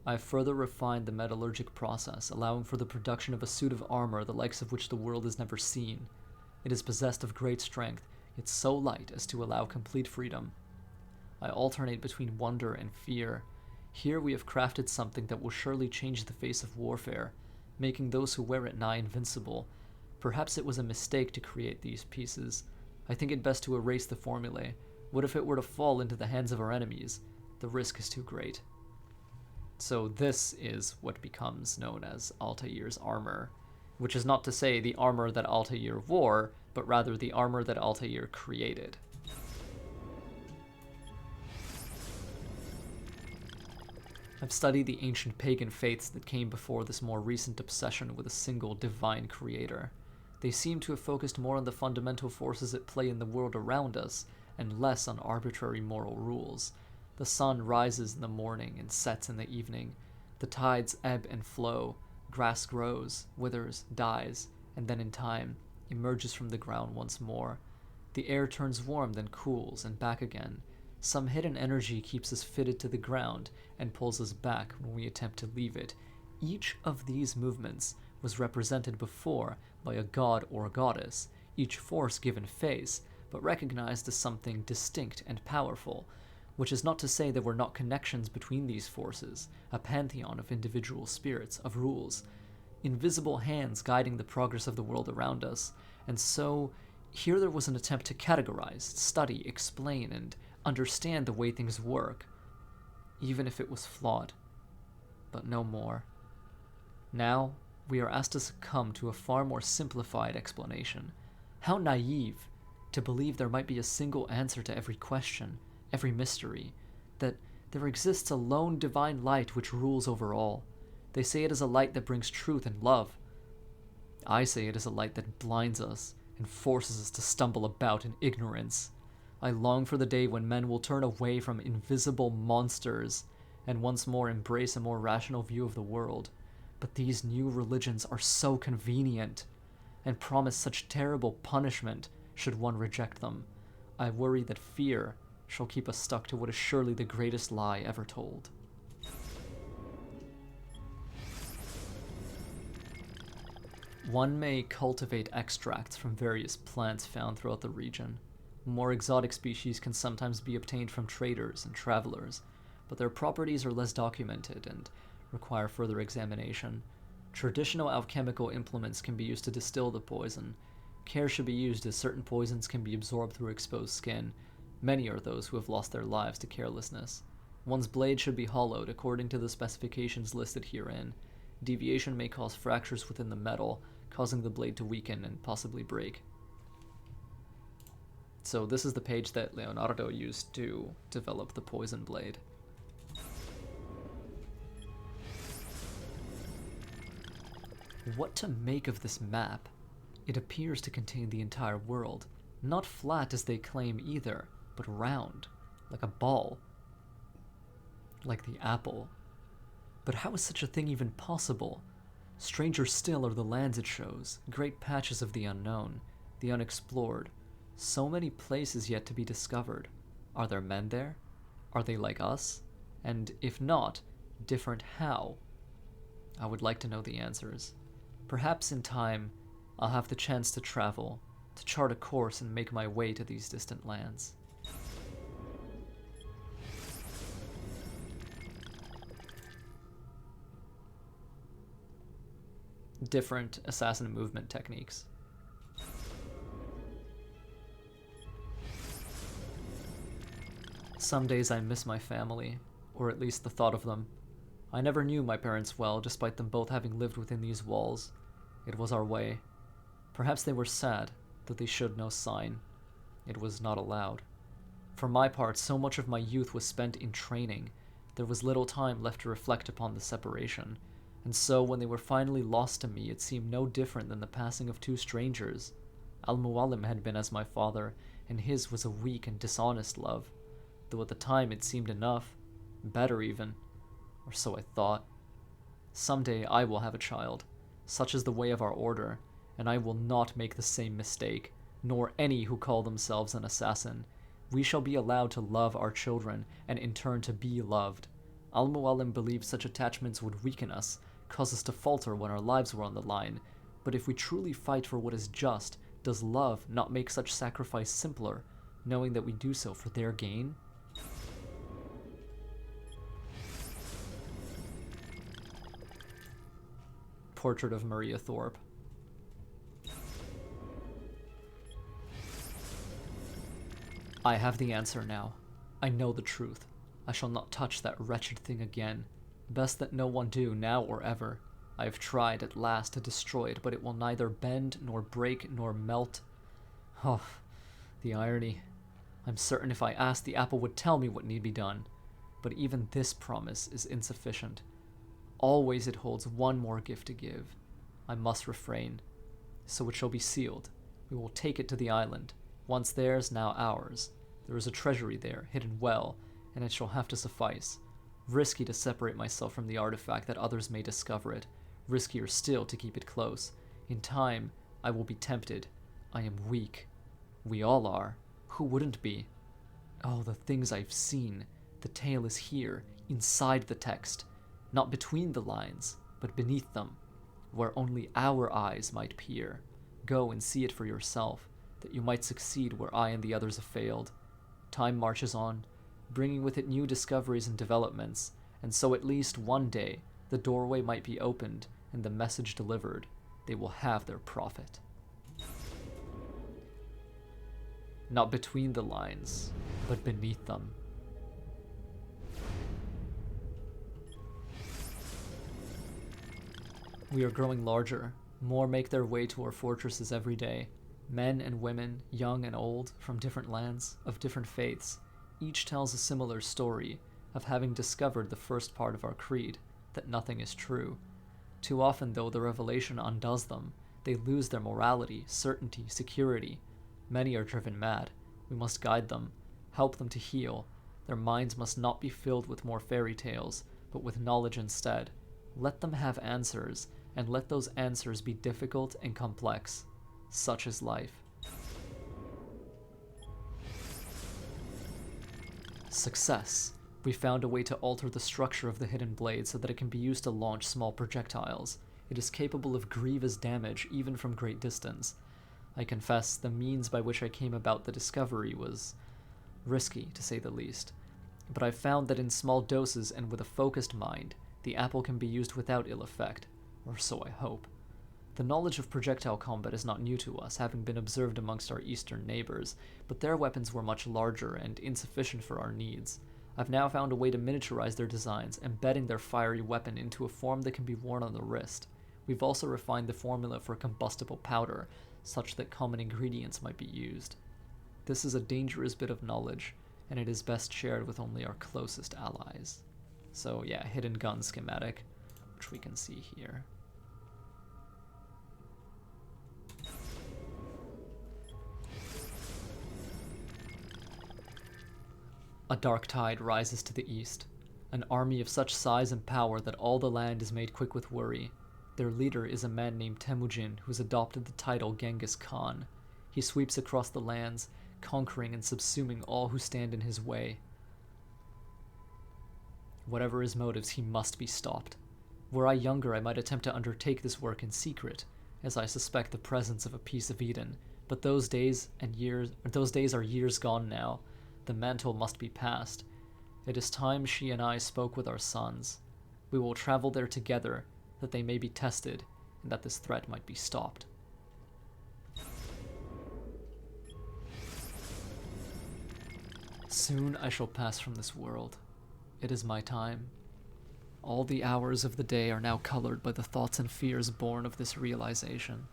I have further refined the metallurgic process, allowing for the production of a suit of armor the likes of which the world has never seen. It is possessed of great strength, yet so light as to allow complete freedom. I alternate between wonder and fear. Here we have crafted something that will surely change the face of warfare, making those who wear it nigh invincible. Perhaps it was a mistake to create these pieces. I think it best to erase the formulae. What if it were to fall into the hands of our enemies? The risk is too great. So this is what becomes known as Altair's armor, which is not to say the armor that Altair wore, but rather the armor that Altair created. I've studied the ancient pagan faiths that came before this more recent obsession with a single divine creator. They seem to have focused more on the fundamental forces at play in the world around us, and less on arbitrary moral rules. The sun rises in the morning and sets in the evening. The tides ebb and flow. Grass grows, withers, dies, and then in time emerges from the ground once more. The air turns warm, then cools, and back again. Some hidden energy keeps us fitted to the ground and pulls us back when we attempt to leave it. Each of these movements was represented before by a god or goddess, each force given face, but recognized as something distinct and powerful, which is not to say there were not connections between these forces, a pantheon of individual spirits, of rules, invisible hands guiding the progress of the world around us. And so, here there was an attempt to categorize, study, explain, and understand the way things work, even if it was flawed, but no more. Now, we are asked to succumb to a far more simplified explanation. How naive to believe there might be a single answer to every question, every mystery, that there exists a lone divine light which rules over all. They say it is a light that brings truth and love. I say it is a light that blinds us and forces us to stumble about in ignorance. I long for the day when men will turn away from invisible monsters and once more embrace a more rational view of the world. But these new religions are so convenient and promise such terrible punishment should one reject them. I worry that fear shall keep us stuck to what is surely the greatest lie ever told. One may cultivate extracts from various plants found throughout the region. More exotic species can sometimes be obtained from traders and travelers, but their properties are less documented and require further examination. Traditional alchemical implements can be used to distill the poison. Care should be used as certain poisons can be absorbed through exposed skin. Many are those who have lost their lives to carelessness. One's blade should be hollowed according to the specifications listed herein. Deviation may cause fractures within the metal, causing the blade to weaken and possibly break. So this is the page that Leonardo used to develop the poison blade. What to make of this map? It appears to contain the entire world. Not flat as they claim either, but round, like a ball. Like the apple. But how is such a thing even possible? Stranger still are the lands it shows, great patches of the unknown, the unexplored. So many places yet to be discovered. Are there men there? Are they like us? And if not, different how? I would like to know the answers. Perhaps in time, I'll have the chance to travel, to chart a course and make my way to these distant lands. Different assassin movement techniques. Some days I miss my family, or at least the thought of them. I never knew my parents well, despite them both having lived within these walls. It was our way. Perhaps they were sad that they showed no sign. It was not allowed. For my part, so much of my youth was spent in training, there was little time left to reflect upon the separation. And so, when they were finally lost to me, it seemed no different than the passing of two strangers. Al-Mualim had been as my father, and his was a weak and dishonest love, though at the time it seemed enough, better even, or so I thought. Someday I will have a child, such is the way of our order, and I will not make the same mistake, nor any who call themselves an assassin. We shall be allowed to love our children, and in turn to be loved. Al-Mualim believed such attachments would weaken us, cause us to falter when our lives were on the line, but if we truly fight for what is just, does love not make such sacrifice simpler, knowing that we do so for their gain? Portrait of Maria Thorpe. I have the answer now. I know the truth. I shall not touch that wretched thing again. Best that no one do, now or ever. I have tried at last to destroy it, but it will neither bend, nor break, nor melt. Oh, the irony. I'm certain if I asked, the apple would tell me what need be done. But even this promise is insufficient. Always it holds one more gift to give. I must refrain. So it shall be sealed. We will take it to the island. Once theirs, now ours. There is a treasury there, hidden well, and it shall have to suffice. Risky to separate myself from the artifact that others may discover it. Riskier still to keep it close. In time, I will be tempted. I am weak. We all are. Who wouldn't be? Oh, the things I've seen. The tale is here, inside the text. Not between the lines, but beneath them, where only our eyes might peer. Go and see it for yourself, that you might succeed where I and the others have failed. Time marches on, bringing with it new discoveries and developments, and so at least one day the doorway might be opened and the message delivered. They will have their prophet. Not between the lines, but beneath them. We are growing larger. More make their way to our fortresses every day. Men and women, young and old, from different lands, of different faiths. Each tells a similar story of having discovered the first part of our creed, that nothing is true. Too often, though, the revelation undoes them. They lose their morality, certainty, security. Many are driven mad. We must guide them, help them to heal. Their minds must not be filled with more fairy tales, but with knowledge instead. Let them have answers, and let those answers be difficult and complex. Such is life. Success. We found a way to alter the structure of the hidden blade so that it can be used to launch small projectiles. It is capable of grievous damage even from great distance. I confess, the means by which I came about the discovery was risky, to say the least. But I found that in small doses and with a focused mind, the apple can be used without ill effect, or so I hope. The knowledge of projectile combat is not new to us, having been observed amongst our eastern neighbors, but their weapons were much larger and insufficient for our needs. I've now found a way to miniaturize their designs, embedding their fiery weapon into a form that can be worn on the wrist. We've also refined the formula for combustible powder, such that common ingredients might be used. This is a dangerous bit of knowledge, and it is best shared with only our closest allies. So yeah, hidden gun schematic, which we can see here. A dark tide rises to the east, an army of such size and power that all the land is made quick with worry. Their leader is a man named Temujin, who has adopted the title Genghis Khan. He sweeps across the lands, conquering and subsuming all who stand in his way. Whatever his motives, he must be stopped. Were I younger, I might attempt to undertake this work in secret, as I suspect the presence of a piece of Eden. But those days are years gone now. The mantle must be passed. It is time she and I spoke with our sons. We will travel there together, that they may be tested, and that this threat might be stopped. Soon I shall pass from this world. It is my time. All the hours of the day are now colored by the thoughts and fears born of this realization.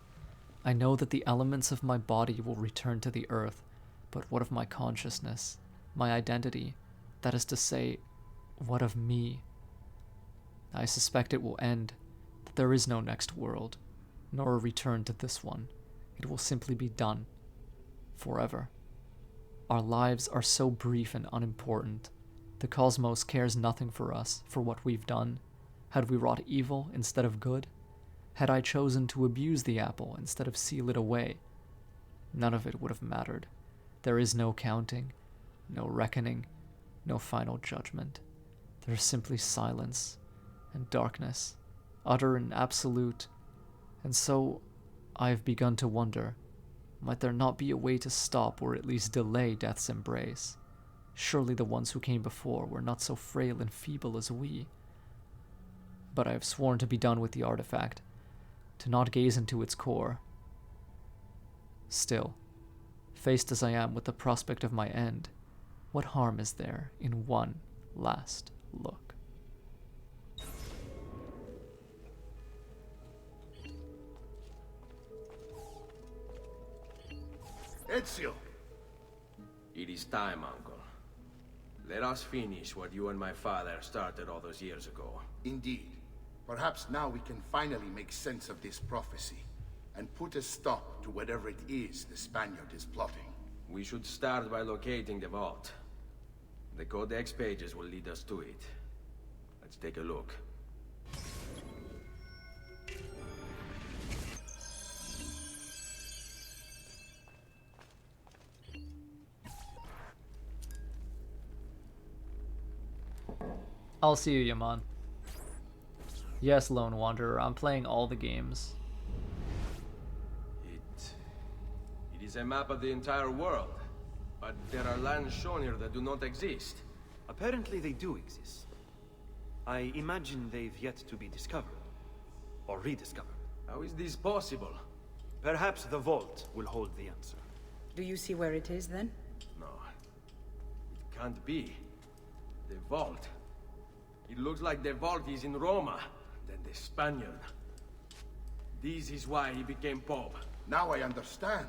I know that the elements of my body will return to the earth, but what of my consciousness, my identity? That is to say, what of me? I suspect it will end, that there is no next world, nor a return to this one. It will simply be done. Forever. Our lives are so brief and unimportant. The cosmos cares nothing for us, for what we've done. Had we wrought evil instead of good? Had I chosen to abuse the apple instead of seal it away? None of it would have mattered. There is no counting, no reckoning, no final judgment. There is simply silence and darkness, utter and absolute. And so I have begun to wonder, might there not be a way to stop or at least delay death's embrace? Surely the ones who came before were not so frail and feeble as we. But I have sworn to be done with the artifact, to not gaze into its core. Still, faced as I am with the prospect of my end, what harm is there in one last look?
Ezio!
It is time, Uncle. Let us finish what you and my father started all those years ago.
Indeed. Perhaps now we can finally make sense of this prophecy, and put a stop to whatever it is the Spaniard is plotting.
We should start by locating the vault. The Codex pages will lead us to it. Let's take a look.
I'll see you, Yaman. Yes, Lone Wanderer, I'm playing all the games.
It is a map of the entire world, but there are lands shown here that do not exist.
Apparently they do exist. I imagine they've yet to be discovered. Or rediscovered.
How is this possible?
Perhaps the vault will hold the answer.
Do you see where it is, then?
No. It can't be. The vault. It looks like the vault is in Roma, then the Spaniard. This is why he became Pope.
Now I understand.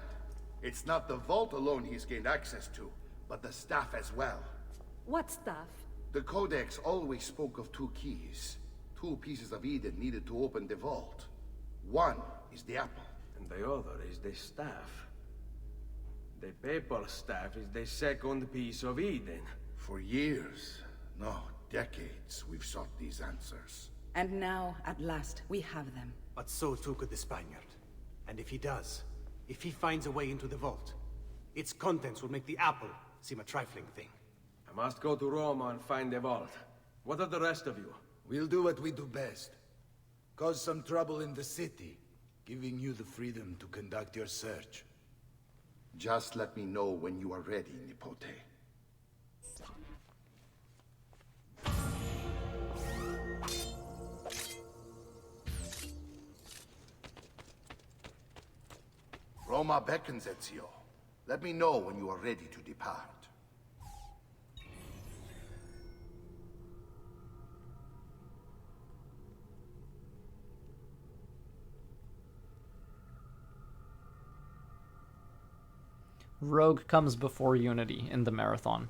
It's not the vault alone he's gained access to, but the staff as well.
What staff?
The Codex always spoke of two keys. Two pieces of Eden needed to open the vault. One is the apple.
And the other is the staff. The papal staff is the second piece of Eden.
For years, no, decades, we've sought these answers.
And now, at last, we have them.
But so too could the Spaniard. And if he does, if he finds a way into the vault, its contents will make the apple seem a trifling thing.
I must go to Roma and find the vault. What are the rest of you?
We'll do what we do best. Cause some trouble in the city, giving you the freedom to conduct your search.
Just let me know when you are ready, Nipote. Roma beckons, Ezio. Let me know when you are ready to depart.
Rogue comes before Unity in the marathon.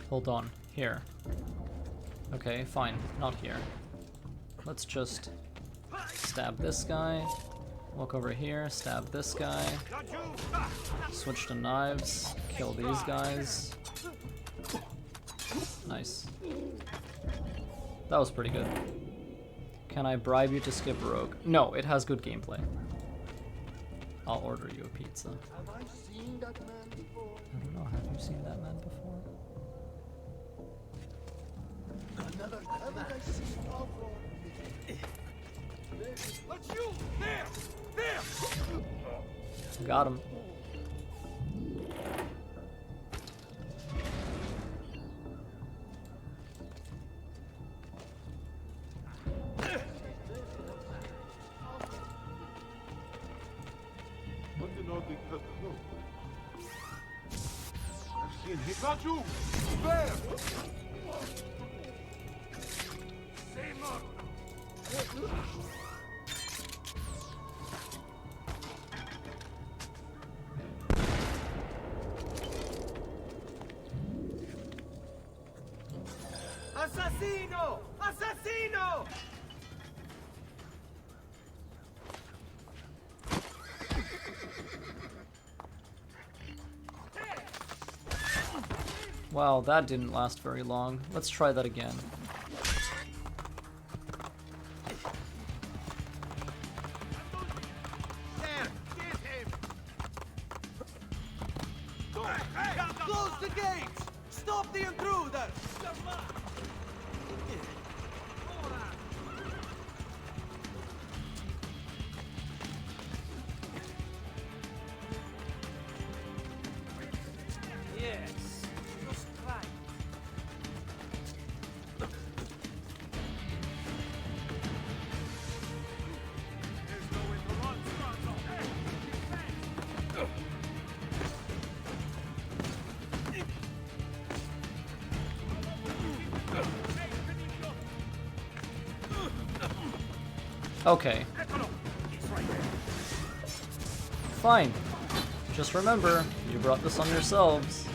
Hold on, here. Okay, fine, not here. Let's just stab this guy, walk over here, stab this guy, switch to knives, kill these guys. Nice. That was pretty good. Can I bribe you to skip Rogue? No, it has good gameplay. I'll order you a pizza.
Have I seen that man before?
I don't know, have you seen that man before?
Haven't I seen Avalon?
But you! There! There!
Got him.
Not you! There!
Assassino! Assassino!
Wow, that didn't last very long. Let's try that again.
There! Get him! Close the gates! Stop the intruder! Yes, just right.
Okay. Fine. Just remember, you brought this on yourselves.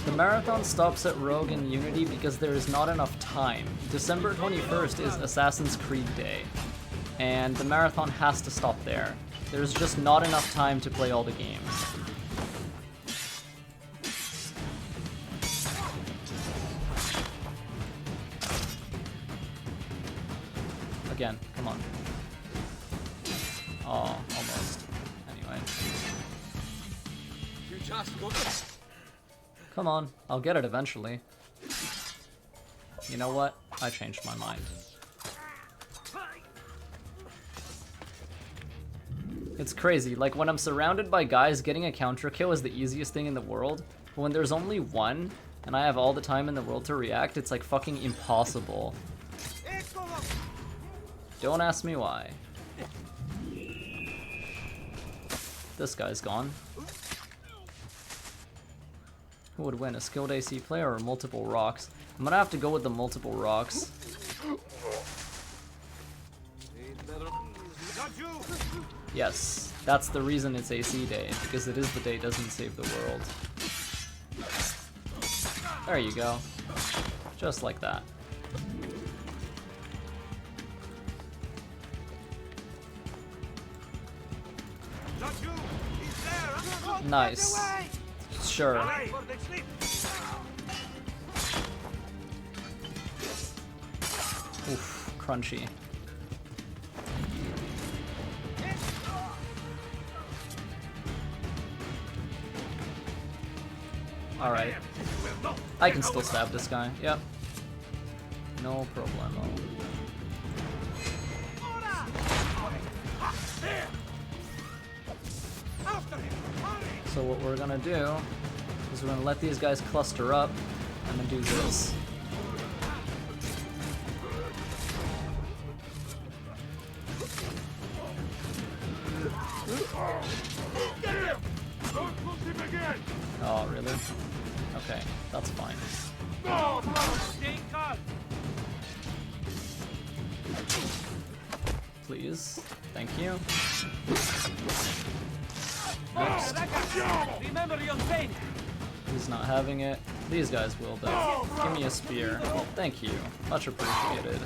The marathon stops at Rogue and Unity because there is not enough time. December 21st is Assassin's Creed Day, and the marathon has to stop there. There's just not enough time to play all the games. Again, come on. Oh, almost. Anyway.
You just go.
Come on, I'll get it eventually. You know what? I changed my mind. It's crazy, like when I'm surrounded by guys, getting a counter kill is the easiest thing in the world. But when there's only one, and I have all the time in the world to react, it's like fucking impossible. Don't ask me why. This guy's gone. Who would win, a skilled AC player or multiple rocks? I'm gonna have to go with the multiple rocks. Yes, that's the reason it's AC day, because it is the day doesn't save the world. There you go. Just like that. Nice. Sure. Oof, crunchy. Alright. I can still stab this guy, yep. No problemo. So what we're gonna do is we're gonna let these guys cluster up and then do this. Oh, really? Okay, that's fine. Please. Thank you. Next.
Remember your fate.
He's not having it. These guys will, though. Give me a spear. Thank you. Much appreciated.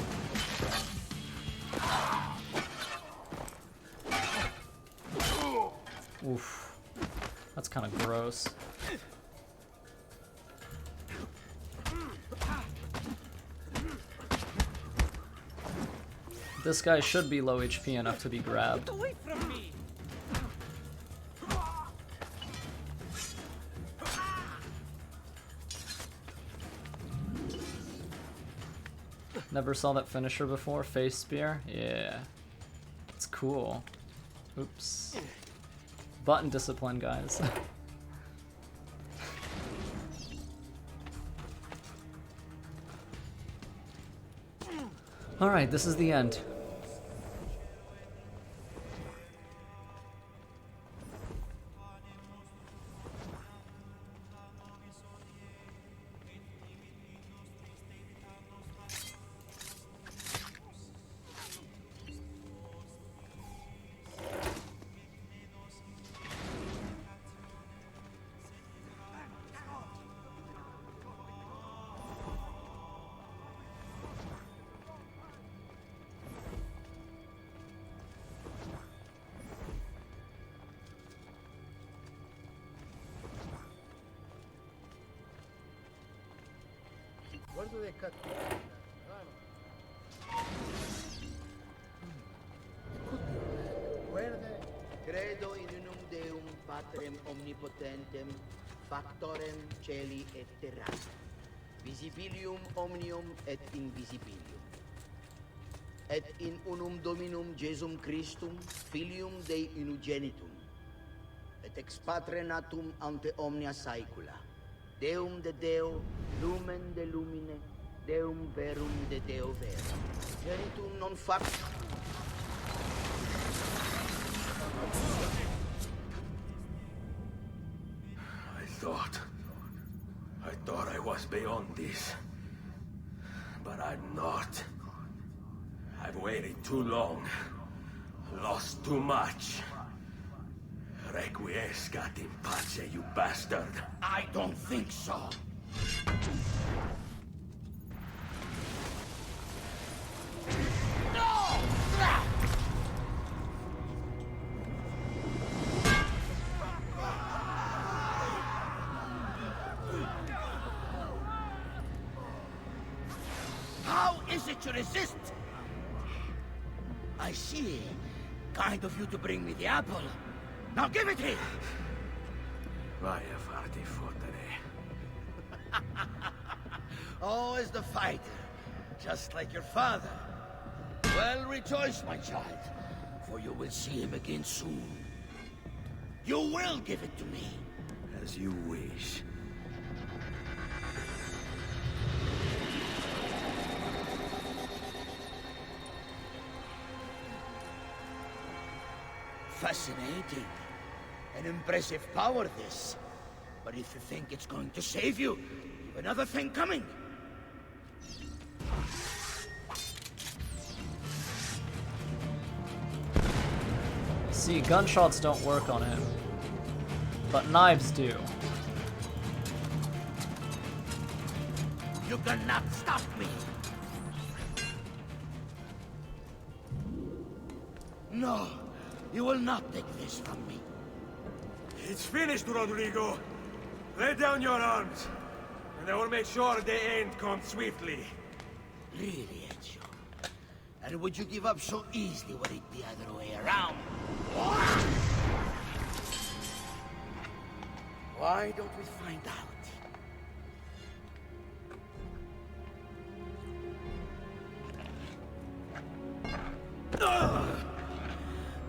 Oof. That's kind of gross. This guy should be low HP enough to be grabbed.
Away from me.
Never saw that finisher before. Face spear? Yeah. It's cool. Oops. Button discipline, guys. Alright, this is the end.
Where do they cut?
Where the credo in unum Deum Patrem omnipotentem factorem celi et terra visibilium omnium et invisibilium et in unum Dominum Jesum Christum filium Dei unigenitum et ex patre natum ante omnia saecula Deum de Deo, lumen de lumine, Deum verum de Deo verum. Genitum non fac...
I thought I was beyond this. But I'm not. I've waited too long. Lost too much. Requiescat in pace, you bastard.
I don't think so. How is it you resist? I see. Kind of you to bring me the apple. Now give it here!
Vai a farti fottere.
Always the fighter, just like your father. Well, rejoice, my child, for you will see him again soon. You will give it to me.
As you wish.
Fascinating. An impressive power, this. But if you think it's going to save you, you've another thing coming.
See, gunshots don't work on him, but knives do.
You cannot stop me. No, you will not take this from me.
It's finished, Rodrigo. Lay down your arms, and I will make sure the end comes swiftly.
Really, Ezio? And would you give up so easily were it the other way around? Why don't we find out?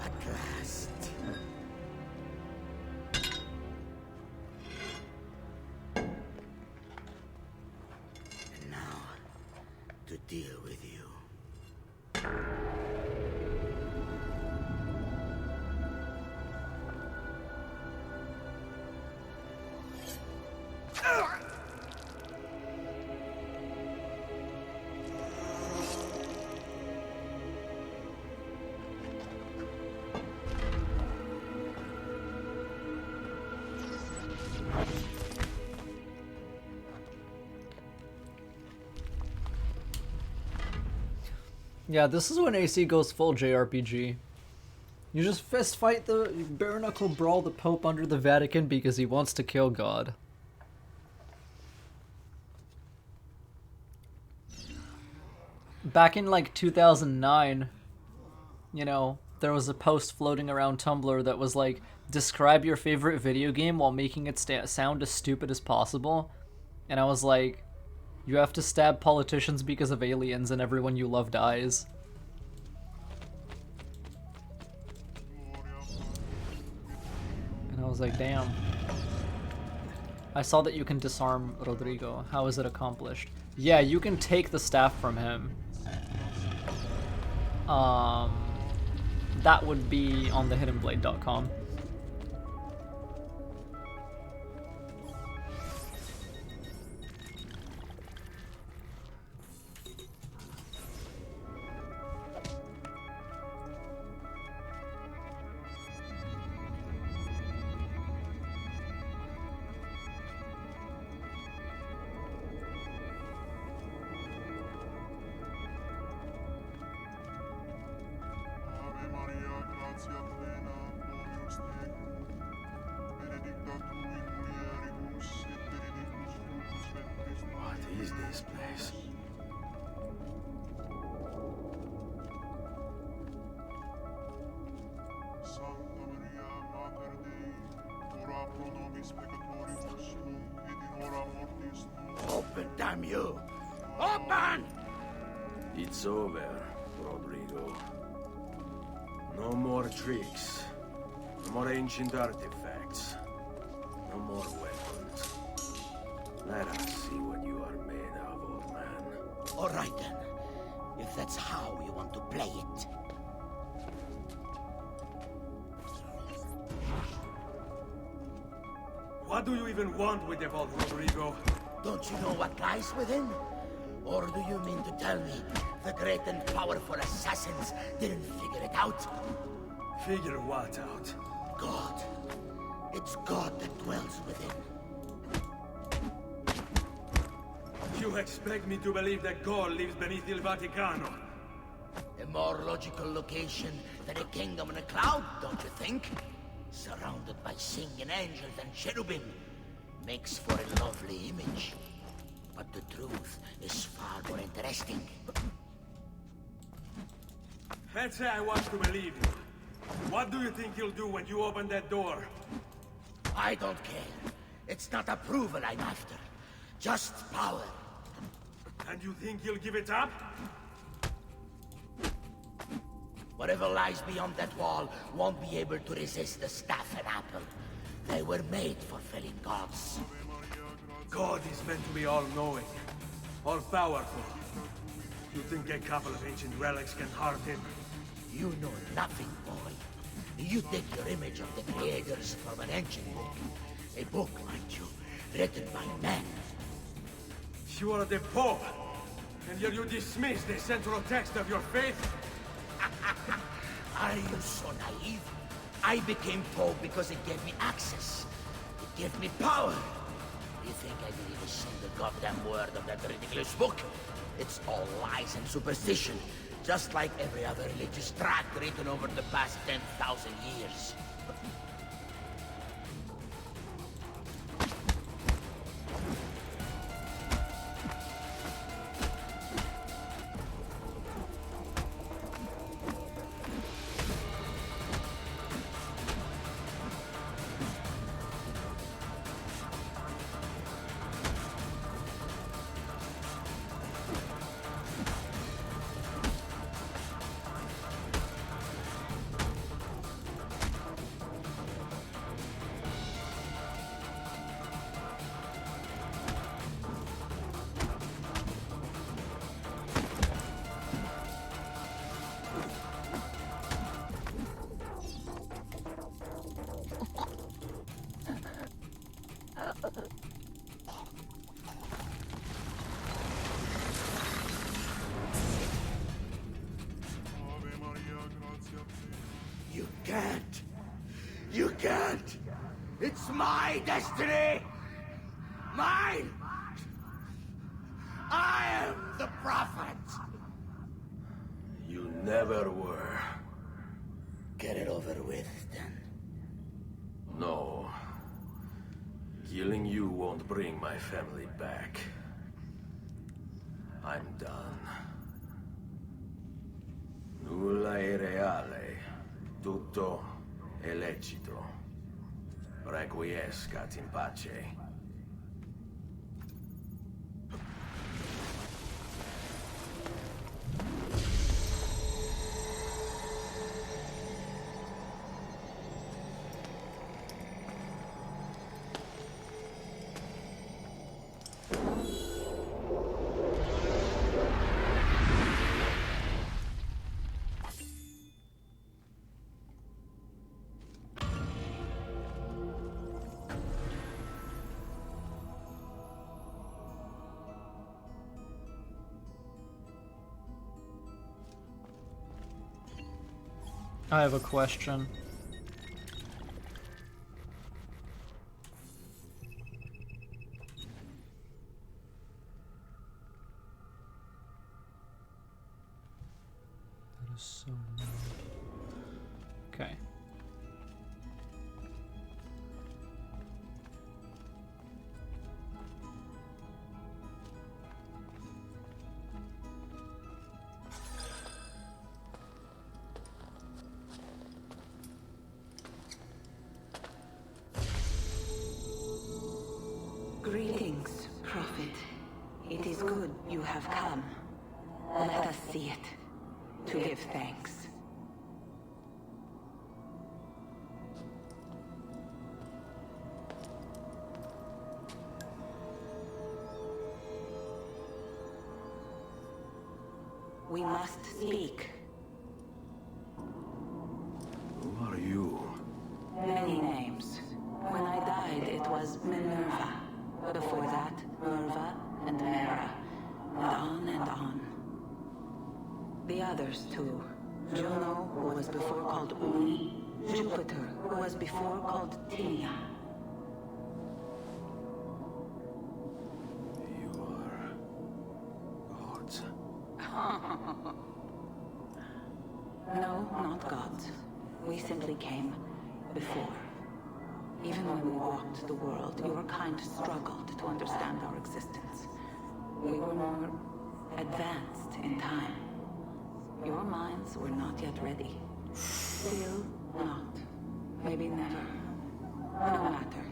At last. And now, to deal with you.
Yeah, this is when AC goes full JRPG. You just fist fight the bare knuckle brawl the Pope under the Vatican because he wants to kill God. Back in like 2009, you know, there was a post floating around Tumblr that was like, describe your favorite video game while making it sound as stupid as possible. And I was like, you have to stab politicians because of aliens and everyone you love dies. And I was like, damn. I saw that you can disarm Rodrigo. How is it accomplished? Yeah, you can take the staff from him. That would be on the hiddenblade.com.
What is this place?
Open, damn you! Open!
It's over, Rodrigo. No more tricks. No more ancient artifacts. No more weapons. Let us see what you are made of, old man.
All right then, if that's how you want to play it.
What do you even want with the vault, Rodrigo?
Don't you know what lies within? Or do you mean to tell me the great and powerful assassins didn't figure it out?
Figure what out?
God. It's God that dwells within.
You expect me to believe that God lives beneath Il Vaticano?
A more logical location than a kingdom in a cloud, don't you think? Surrounded by singing angels and cherubim. Makes for a lovely image. But the truth is far more interesting.
Let's say I want to believe you. What do you think you'll do when you open that door?
I don't care. It's not approval I'm after. Just power.
And you think you'll give it up?
Whatever lies beyond that wall won't be able to resist the staff and apple. They were made for felling gods.
God is meant to be all-knowing, all-powerful. You think a couple of ancient relics can harm him?
You know nothing, boy. You take your image of the creators from an ancient book. A book, mind you, written by men.
You are the Pope, and yet you dismiss the central text of your faith?
Are you so naive? I became Pope because it gave me access. It gave me power. You think I believe a single goddamn word of that ridiculous book? It's all lies and superstition, just like every other religious tract written over the past 10,000 years. You can't. You can't. It's my destiny. Mine. I am the prophet.
You never were.
Get it over with, then.
No. Killing you won't bring my family back. I'm done. Nulla è reale. Tutto è lecito. Requiescat in pace.
I have a question. That is so loud. Okay.
Greetings, Prophet. It is good you have come. Let us see it, to give thanks. We must speak.
Who are you?
Many names. When I died, it was Minerva. Before that, Merva and Mera. And on and on. The others, too. Juno, who was before called Uni. Jupiter, who was before called Tinia.
You are... gods.
No, not gods. We simply came before. Even when we walked the world, your kind struggled to understand our existence. We were more advanced in time. Your minds were not yet ready. Still not. Maybe never. No matter.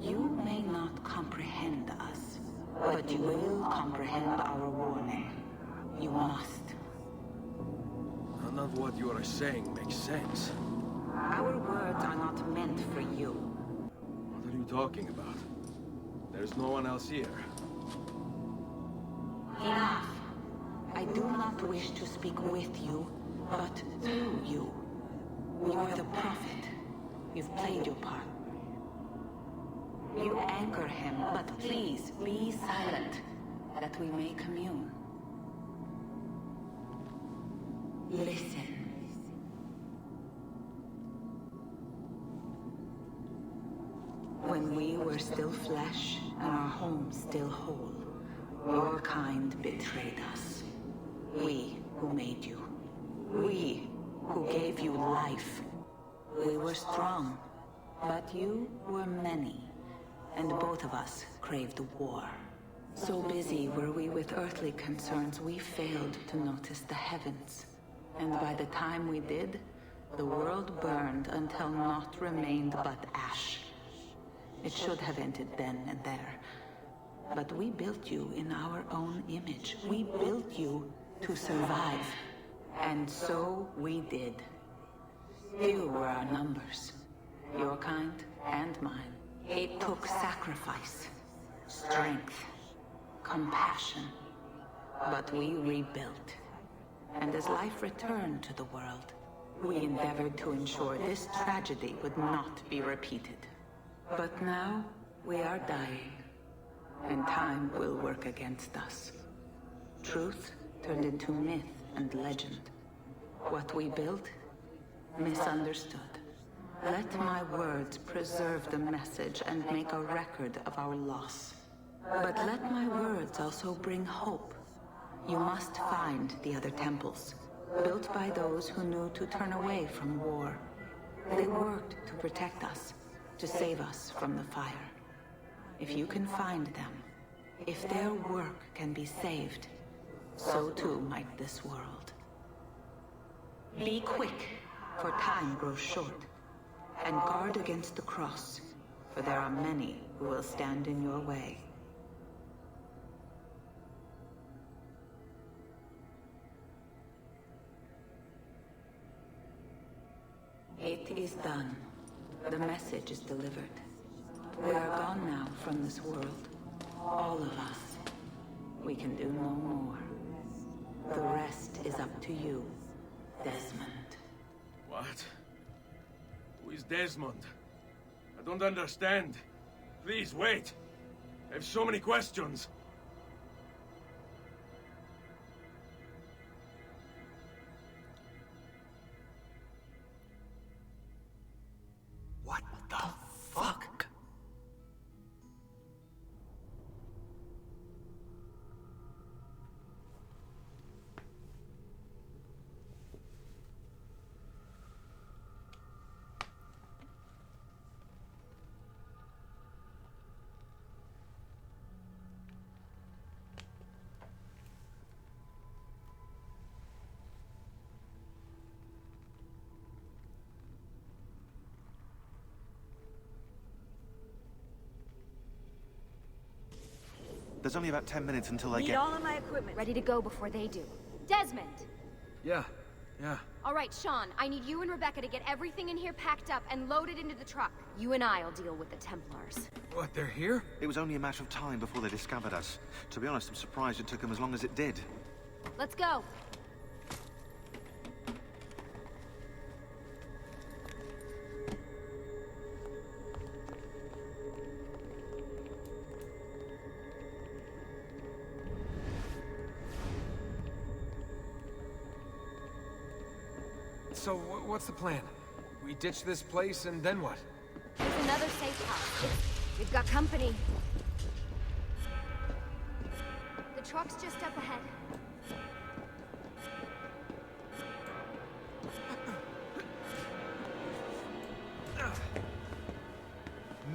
You may not comprehend us, But you will comprehend our warning. You must.
None of what you are saying makes sense.
Our words are not meant for you.
What are you talking about? There's no one else here.
Enough. I do not wish to speak with you, but through you. You are the prophet. You've played your part. You anchor him, but please be silent, that we may commune. Listen. When we were still flesh and our home still whole, your kind betrayed us. We who made you. We who gave you life. We were strong, but you were many, and both of us craved war. So busy were we with earthly concerns, we failed to notice the heavens. And by the time we did, the world burned until naught remained but ash. It should have ended then and there. But we built you in our own image. We built you to survive. And so we did. Few were our numbers, your kind and mine. It took sacrifice, strength, compassion. But we rebuilt. And as life returned to the world, we endeavored to ensure this tragedy would not be repeated. But now, we are dying, and time will work against us. Truth turned into myth and legend. What we built, misunderstood. Let my words preserve the message and make a record of our loss. But let my words also bring hope. You must find the other temples, built by those who knew to turn away from war. They worked to protect us, to save us from the fire. If you can find them, if their work can be saved, so too might this world. Be quick, for time grows short, and guard against the cross, for there are many who will stand in your way. It is done. The message is delivered. We are gone now from this world. All of us. We can do no more. The rest is up to you, Desmond.
What? Who is Desmond? I don't understand. Please, wait. I have so many questions.
What the fuck?
There's only about 10 minutes until I
Need
get...
all of my equipment ready to go before they do.
Desmond!
Yeah.
All right, Sean, I need you and Rebecca to get everything in here packed up and loaded into the truck. You and I'll deal with the Templars.
What, they're here?
It was only a matter of time before they discovered us. To be honest, I'm surprised it took them as long as it did.
Let's go.
So, what's the plan? We ditch this place, and then what?
There's another safe house. We've got company. The truck's just up ahead.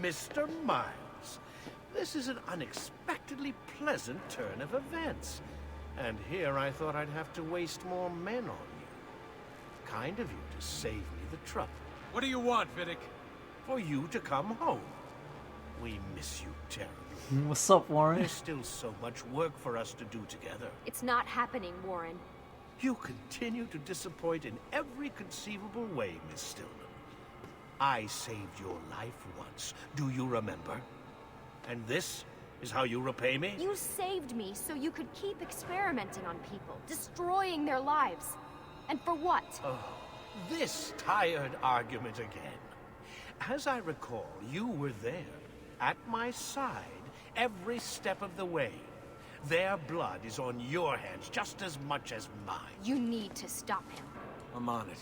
Mr. Miles, this is an unexpectedly pleasant turn of events. And here I thought I'd have to waste more men on you. Kind of you to save me the trouble.
What do you want, Vidic?
For you to come home. We miss you terribly.
What's up, Warren?
There's still so much work for us to do together.
It's not happening, Warren.
You continue to disappoint in every conceivable way, Miss Stillman. I saved your life once. Do you remember? And this is how you repay me?
You saved me so you could keep experimenting on people, destroying their lives. And for what?
Oh, this tired argument again. As I recall, you were there, at my side, every step of the way. Their blood is on your hands just as much as mine.
You need to stop him.
I'm on it.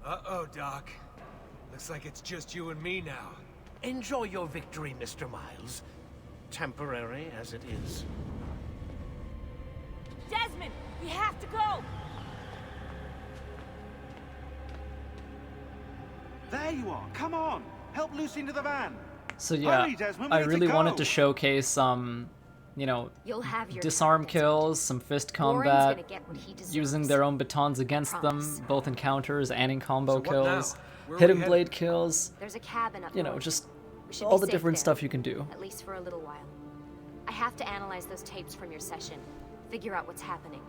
Uh-oh, Doc. Looks like it's just you and me now.
Enjoy your victory, Mr. Miles. Temporary as it is.
Desmond, we have to go!
There you are. Come on. Help Lucy into the van.
So yeah,
Hurry, Desmond,
I
we need
really
to
wanted
go.
to showcase you know,
You'll have your
disarm kills, some fist
Warren's
combat,
gonna get what he deserves.
using their own batons against them,
promise.
both in counters and in combo
So what
kills,
now? Where are
hidden
we headed?
blade kills,
There's a cabin up
you know,
north.
just
We should
all
be
the
safe
different
there,
stuff you can do.
at least for a little while. I have to analyze those tapes from your session, figure out what's happening.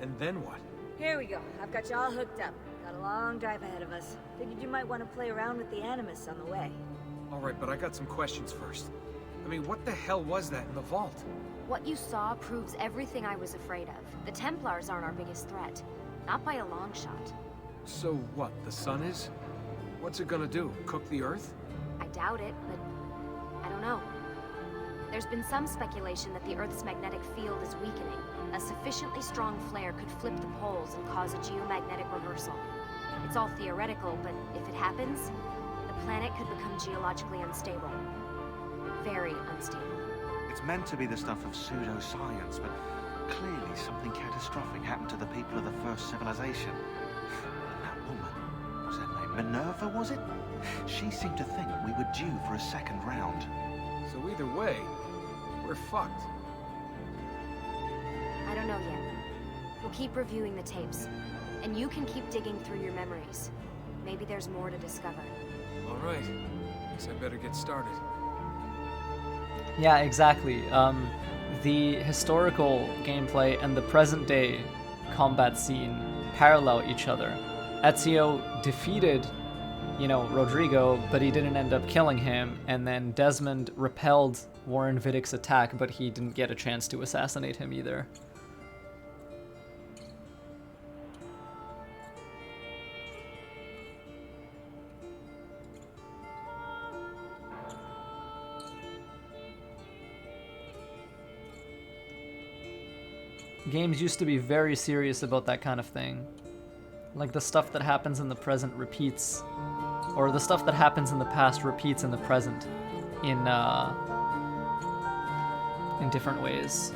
And then what?
Here we go. I've got you all hooked up. Got a long drive ahead of us. Figured you might want to play around with the Animus on the way.
Alright, but I got some questions first. I mean, what the hell was that in the vault?
What you saw proves everything I was afraid of. The Templars aren't our biggest threat. Not by a long shot.
So what, the sun is? What's it gonna do? Cook the Earth?
I doubt it, but I don't know. There's been some speculation that the Earth's magnetic field is weakening. A sufficiently strong flare could flip the poles and cause a geomagnetic reversal. It's all theoretical, but if it happens, the planet could become geologically unstable. Very unstable.
It's meant to be the stuff of pseudoscience, but clearly something catastrophic happened to the people of the first civilization. That woman, was her name Minerva, was it? She seemed to think we were due for a second round.
So either way, we're fucked.
I don't know yet. We'll keep reviewing the tapes, and you can keep digging through your memories. Maybe there's more to discover.
Alright. Guess I better get started.
Yeah, exactly. The historical gameplay and the present day combat scene parallel each other. Ezio defeated, you know, Rodrigo, but he didn't end up killing him, and then Desmond repelled Warren Viddick's attack, but he didn't get a chance to assassinate him either. Games used to be very serious about that kind of thing. Like the stuff that happens in the present repeats, or the stuff that happens in the past repeats in the present in different ways.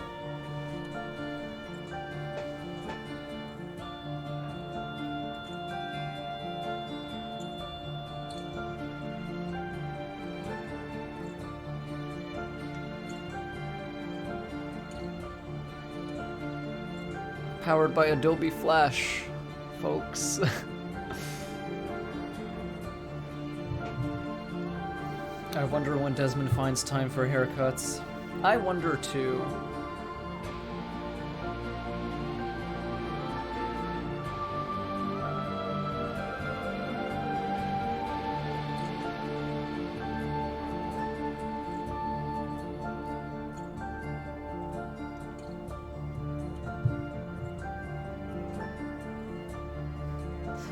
Powered by Adobe Flash, folks. I wonder when Desmond finds time for haircuts. I wonder too.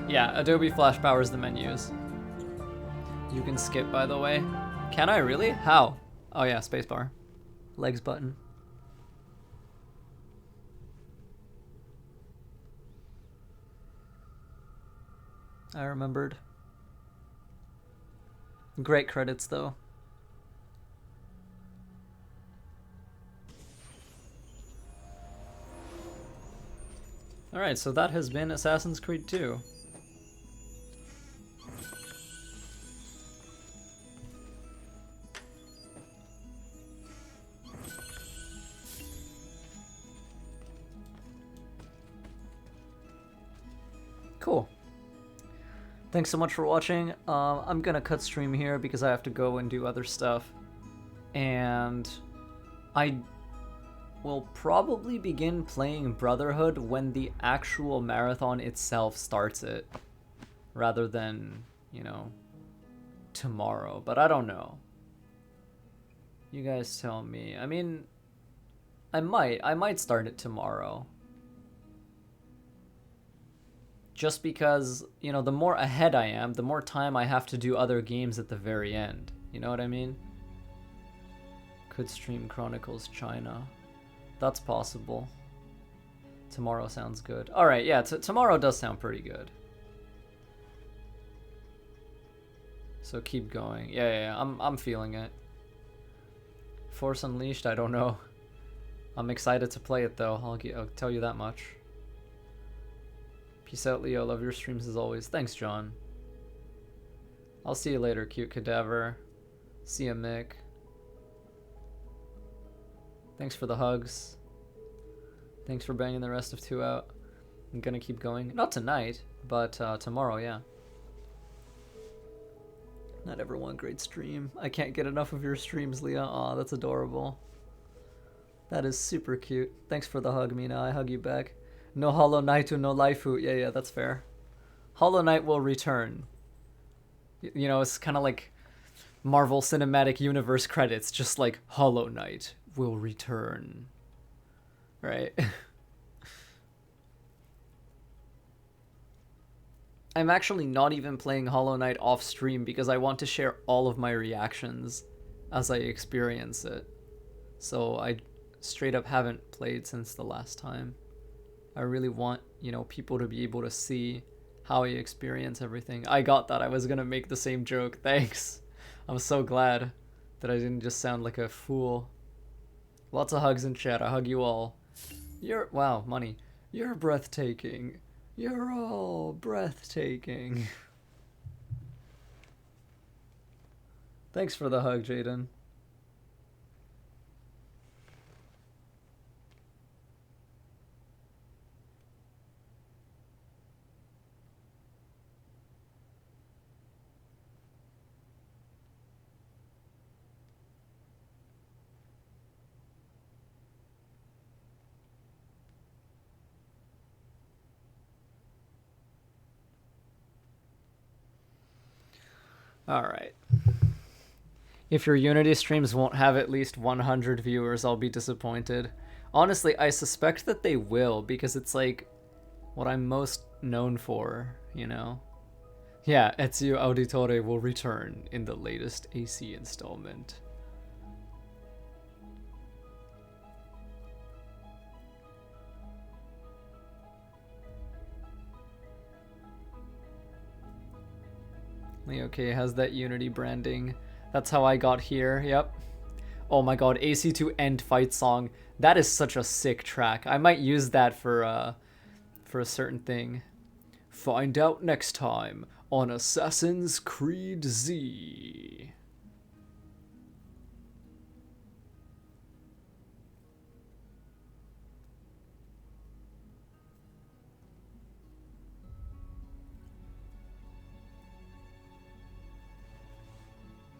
Yeah, Adobe Flash powers the menus. You can skip, by the way. Can I really? How? Oh yeah, spacebar. Legs button. I remembered. Great credits, though. Alright, so that has been Assassin's Creed 2. Cool. Thanks so much for watching. I'm gonna cut stream here because I have to go and do other stuff. And I will probably begin playing Brotherhood when the actual marathon itself starts it. Rather than, you know, tomorrow. But I don't know. You guys tell me. I mean, I might start it tomorrow. Just because, you know, the more ahead I am, the more time I have to do other games at the very end. You know what I mean? Could stream Chronicles China. That's possible. Tomorrow sounds good. Alright, yeah, tomorrow does sound pretty good. So keep going. Yeah, I'm feeling it. Force Unleashed, I don't know. I'm excited to play it though, I'll tell you that much. Peace out, Leo. Love your streams as always. Thanks, John. I'll see you later, Cute Cadaver. See ya, Mick. Thanks for the hugs. Thanks for banging the rest of 2 out. I'm gonna keep going. Not tonight, but tomorrow, yeah. Not everyone, great stream. I can't get enough of your streams, Leah. Aw, that's adorable. That is super cute. Thanks for the hug, Mina. I hug you back. No Hollow Knight to no Laifu. Yeah, that's fair. Hollow Knight will return. You know, it's kind of like Marvel Cinematic Universe credits, just like Hollow Knight will return. Right? I'm actually not even playing Hollow Knight off stream because I want to share all of my reactions as I experience it. So I straight up haven't played since the last time. I really want, you know, people to be able to see how I experience everything. I got that. I was gonna make the same joke. Thanks. I'm so glad that I didn't just sound like a fool. Lots of hugs in chat. I hug you all. Wow, money. You're breathtaking. You're all breathtaking. Thanks for the hug, Jaden. Alright. If your Unity streams won't have at least 100 viewers, I'll be disappointed. Honestly, I suspect that they will, because it's like what I'm most known for, you know? Yeah, Ezio Auditore will return in the latest AC installment. Okay, has that Unity branding. That's how I got here, yep. Oh my god, AC2 End Fight Song. That is such a sick track. I might use that for a certain thing. Find out next time on Assassin's Creed Z.